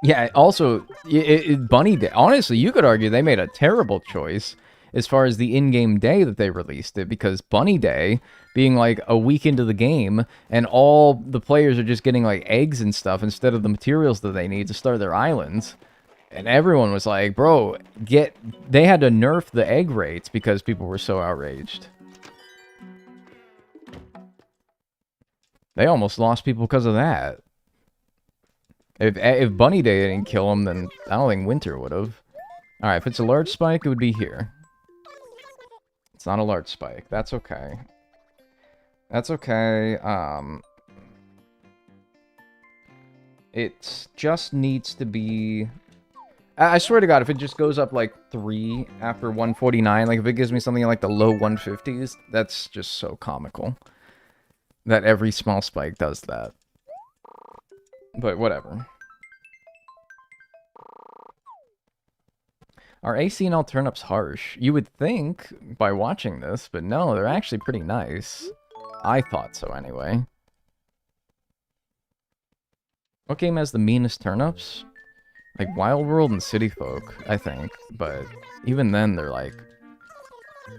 Yeah, also, Bunny Day, honestly, you could argue they made a terrible choice as far as the in-game day that they released it, because Bunny Day being like a week into the game, and all the players are just getting like eggs and stuff instead of the materials that they need to start their islands. And everyone was like, bro, they had to nerf the egg rates because people were so outraged. They almost lost people because of that. If Bunny Day didn't kill him, then I don't think Winter would have. Alright, if it's a large spike, it would be here. It's not a large spike. That's okay. That's okay. It just needs to be... I swear to God, if it just goes up like 3 after 149, like if it gives me something like the low 150s, that's just so comical. That every small spike does that. But whatever. Are AC and L turnips harsh? You would think by watching this, but no, they're actually pretty nice. I thought so anyway. What game has the meanest turnips? Like Wild World and City Folk, I think. But even then, they're like...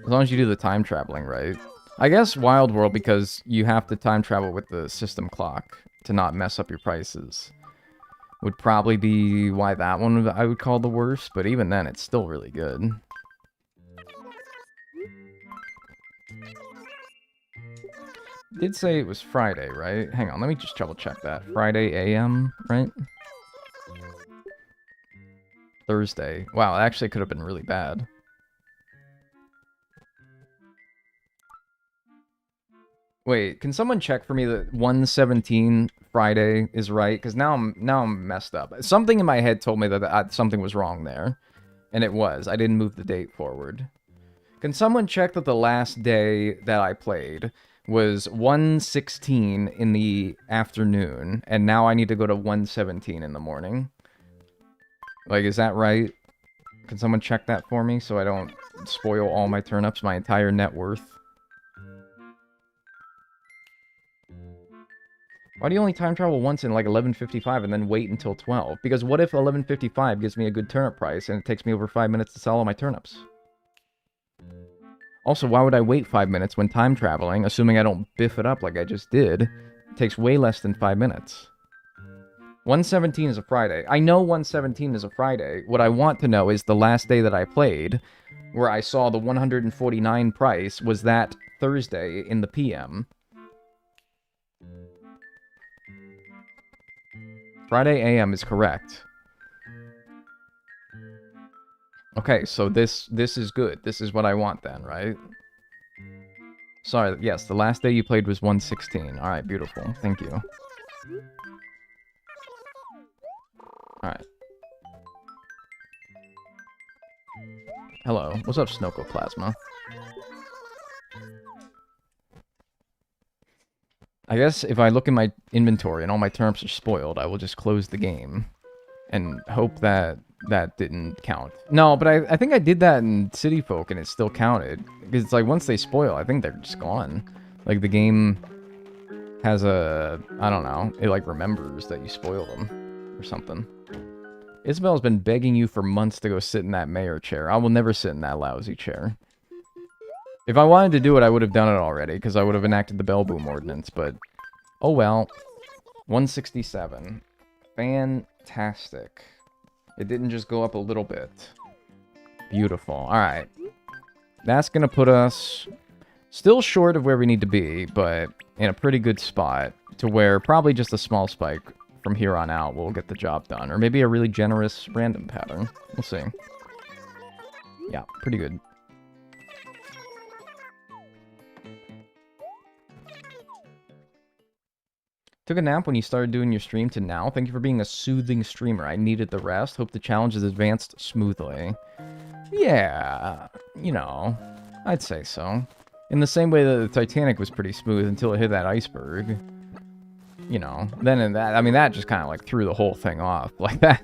As long as you do the time traveling right. I guess Wild World because you have to time travel with the system clock to not mess up your prices. Would probably be why that one I would call the worst, but even then, it's still really good. Did say it was Friday, right? Hang on, let me just double check that. Friday AM, right? Thursday. Wow, it actually could have been really bad. Wait, can someone check for me that 117 Friday is right? Because now I'm messed up. Something in my head told me that something was wrong there, and it was. I didn't move the date forward. Can someone check that the last day that I played was 1:16 in the afternoon, and now I need to go to 1:17 in the morning? Like, is that right? Can someone check that for me so I don't spoil all my turnips, my entire net worth? Why do you only time travel once in like 11:55 and then wait until 12? Because what if 11:55 gives me a good turnip price and it takes me over 5 minutes to sell all my turnips? Also, why would I wait 5 minutes when time traveling, assuming I don't biff it up like I just did, it takes way less than 5 minutes? 117 is a Friday. I know 117 is a Friday. What I want to know is the last day that I played, where I saw the 149 price, was that Thursday in the PM. Friday AM is correct. Okay, so this is good. This is what I want then, right? Sorry, yes, the last day you played was 116. Alright, beautiful. Thank you. Alright. Hello. What's up, Snokoplasma? I guess if I look in my inventory and all my turnips are spoiled, I will just close the game. And hope that that didn't count. No, but I think I did that in City Folk and it still counted. Because it's like, once they spoil, I think they're just gone. Like, the game has a... I don't know. It, like, remembers that you spoiled them. Or something. Isabel's been begging you for months to go sit in that mayor chair. I will never sit in that lousy chair. If I wanted to do it, I would have done it already, because I would have enacted the Bell Boom Ordinance, but... Oh well. 167. Fantastic. It didn't just go up a little bit. Beautiful. Alright. That's gonna put us... still short of where we need to be, but in a pretty good spot, to where probably just a small spike from here on out will get the job done. Or maybe a really generous random pattern. We'll see. Yeah, pretty good. Took a nap when you started doing your stream to now. Thank you for being a soothing streamer. I needed the rest. Hope the challenge has advanced smoothly. Yeah, you know, I'd say so. In the same way that the Titanic was pretty smooth until it hit that iceberg. You know, then in that, I mean, that just kind of like threw the whole thing off. Like that.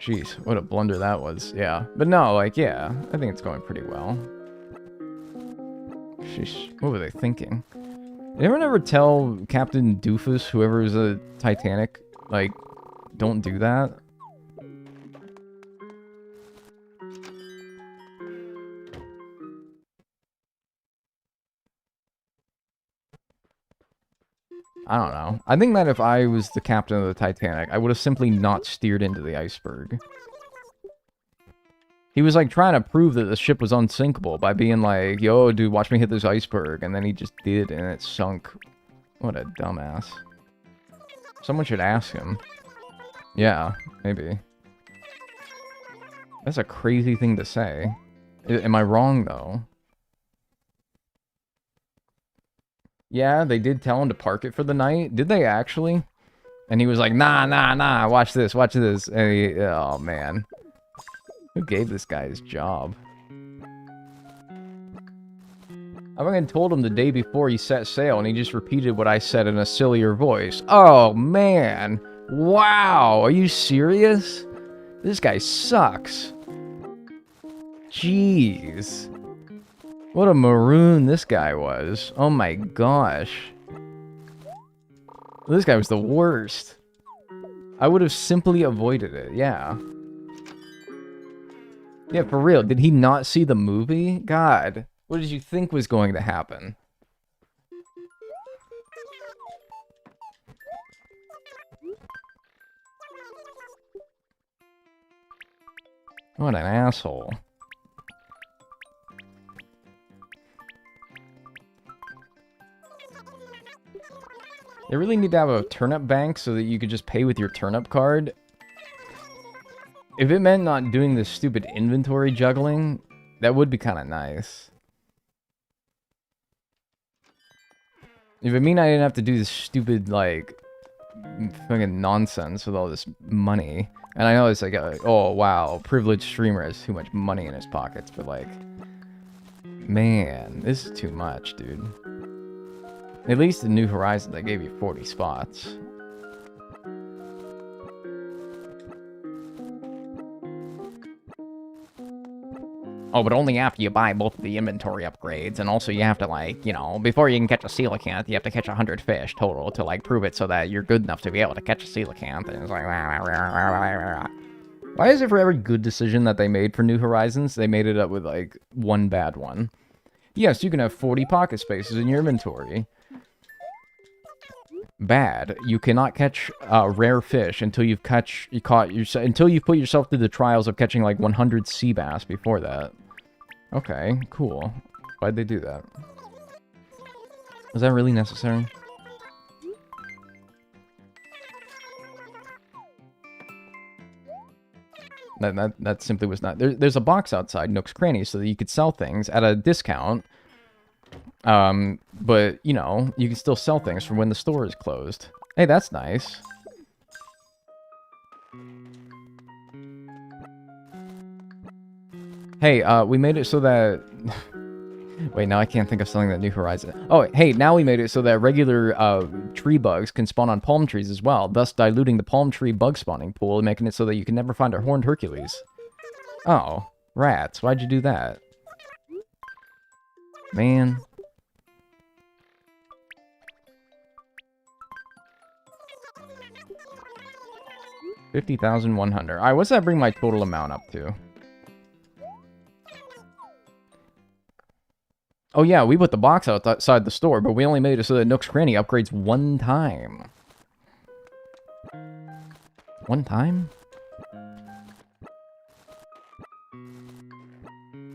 Jeez, what a blunder that was. Yeah, but no, like, yeah, I think it's going pretty well. Sheesh, what were they thinking? Did anyone ever tell Captain Doofus, whoever is a Titanic, like, don't do that? I don't know. I think that if I was the captain of the Titanic, I would have simply not steered into the iceberg. He was, like, trying to prove that the ship was unsinkable by being like, yo, dude, watch me hit this iceberg. And then he just did, and it sunk. What a dumbass. Someone should ask him. Yeah, maybe. That's a crazy thing to say. Am I wrong, though? Yeah, they did tell him to park it for the night. Did they actually? And he was like, nah, nah, nah, watch this, watch this. And he, oh, man. Who gave this guy his job? I fucking told him the day before he set sail, and he just repeated what I said in a sillier voice. Oh, man. Wow, are you serious? This guy sucks. Jeez. What a maroon this guy was. Oh my gosh. This guy was the worst. I would have simply avoided it, yeah. Yeah, for real. Did he not see the movie? God, what did you think was going to happen? What an asshole. They really need to have a turnip bank so that you could just pay with your turnip card. If it meant not doing this stupid inventory juggling, that would be kind of nice. If it mean I didn't have to do this stupid, like, fucking nonsense with all this money. And I know it's like, oh, wow, privileged streamer has too much money in his pockets, but, like, man, this is too much, dude. At least in New Horizons, they gave you 40 spots. Oh, but only after you buy both of the inventory upgrades, and also you have to, like, you know, before you can catch a coelacanth, you have to catch 100 fish total to, like, prove it so that you're good enough to be able to catch a coelacanth, and it's like... Why is it for every good decision that they made for New Horizons, they made it up with, like, one bad one? Yes, you can have 40 pocket spaces in your inventory. Bad. You cannot catch rare fish until you've until you've put yourself through the trials of catching like 100 sea bass before that. Okay, cool. Why'd they do that? Was that really necessary? That simply was not. There's a box outside Nook's Cranny so that you could sell things at a discount. But, you know, you can still sell things from when the store is closed. Hey, that's nice. Hey, we made it so that... Wait, now I can't think of something that New Horizon... Oh, hey, now we made it so that regular, tree bugs can spawn on palm trees as well, thus diluting the palm tree bug spawning pool and making it so that you can never find a horned Hercules. Oh, rats, why'd you do that? Man... 50,100. Alright, what's that bring my total amount up to? Oh yeah, we put the box outside the store, but we only made it so that Nook's Cranny upgrades one time. One time?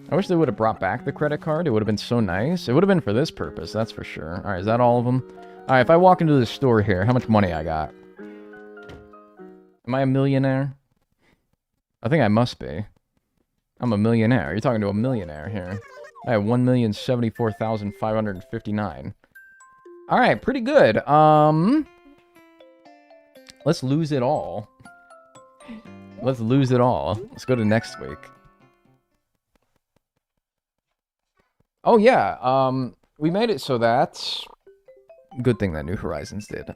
I wish they would have brought back the credit card. It would have been so nice. It would have been for this purpose, that's for sure. Alright, is that all of them? Alright, if I walk into the store here, how much money I got? Am I a millionaire? I think I must be. I'm a millionaire. You're talking to a millionaire here. I have 1,074,559. Alright, pretty good. Let's lose it all. Let's lose it all. Let's go to next week. Oh yeah, we made it so that... Good thing that New Horizons did.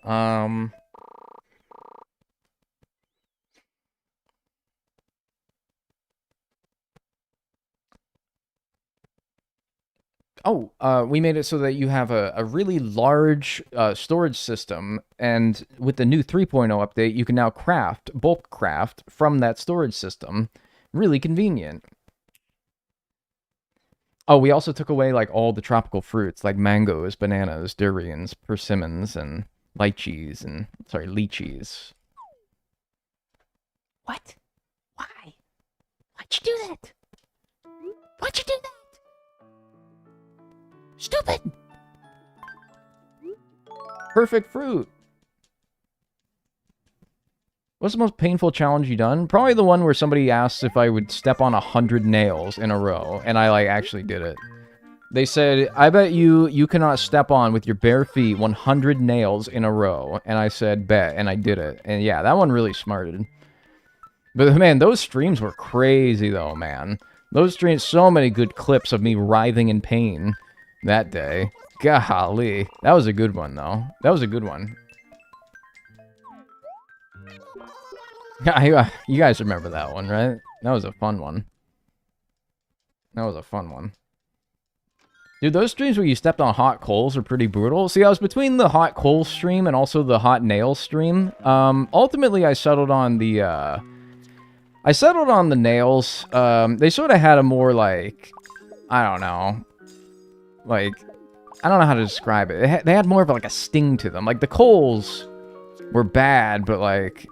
We made it so that you have a really large storage system, and with the new 3.0 update, you can now bulk craft from that storage system. Really convenient. Oh, we also took away, like, all the tropical fruits, like mangoes, bananas, durians, persimmons, and lychees, and, sorry, lychees. What? Why? Why'd you do that? Why'd you do that? Stupid! Perfect fruit! What's the most painful challenge you done? Probably the one where somebody asked if I would step on 100 nails in a row, and I, like, actually did it. They said, I bet you cannot step on with your bare feet 100 nails in a row. And I said, bet, and I did it. And yeah, that one really smarted. But man, those streams were crazy though, man. Those streams, so many good clips of me writhing in pain that day. Golly. That was a good one, though. That was a good one. You guys remember that one, right? That was a fun one. That was a fun one. Dude, those streams where you stepped on hot coals are pretty brutal. See, I was between the hot coal stream and also the hot nail stream. Ultimately, I settled on the, nails. They sort of had a more, like, I don't know. Like, I don't know how to describe it. They had more of, like, a sting to them. Like, the coals were bad, but, like,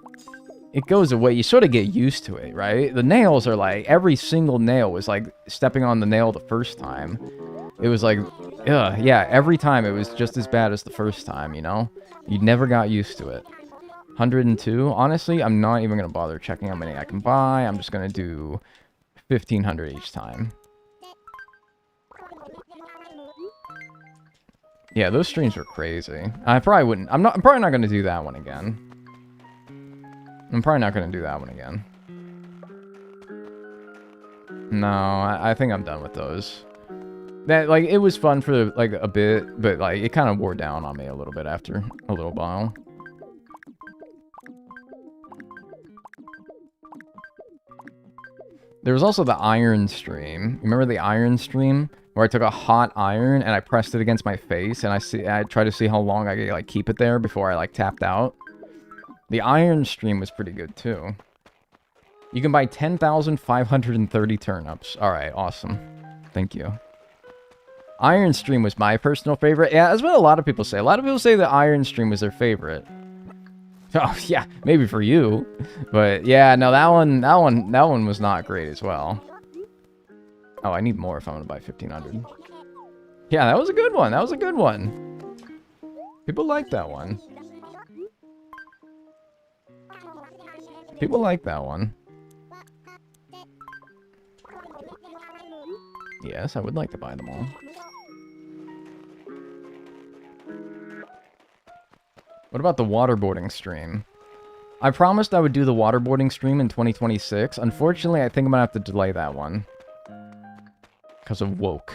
it goes away. You sort of get used to it, right? The nails are, like, every single nail was, like, stepping on the nail the first time. It was like, ugh, yeah, every time it was just as bad as the first time, you know? You never got used to it. 102? Honestly, I'm not even going to bother checking how many I can buy. I'm just going to do 1,500 each time. Yeah, those streams were crazy. I probably wouldn't. I'm probably not going to do that one again. I'm probably not going to do that one again. No, I think I'm done with those. That, like, it was fun for, like, a bit, but, like, it kind of wore down on me a little bit after a little while. There was also the iron stream. You remember the iron stream? Where I took a hot iron and I pressed it against my face and I tried to see how long I could, like, keep it there before I, like, tapped out. The iron stream was pretty good, too. You can buy 10,530 turnips. Alright, awesome. Thank you. Iron Stream was my personal favorite. Yeah, that's what a lot of people say. A lot of people say that Iron Stream was their favorite. Oh, yeah, maybe for you. But yeah, no, that one was not great as well. Oh, I need more if I'm gonna buy 1,500. Yeah, that was a good one. That was a good one. People like that one. People like that one. Yes, I would like to buy them all. What about the waterboarding stream? I promised I would do the waterboarding stream in 2026. Unfortunately, I think I'm gonna have to delay that one. Because of woke.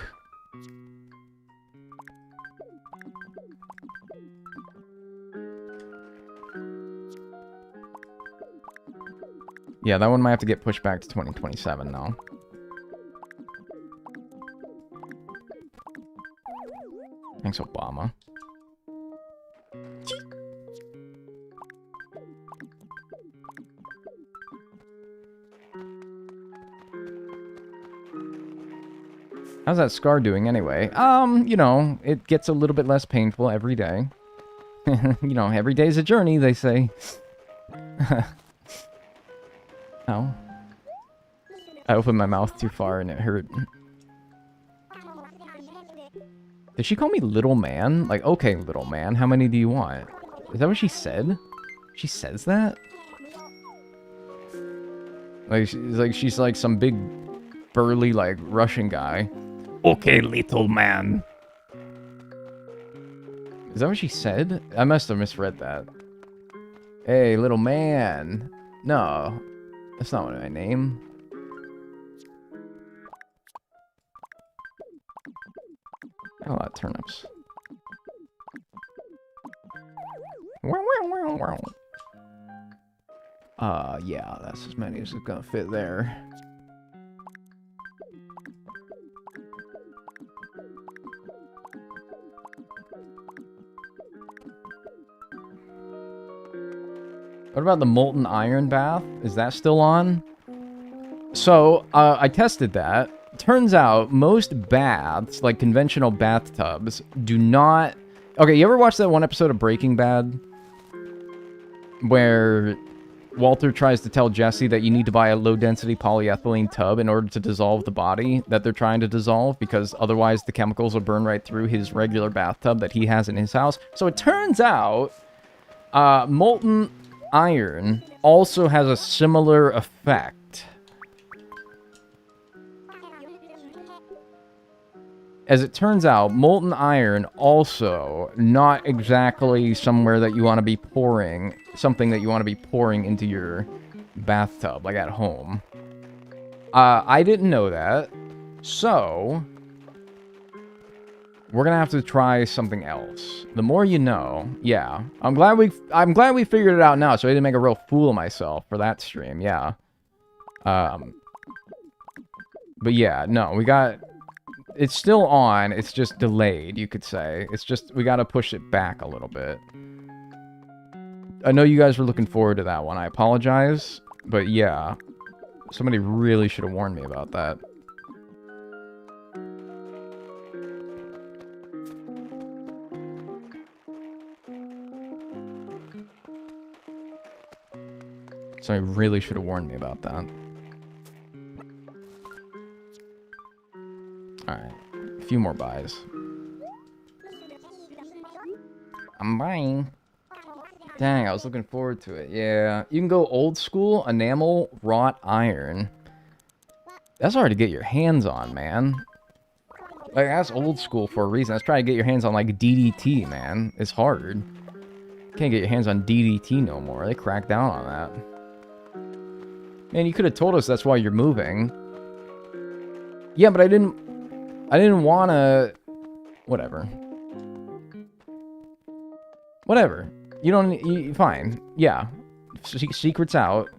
Yeah, that one might have to get pushed back to 2027 now. Thanks, Obama. How's that scar doing anyway? You know, it gets a little bit less painful every day. You know, every day's a journey, they say. Ow. I opened my mouth too far and it hurt. Did she call me little man? Like, okay, little man, how many do you want? Is that what she said? She says that? Like, she's like some big, burly, like, Russian guy. Okay, little man. Is that what she said? I must have misread that. Hey, little man. No, that's not what I name. Got a lot of turnips. Yeah, that's as many as it's gonna fit there. What about the molten iron bath? Is that still on? So, I tested that. Turns out, most baths, like conventional bathtubs, do not... Okay, you ever watch that one episode of Breaking Bad? Where Walter tries to tell Jesse that you need to buy a low-density polyethylene tub in order to dissolve the body that they're trying to dissolve, because otherwise the chemicals will burn right through his regular bathtub that he has in his house. So it turns out, molten iron also has a similar effect. As it turns out, molten iron also not exactly somewhere that you want to be pouring, something that you want to be pouring into your bathtub, like at home. I didn't know that, so we're gonna have to try something else. The more you know, yeah. I'm glad we figured it out now, so I didn't make a real fool of myself for that stream, yeah. But yeah, no, we got. It's still on, it's just delayed, you could say. It's just, we gotta push it back a little bit. I know you guys were looking forward to that one, I apologize. But yeah, somebody really should have warned me about that. Somebody really should have warned me about that. Alright, a few more buys. I'm buying. Dang, I was looking forward to it. Yeah, you can go old school, enamel, wrought iron. That's hard to get your hands on, man. Like, that's old school for a reason. Let's try to get your hands on, like, DDT, man. It's hard. Can't get your hands on DDT no more. They cracked down on that. Man, you could have told us that's why you're moving. Yeah, but I didn't want to... Whatever. Whatever. You don't... fine. Yeah. Secret's out.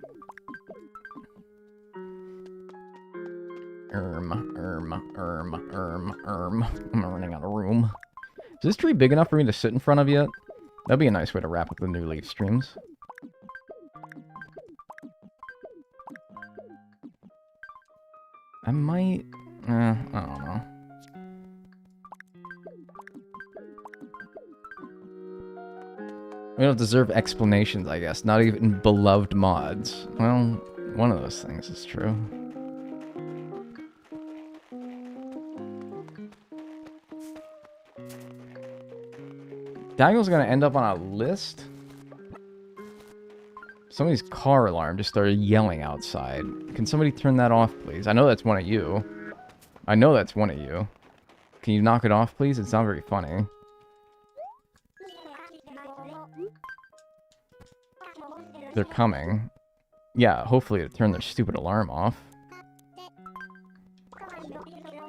I'm running out of room. Is this tree big enough for me to sit in front of yet? That'd be a nice way to wrap up the new Leaf streams. I might... I don't know. We don't deserve explanations, I guess. Not even beloved mods. Well, one of those things is true. Dagnel's gonna end up on a list? Somebody's car alarm just started yelling outside. Can somebody turn that off, please? I know that's one of you. I know that's one of you. Can you knock it off, please? It's not very funny. They're coming. Yeah, hopefully it'll turn their stupid alarm off.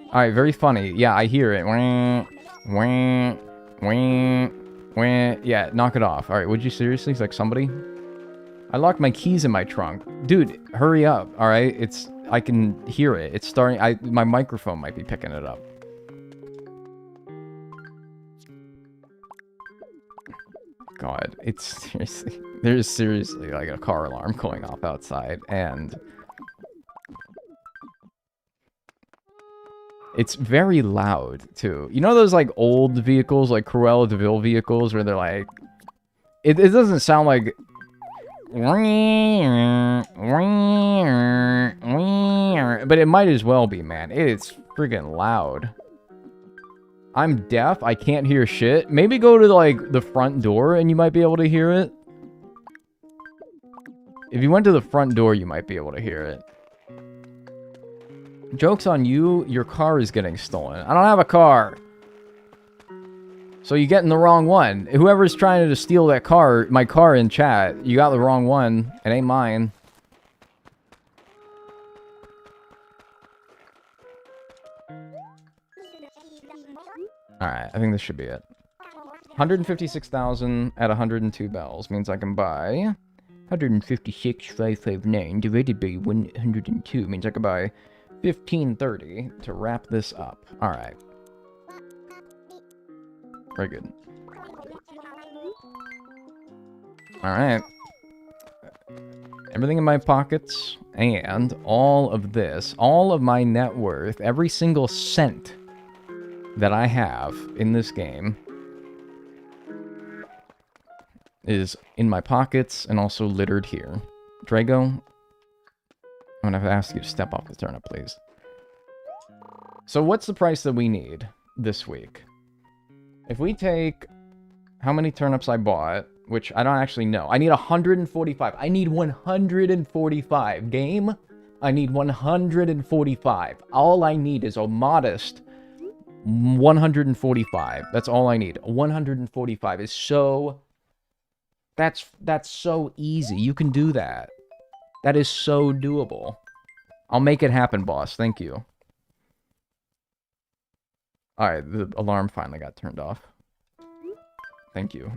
Alright, very funny. Yeah, I hear it. Wah, wah, wah, wah. Yeah, knock it off. Alright, would you seriously? It's like somebody? I locked my keys in my trunk. Dude, hurry up, alright? It's... I can hear it. It's starting... my microphone might be picking it up. God, it's seriously... There's seriously, like, a car alarm going off outside, and... It's very loud, too. You know those, like, old vehicles, like Cruella de Vil vehicles, where they're like... It doesn't sound like... But it might as well be, man. It's friggin' loud. I'm deaf. I can't hear shit. Maybe go to, like, the front door and you might be able to hear it. If you went to the front door, you might be able to hear it. Joke's on you. Your car is getting stolen. I don't have a car. So you're getting the wrong one. Whoever's trying to steal that car, my car in chat, you got the wrong one. It ain't mine. Alright, I think this should be it. 156,000 at 102 bells means I can buy 156,559 divided by 102 means I can buy 1530 to wrap this up. Alright. Very good. Alright. Everything in my pockets, and all of this, all of my net worth, every single cent that I have in this game is in my pockets and also littered here. Drago, I'm gonna have to ask you to step off the turnip, please. So what's the price that we need this week? If we take how many turnips I bought which I don't actually know. I need 145. I need 145. Game, I need 145. All I need is a modest 145. That's all I need. 145 is so... That's so easy. You can do that. That is so doable. I'll make it happen, boss. Thank you. Alright, the alarm finally got turned off. Thank you.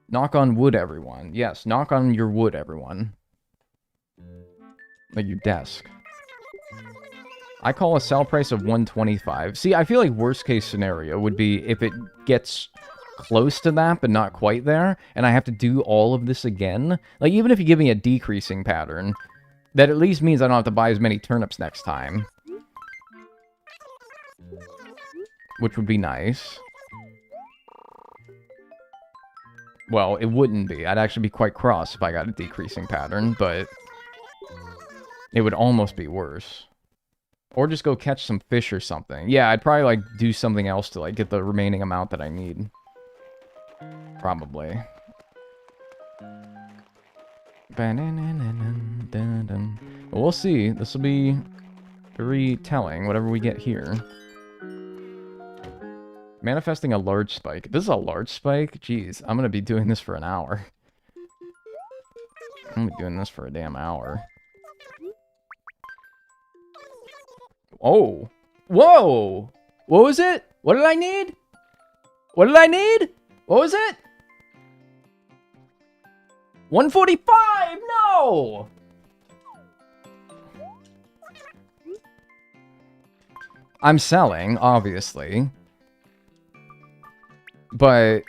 Knock on wood, everyone. Yes, knock on your wood, everyone. Like your desk. I call a sell price of 125. See, I feel like worst case scenario would be if it gets close to that, but not quite there, and I have to do all of this again. Like, even if you give me a decreasing pattern, that at least means I don't have to buy as many turnips next time. Which would be nice. Well, it wouldn't be. I'd actually be quite cross if I got a decreasing pattern, but it would almost be worse. Or just go catch some fish or something. Yeah, I'd probably, like, do something else to, like, get the remaining amount that I need. Probably. Well, we'll see. This will be very telling, whatever we get here. Manifesting a large spike. This is a large spike? Jeez, I'm gonna be doing this for an hour. I'm gonna be doing this for a damn hour. Oh! Whoa! What was it? What did I need? What did I need? What was it? 145! No! I'm selling, obviously. But...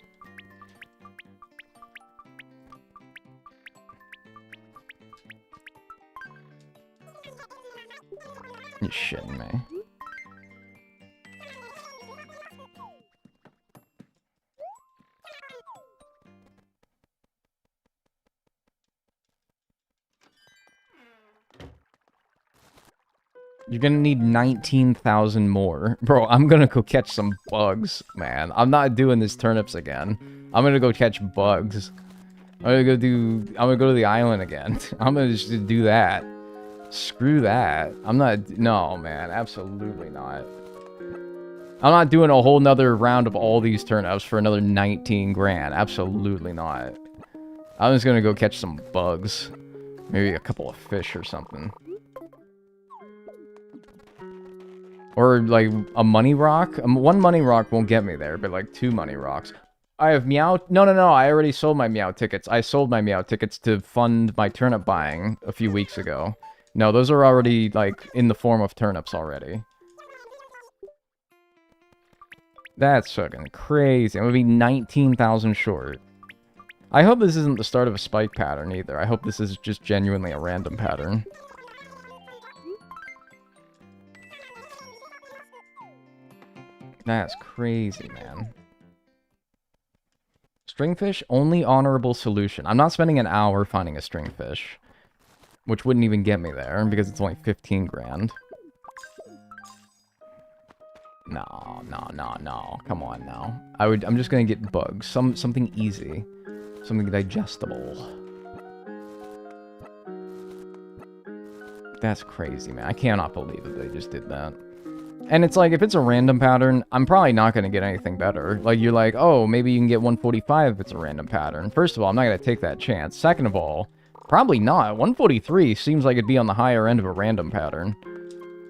You're shitting me. You're gonna need 19,000 more. Bro, I'm gonna go catch some bugs, man. I'm not doing this turnips again. I'm gonna go catch bugs. I'm gonna go to the island again. I'm gonna just do that. Screw that. I'm not... No, man. Absolutely not. I'm not doing a whole nother round of all these turnips for another 19 grand. Absolutely not. I'm just gonna go catch some bugs. Maybe a couple of fish or something. Or, like, a money rock? One money rock won't get me there, but, like, 2 money rocks. I have Meow... No, I already sold my Meow tickets. I sold my Meow tickets to fund my turnip buying a few weeks ago. No, those are already, like, in the form of turnips already. That's fucking crazy. I'm gonna be 19,000 short. I hope this isn't the start of a spike pattern, either. I hope this is just genuinely a random pattern. That's crazy, man. Stringfish, only honorable solution. I'm not spending an hour finding a stringfish. Which wouldn't even get me there, because it's only 15 grand. No. Come on now. I'm just gonna get bugs. Something easy. Something digestible. That's crazy, man. I cannot believe that they just did that. And it's like, if it's a random pattern, I'm probably not going to get anything better. Like, you're like, oh, maybe you can get 145 if it's a random pattern. First of all, I'm not going to take that chance. Second of all, probably not. 143 seems like it'd be on the higher end of a random pattern.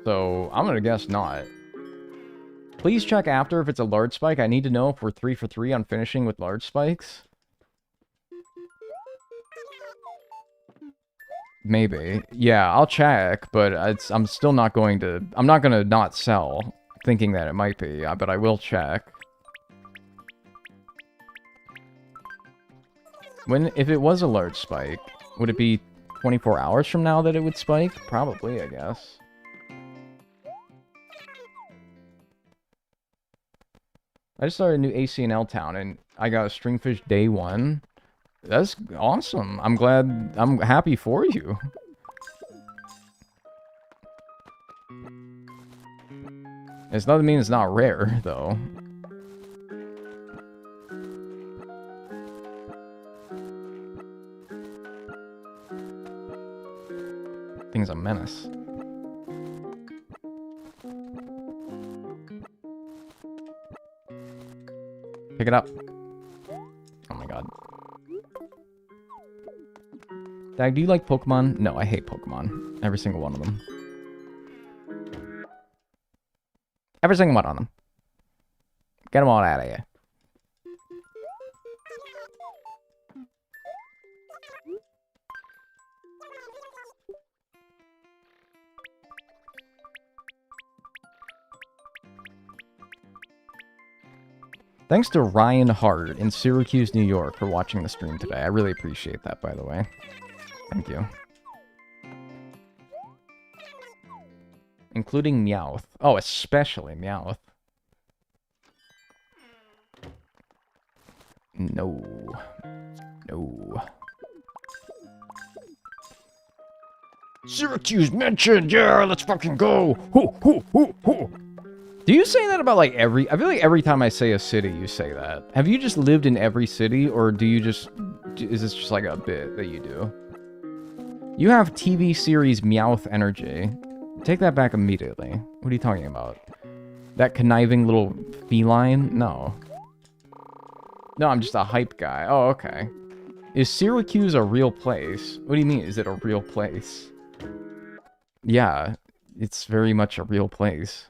So, I'm going to guess not. Please check after if it's a large spike. I need to know if we're 3 for 3 on finishing with large spikes. Maybe. Yeah, I'll check, but I'm still not going to... I'm not going to not sell, thinking that it might be, but I will check. If it was a large spike, would it be 24 hours from now that it would spike? Probably, I guess. I just started a new ACNL town, and I got a stringfish day 1. That's awesome. I'm happy for you. It doesn't mean it's not rare, though. Thing's a menace. Pick it up. Oh my god. Dag, do you like Pokemon? No, I hate Pokemon. Every single one of them. Every single one of them. Get them all out of here. Thanks to Ryan Hart in Syracuse, New York for watching the stream today. I really appreciate that, by the way. Thank you. Including Meowth. Oh, especially Meowth. No. No. Syracuse mentioned! Yeah, let's fucking go! Hoo, hoo, hoo, hoo. Do you say that about, like, every... I feel like every time I say a city, you say that. Have you just lived in every city, or do you just... Is this just, like, a bit that you do? You have TV series Meowth energy. Take that back immediately. What are you talking about? That conniving little feline? No. No, I'm just a hype guy. Oh, okay. Is Syracuse a real place? What do you mean, is it a real place? Yeah, it's very much a real place.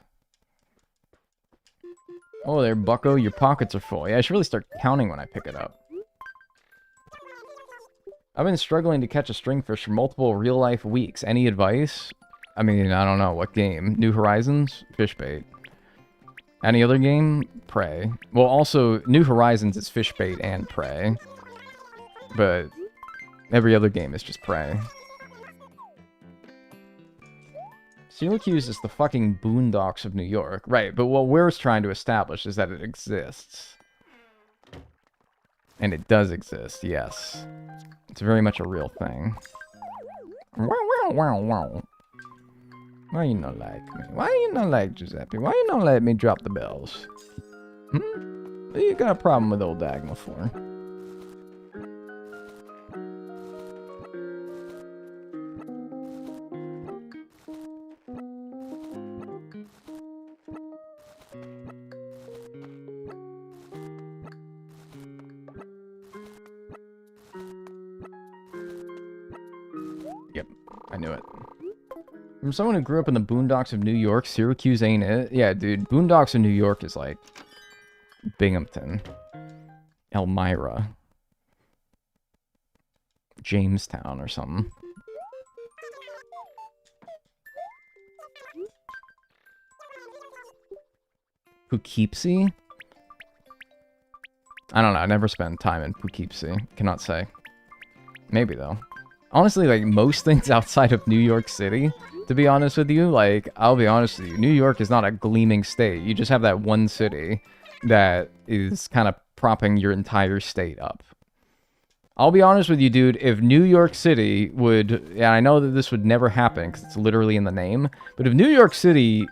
Oh, there, bucko, your pockets are full. Yeah, I should really start counting when I pick it up. I've been struggling to catch a stringfish for multiple real-life weeks. Any advice? I mean, I don't know. What game? New Horizons? Fish bait. Any other game? Prey. Well, also, New Horizons is fish bait and prey. But every other game is just prey. Syracuse is the fucking boondocks of New York. Right, but what we're trying to establish is that it exists. And it does exist, yes. It's very much a real thing. Wow, wow, wow, wow. Why you not like me? Why you not like Giuseppe? Why you not let me drop the bells? Hmm? What you got a problem with old Dagnel for? Yep, I knew it. From someone who grew up in the boondocks of New York, Syracuse ain't it? Yeah, dude, boondocks of New York is like Binghamton, Elmira, Jamestown or something. Poughkeepsie? I don't know, I never spent time in Poughkeepsie. Cannot say. Maybe though. Honestly, like, most things outside of New York City, to be honest with you, like, I'll be honest with you, New York is not a gleaming state. You just have that one city that is kind of propping your entire state up. I'll be honest with you, dude, if New York City would, and I know that this would never happen because it's literally in the name, but if New York City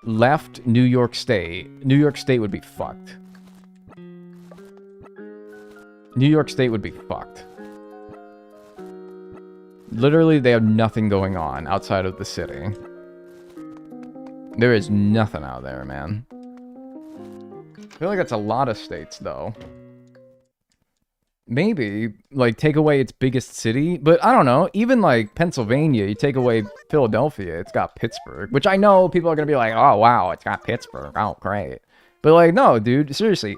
left New York State would be fucked. New York State would be fucked. Literally, they have nothing going on outside of the city. There is nothing out there, man. I feel like that's a lot of states, though. Maybe, like, take away its biggest city, but I don't know. Even, like, Pennsylvania, you take away Philadelphia, it's got Pittsburgh, which I know people are gonna be like, oh, wow, it's got Pittsburgh. Oh, great. But, like, no, dude, seriously.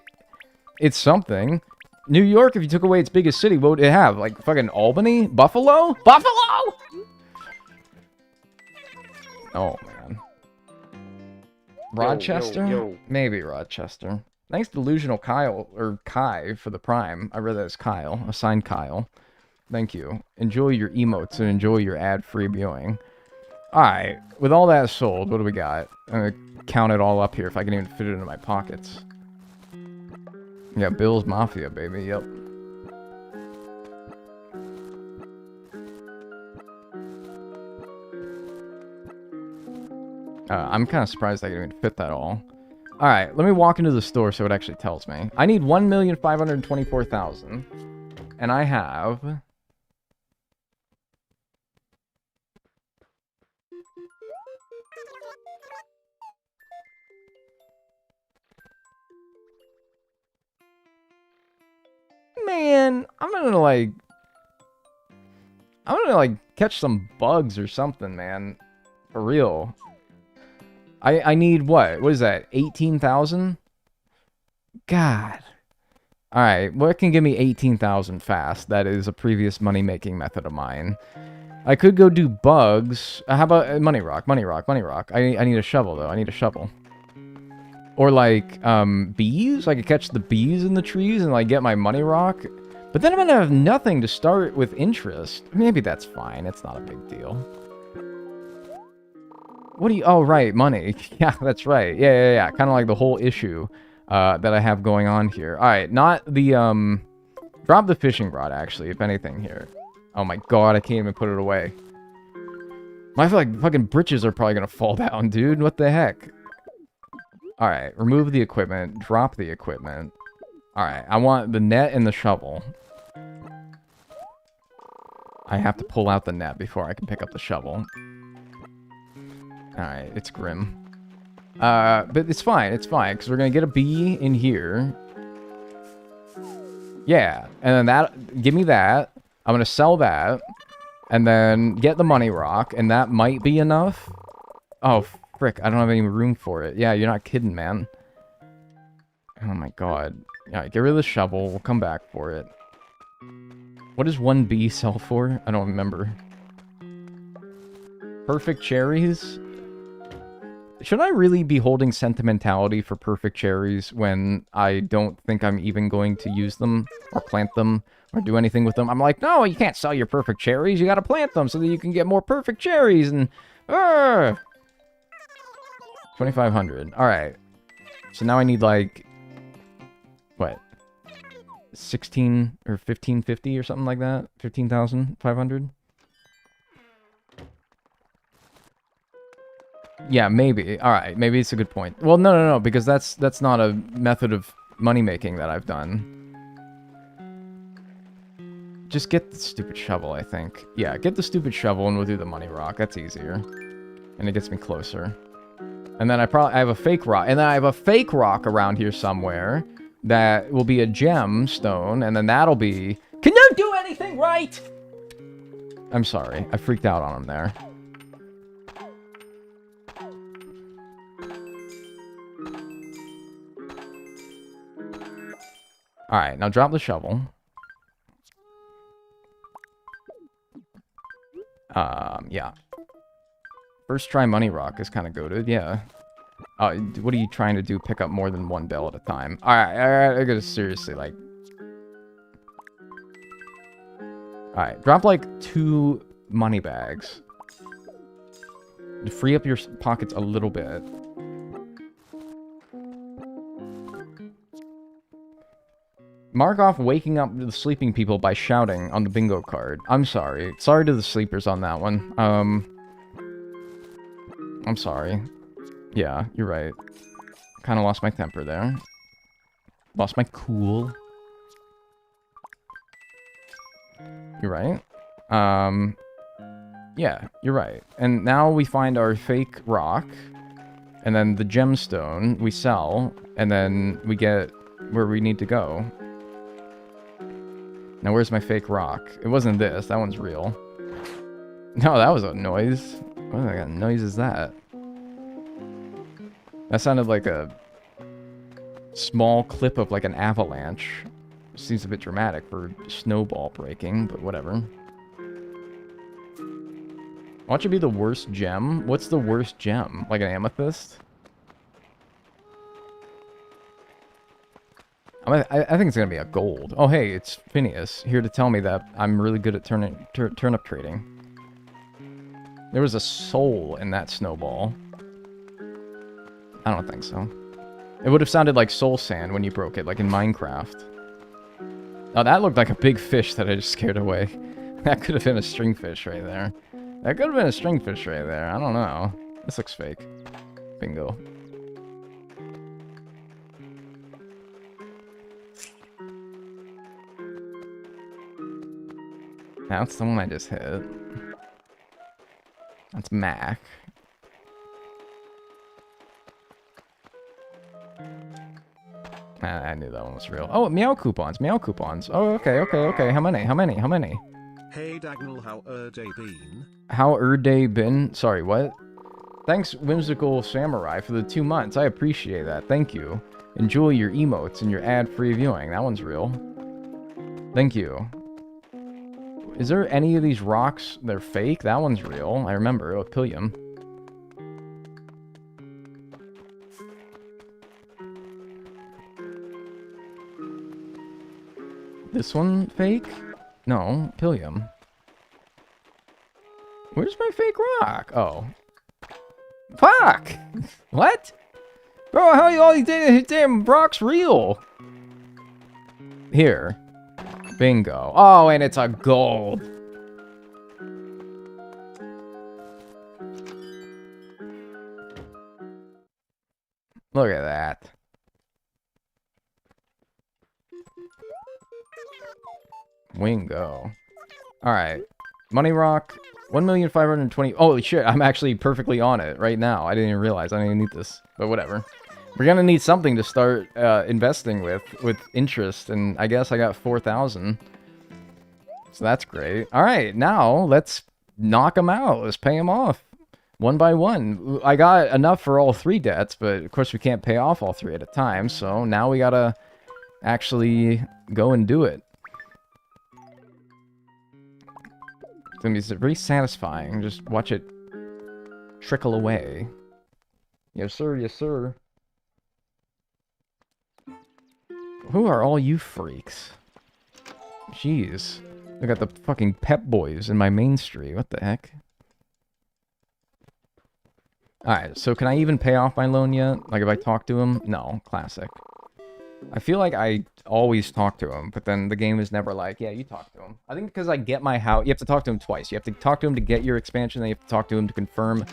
It's something. New York, if you took away its biggest city, what would it have? Like, fucking Albany? Buffalo? Buffalo?! Oh, man. Rochester? Yo. Maybe Rochester. Thanks, Delusional Kyle, or Kai, for the Prime. I read that as Kyle. Assigned Kyle. Thank you. Enjoy your emotes and enjoy your ad-free viewing. Alright, with all that sold, what do we got? I'm gonna count it all up here if I can even fit it into my pockets. Yeah, Bill's Mafia, baby, yep. I'm kind of surprised I can even fit that all. Alright, let me walk into the store so it actually tells me. I need 1,524,000. And I have Man, I'm gonna like catch some bugs or something, man. For real. I need what? What is that? 18,000? God. Alright, what can give me 18,000 fast? That is a previous money-making method of mine. I could go do bugs. How about money rock, money rock, money rock? I need a shovel, though. I need a shovel. Or, like, bees? I could catch the bees in the trees and, like, get my money rock. But then I'm gonna have nothing to start with interest. Maybe that's fine. It's not a big deal. What do you... Oh, right, money. Yeah, that's right. Yeah. Kind of like the whole issue that I have going on here. Alright, not the, Drop the fishing rod, actually, if anything, here. Oh my god, I can't even put it away. My fucking britches are probably gonna fall down, dude. What the heck? Alright, remove the equipment. Drop the equipment. Alright, I want the net and the shovel. I have to pull out the net before I can pick up the shovel. Alright, it's grim. But it's fine, because we're gonna get a bee in here. Yeah, and then that, give me that. I'm gonna sell that, and then get the money rock, and that might be enough. Oh, frick, I don't have any room for it. Yeah, you're not kidding, man. Oh my god. Alright, get rid of the shovel, we'll come back for it. What does one bee sell for? I don't remember. Perfect cherries? Should I really be holding sentimentality for perfect cherries when I don't think I'm even going to use them, or plant them, or do anything with them? I'm like, no, you can't sell your perfect cherries. You gotta plant them so that you can get more perfect cherries, and... 2,500. Alright. So now I need, like... What? 16 or 1550 or something like that? 15,500? Yeah, maybe. Alright, maybe it's a good point. Well, no, because that's not a method of money-making that I've done. Just get the stupid shovel, I think. Yeah, get the stupid shovel and we'll do the money rock. That's easier. And it gets me closer. And then I have a fake rock. And then I have a fake rock around here somewhere that will be a gemstone. And then that'll be... Can you do anything right? I'm sorry. I freaked out on him there. Alright, now drop the shovel. Yeah. First try money rock is kind of goated, yeah. What are you trying to do? Pick up more than one bell at a time. Alright, I gotta seriously, like... Alright, drop like 2 money bags. To free up your pockets a little bit. Mark off waking up the sleeping people by shouting on the bingo card. I'm sorry. Sorry to the sleepers on that one. I'm sorry. Yeah, you're right. Kind of lost my temper there. Lost my cool. You're right. Yeah, you're right. And now we find our fake rock. And then the gemstone we sell. And then we get where we need to go. Now, where's my fake rock? It wasn't this. That one's real. No, that was a noise. What kind of noise is that? That sounded like a small clip of like an avalanche. Seems a bit dramatic for snowball breaking, but whatever. Watch it be the worst gem. What's the worst gem? Like an amethyst? I think it's gonna be a gold. Oh, hey, it's Phineas, here to tell me that I'm really good at turnip trading. There was a soul in that snowball. I don't think so. It would have sounded like soul sand when you broke it, like in Minecraft. Oh, that looked like a big fish that I just scared away. That could have been a stringfish right there. That could have been a stringfish right there. I don't know. This looks fake. Bingo. That's the one I just hit. That's Mac. I knew that one was real. Oh, meow coupons, meow coupons. Oh, okay, okay, okay. How many? How many? How many? Hey Dagnel, how day been? How day been? Sorry, what? Thanks, Whimsical Samurai, for the 2 months. I appreciate that. Thank you. Enjoy your emotes and your ad-free viewing. That one's real. Thank you. Is there any of these rocks that are fake? That one's real. I remember. Pillium. This one fake? No, Pillium. Where's my fake rock? Oh. Fuck! What? Bro, how are all these damn rocks real? Here. Bingo. Oh, and it's a gold. Look at that. Wingo. Alright. Money rock. 1,520,000. Holy shit, I'm actually perfectly on it right now. I didn't even realize I didn't even need this. But whatever. We're gonna need something to start investing with interest, and I guess I got 4,000. So that's great. Alright, now let's knock them out. Let's pay them off. One by one. I got enough for all 3 debts, but of course we can't pay off all 3 at a time, so now we gotta actually go and do it. It's gonna be very satisfying. Just watch it trickle away. Yes, sir. Yes, sir. Who are all you freaks? Jeez. I got the fucking Pep Boys in my main street. What the heck? Alright, so can I even pay off my loan yet? Like, if I talk to him? No. Classic. I feel like I always talk to him, but then the game is never like, yeah, you talk to him. I think because I get my house, you have to talk to him twice. You have to talk to him to get your expansion, then you have to talk to him to confirm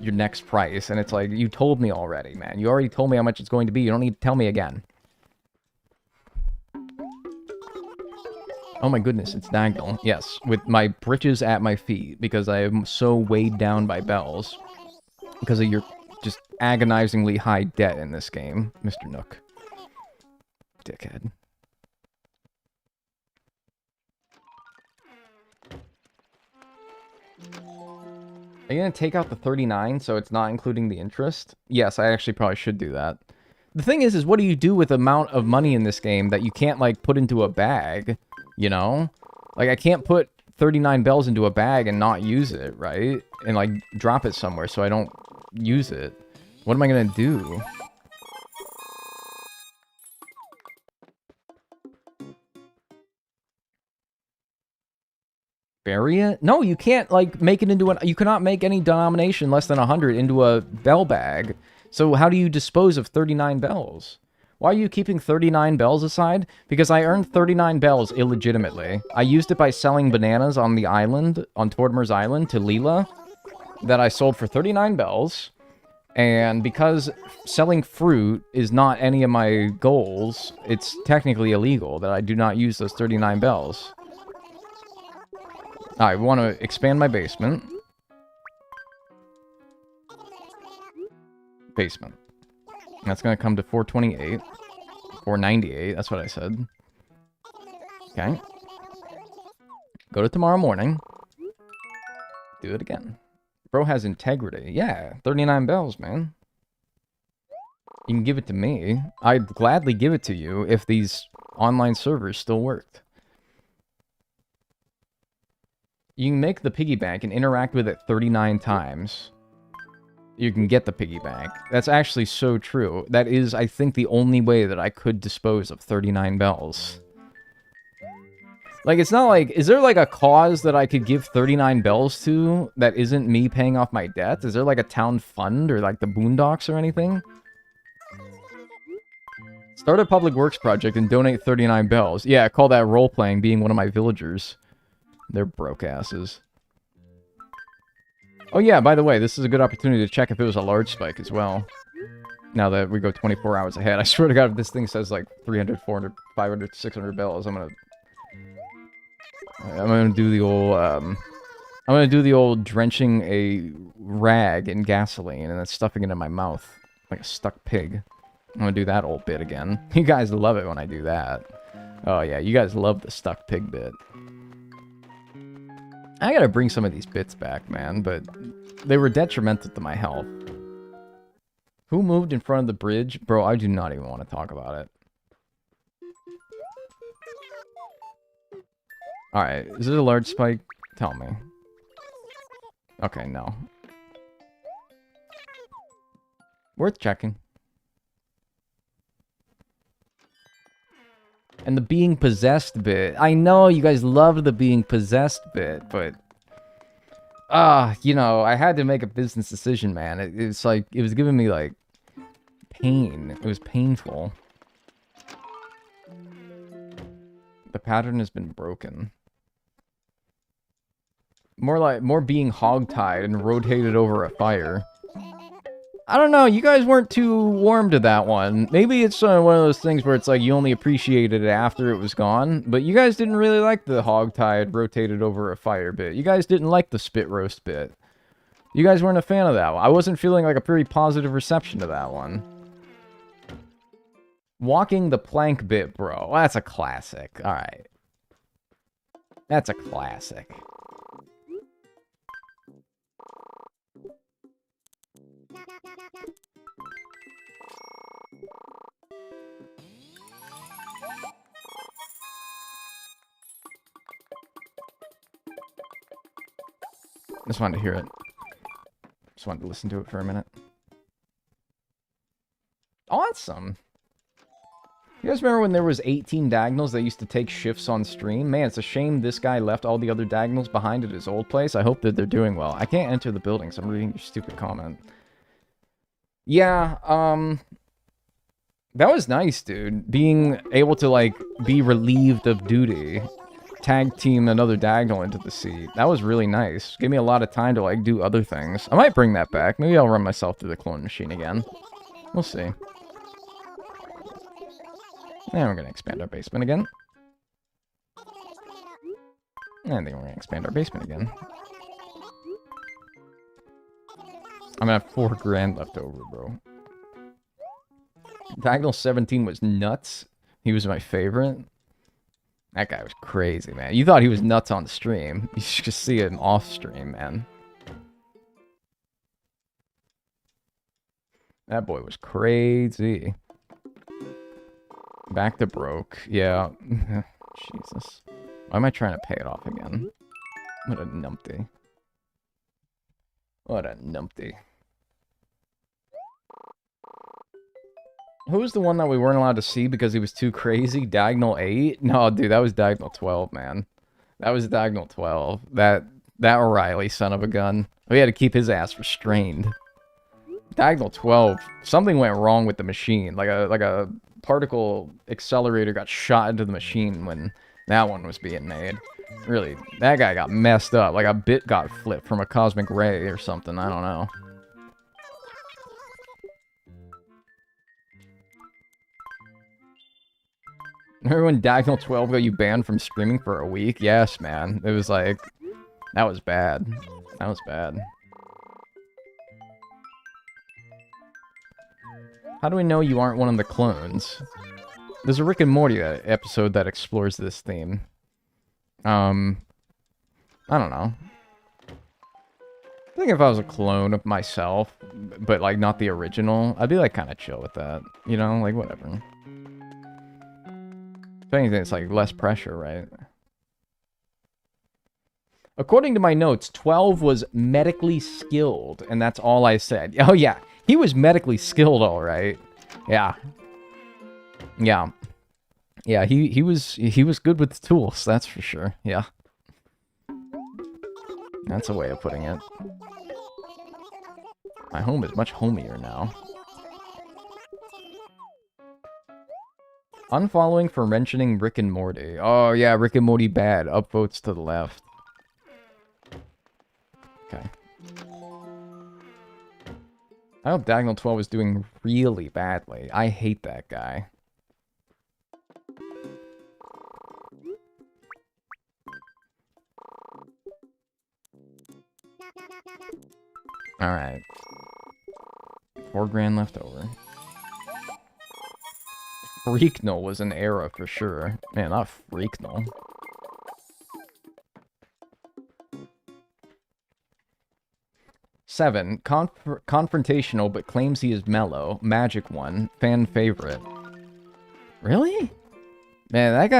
your next price. And it's like, you told me already, man. You already told me how much it's going to be. You don't need to tell me again. Oh my goodness, it's Dagnel. Yes, with my britches at my feet, because I am so weighed down by bells. Because of your just agonizingly high debt in this game, Mr. Nook. Dickhead. Are you gonna take out the 39 so it's not including the interest? Yes, I actually probably should do that. The thing is what do you do with the amount of money in this game that you can't, like, put into a bag? You know? Like, I can't put 39 bells into a bag and not use it, right? And, like, drop it somewhere so I don't use it. What am I gonna do? Bury it? No, you can't, like, make it into an... You cannot make any denomination less than 100 into a bell bag. So how do you dispose of 39 bells? Why are you keeping 39 bells aside? Because I earned 39 bells illegitimately. I used it by selling bananas on the island, on Tortimer's Island, to Leela, that I sold for 39 bells. And because selling fruit is not any of my goals, it's technically illegal that I do not use those 39 bells. I want to expand my basement. Basement. That's going to come to 428. 498, that's what I said. Okay. Go to tomorrow morning. Do it again. Bro has integrity. Yeah, 39 bells, man. You can give it to me. I'd gladly give it to you if these online servers still worked. You can make the piggy bank and interact with it 39 times. You can get the piggy bank. That's actually so true. That is, I think, the only way that I could dispose of 39 bells. Like, it's not like... Is there, like, a cause that I could give 39 bells to that isn't me paying off my debts? Is there, like, a town fund or, like, the Boondocks or anything? Start a public works project and donate 39 bells. Yeah, I call that role-playing, being one of my villagers. They're broke asses. Oh yeah, by the way, this is a good opportunity to check if it was a large spike as well. Now that we go 24 hours ahead. I swear to God, if this thing says like 300, 400, 500, 600 bells, I'm gonna do the old, I'm gonna do the old drenching a rag in gasoline and then stuffing it in my mouth like a stuck pig. I'm gonna do that old bit again. You guys love it when I do that. Oh yeah, you guys love the stuck pig bit. I gotta bring some of these bits back, man, but they were detrimental to my health. Who moved in front of the bridge? Bro, I do not even want to talk about it. Alright, is it a large spike? Tell me. Okay, no. Worth checking. And the being possessed bit. I know you guys loved the being possessed bit, but... you know, I had to make a business decision, man. It's like, it was giving me, like, pain. It was painful. The pattern has been broken. More being hogtied and rotated over a fire. I don't know, you guys weren't too warm to that one. Maybe it's one of those things where it's like you only appreciated it after it was gone, but you guys didn't really like the hogtied, rotated over a fire bit. You guys didn't like the spit roast bit. You guys weren't a fan of that one. I wasn't feeling like a pretty positive reception to that one. Walking the plank bit, bro. That's a classic. Alright. That's a classic. Just wanted to hear it. Just wanted to listen to it for a minute. Awesome. You guys remember when there was 18 Dagnels that used to take shifts on stream? Man, it's a shame this guy left all the other Dagnels behind at his old place. I hope that they're doing well. I can't enter the building, so I'm reading your stupid comment. Yeah, that was nice, dude. Being able to, like, be relieved of duty. Tag team another Dagnel into the seat. That was really nice. Gave me a lot of time to, like, do other things. I might bring that back. Maybe I'll run myself through the clone machine again. We'll see. And we're gonna expand our basement again. And I think we're gonna expand our basement again. I'm gonna have 4 grand left over, bro. Dagnel 17 was nuts. He was my favorite. That guy was crazy, man. You thought he was nuts on stream. You should just see him off stream, man. That boy was crazy. Back to broke. Yeah. Jesus. Why am I trying to pay it off again? What a numpty. What a numpty. Who was the one that we weren't allowed to see because he was too crazy? Dagnel 8? No, dude, that was Dagnel 12, man. That was Dagnel 12. That O'Reilly son of a gun. We had to keep his ass restrained. Dagnel 12, something went wrong with the machine. Like a particle accelerator got shot into the machine when that one was being made. Really, that guy got messed up. Like a bit got flipped from a cosmic ray or something. I don't know. Remember when Dagnel 12 got you banned from streaming for a week? Yes, man. It was like... That was bad. That was bad. How do we know you aren't one of the clones? There's a Rick and Morty episode that explores this theme. I don't know. I think if I was a clone of myself, but like not the original, I'd be like kind of chill with that. You know, like whatever. If anything, it's like less pressure, right? According to my notes, 12 was medically skilled, and that's all I said. Oh yeah, he was medically skilled, all right. Yeah. Yeah. Yeah, he was good with the tools, that's for sure. Yeah. That's a way of putting it. My home is much homier now. Unfollowing for mentioning Rick and Morty. Oh yeah, Rick and Morty bad. Upvotes to the left. Okay. I hope Dagnel 12 is doing really badly. I hate that guy. Alright. 4 grand left over. Freaknell was an era for sure. Man, not Freaknell. Seven, confrontational but claims he is mellow. Magic one, fan favorite. Really? Man, that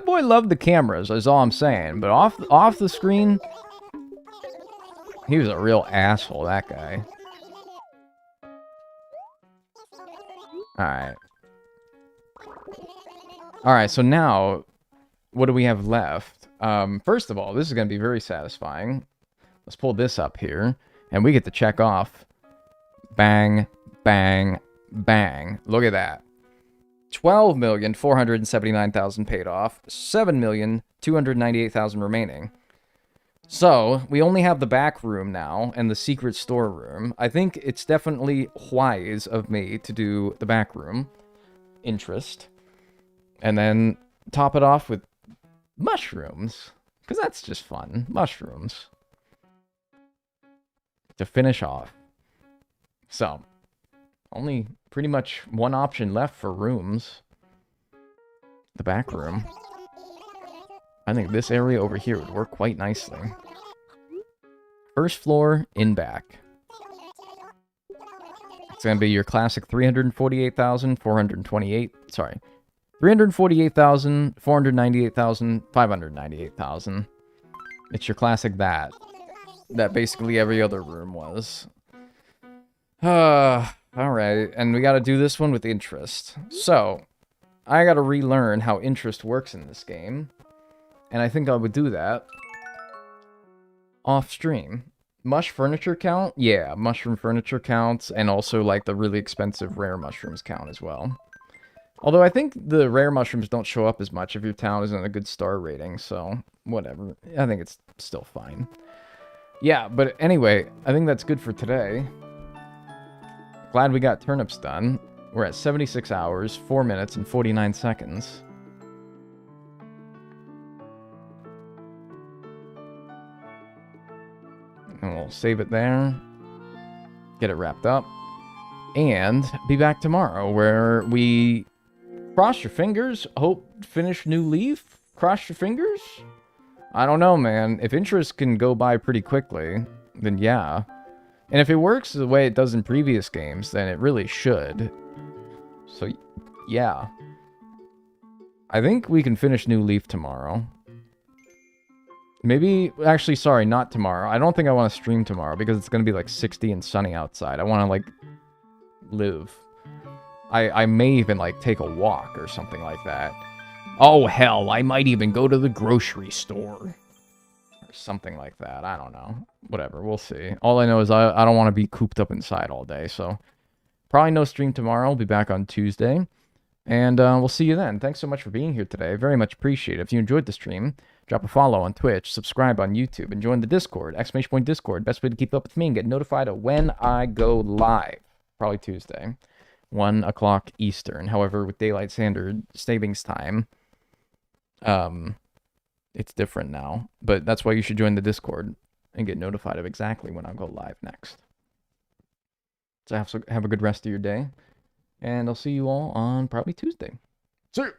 boy loved the cameras, is all I'm saying. But off the screen, he was a real asshole, that guy. Alright. Alright, so now, what do we have left? First of all, this is going to be very satisfying. Let's pull this up here, and we get to check off. Bang, bang, bang. Look at that. 12,479,000 paid off. 7,298,000 remaining. So, we only have the back room now, and the secret storeroom. I think it's definitely wise of me to do the back room. Interest. And then top it off with mushrooms. Because that's just fun. Mushrooms. To finish off. So, only pretty much one option left for rooms. The back room. I think this area over here would work quite nicely. First floor, in back. It's going to be your classic 348,428. Sorry. 348,000, 498,000, 598,000. It's your classic that. That basically every other room was. Alright, and we gotta do this one with interest. So, I gotta relearn how interest works in this game. And I think I would do that off stream. Mush furniture count? Yeah, mushroom furniture counts, and also like the really expensive rare mushrooms count as well. Although I think the rare mushrooms don't show up as much if your town isn't a good star rating, so whatever. I think it's still fine. Yeah, but anyway, I think that's good for today. Glad we got turnips done. We're at 76 hours, 4 minutes, and 49 seconds. And we'll save it there. Get it wrapped up. And be back tomorrow where we cross your fingers, hope finish new leaf. Cross your fingers? I don't know, man. If interest can go by pretty quickly, then yeah. And if it works the way it does in previous games, then it really should. So, yeah. I think we can finish New Leaf tomorrow. Maybe, actually, sorry, not tomorrow. I don't think I want to stream tomorrow because it's going to be like 60 and sunny outside. I want to, like, live. I may even, like, take a walk or something like that. Oh, hell, I might even go to the grocery store. Or something like that. I don't know. Whatever, we'll see. All I know is I don't want to be cooped up inside all day, so... Probably no stream tomorrow. I'll be back on Tuesday. And we'll see you then. Thanks so much for being here today. Very much appreciate it. If you enjoyed the stream, drop a follow on Twitch, subscribe on YouTube, and join the Discord. ! Discord. Best way to keep up with me and get notified of when I go live. Probably Tuesday. 1 o'clock Eastern. However, with Daylight Standard savings time, it's different now. But that's why you should join the Discord and get notified of exactly when I'll go live next. So have a good rest of your day. And I'll see you all on probably Tuesday. See you!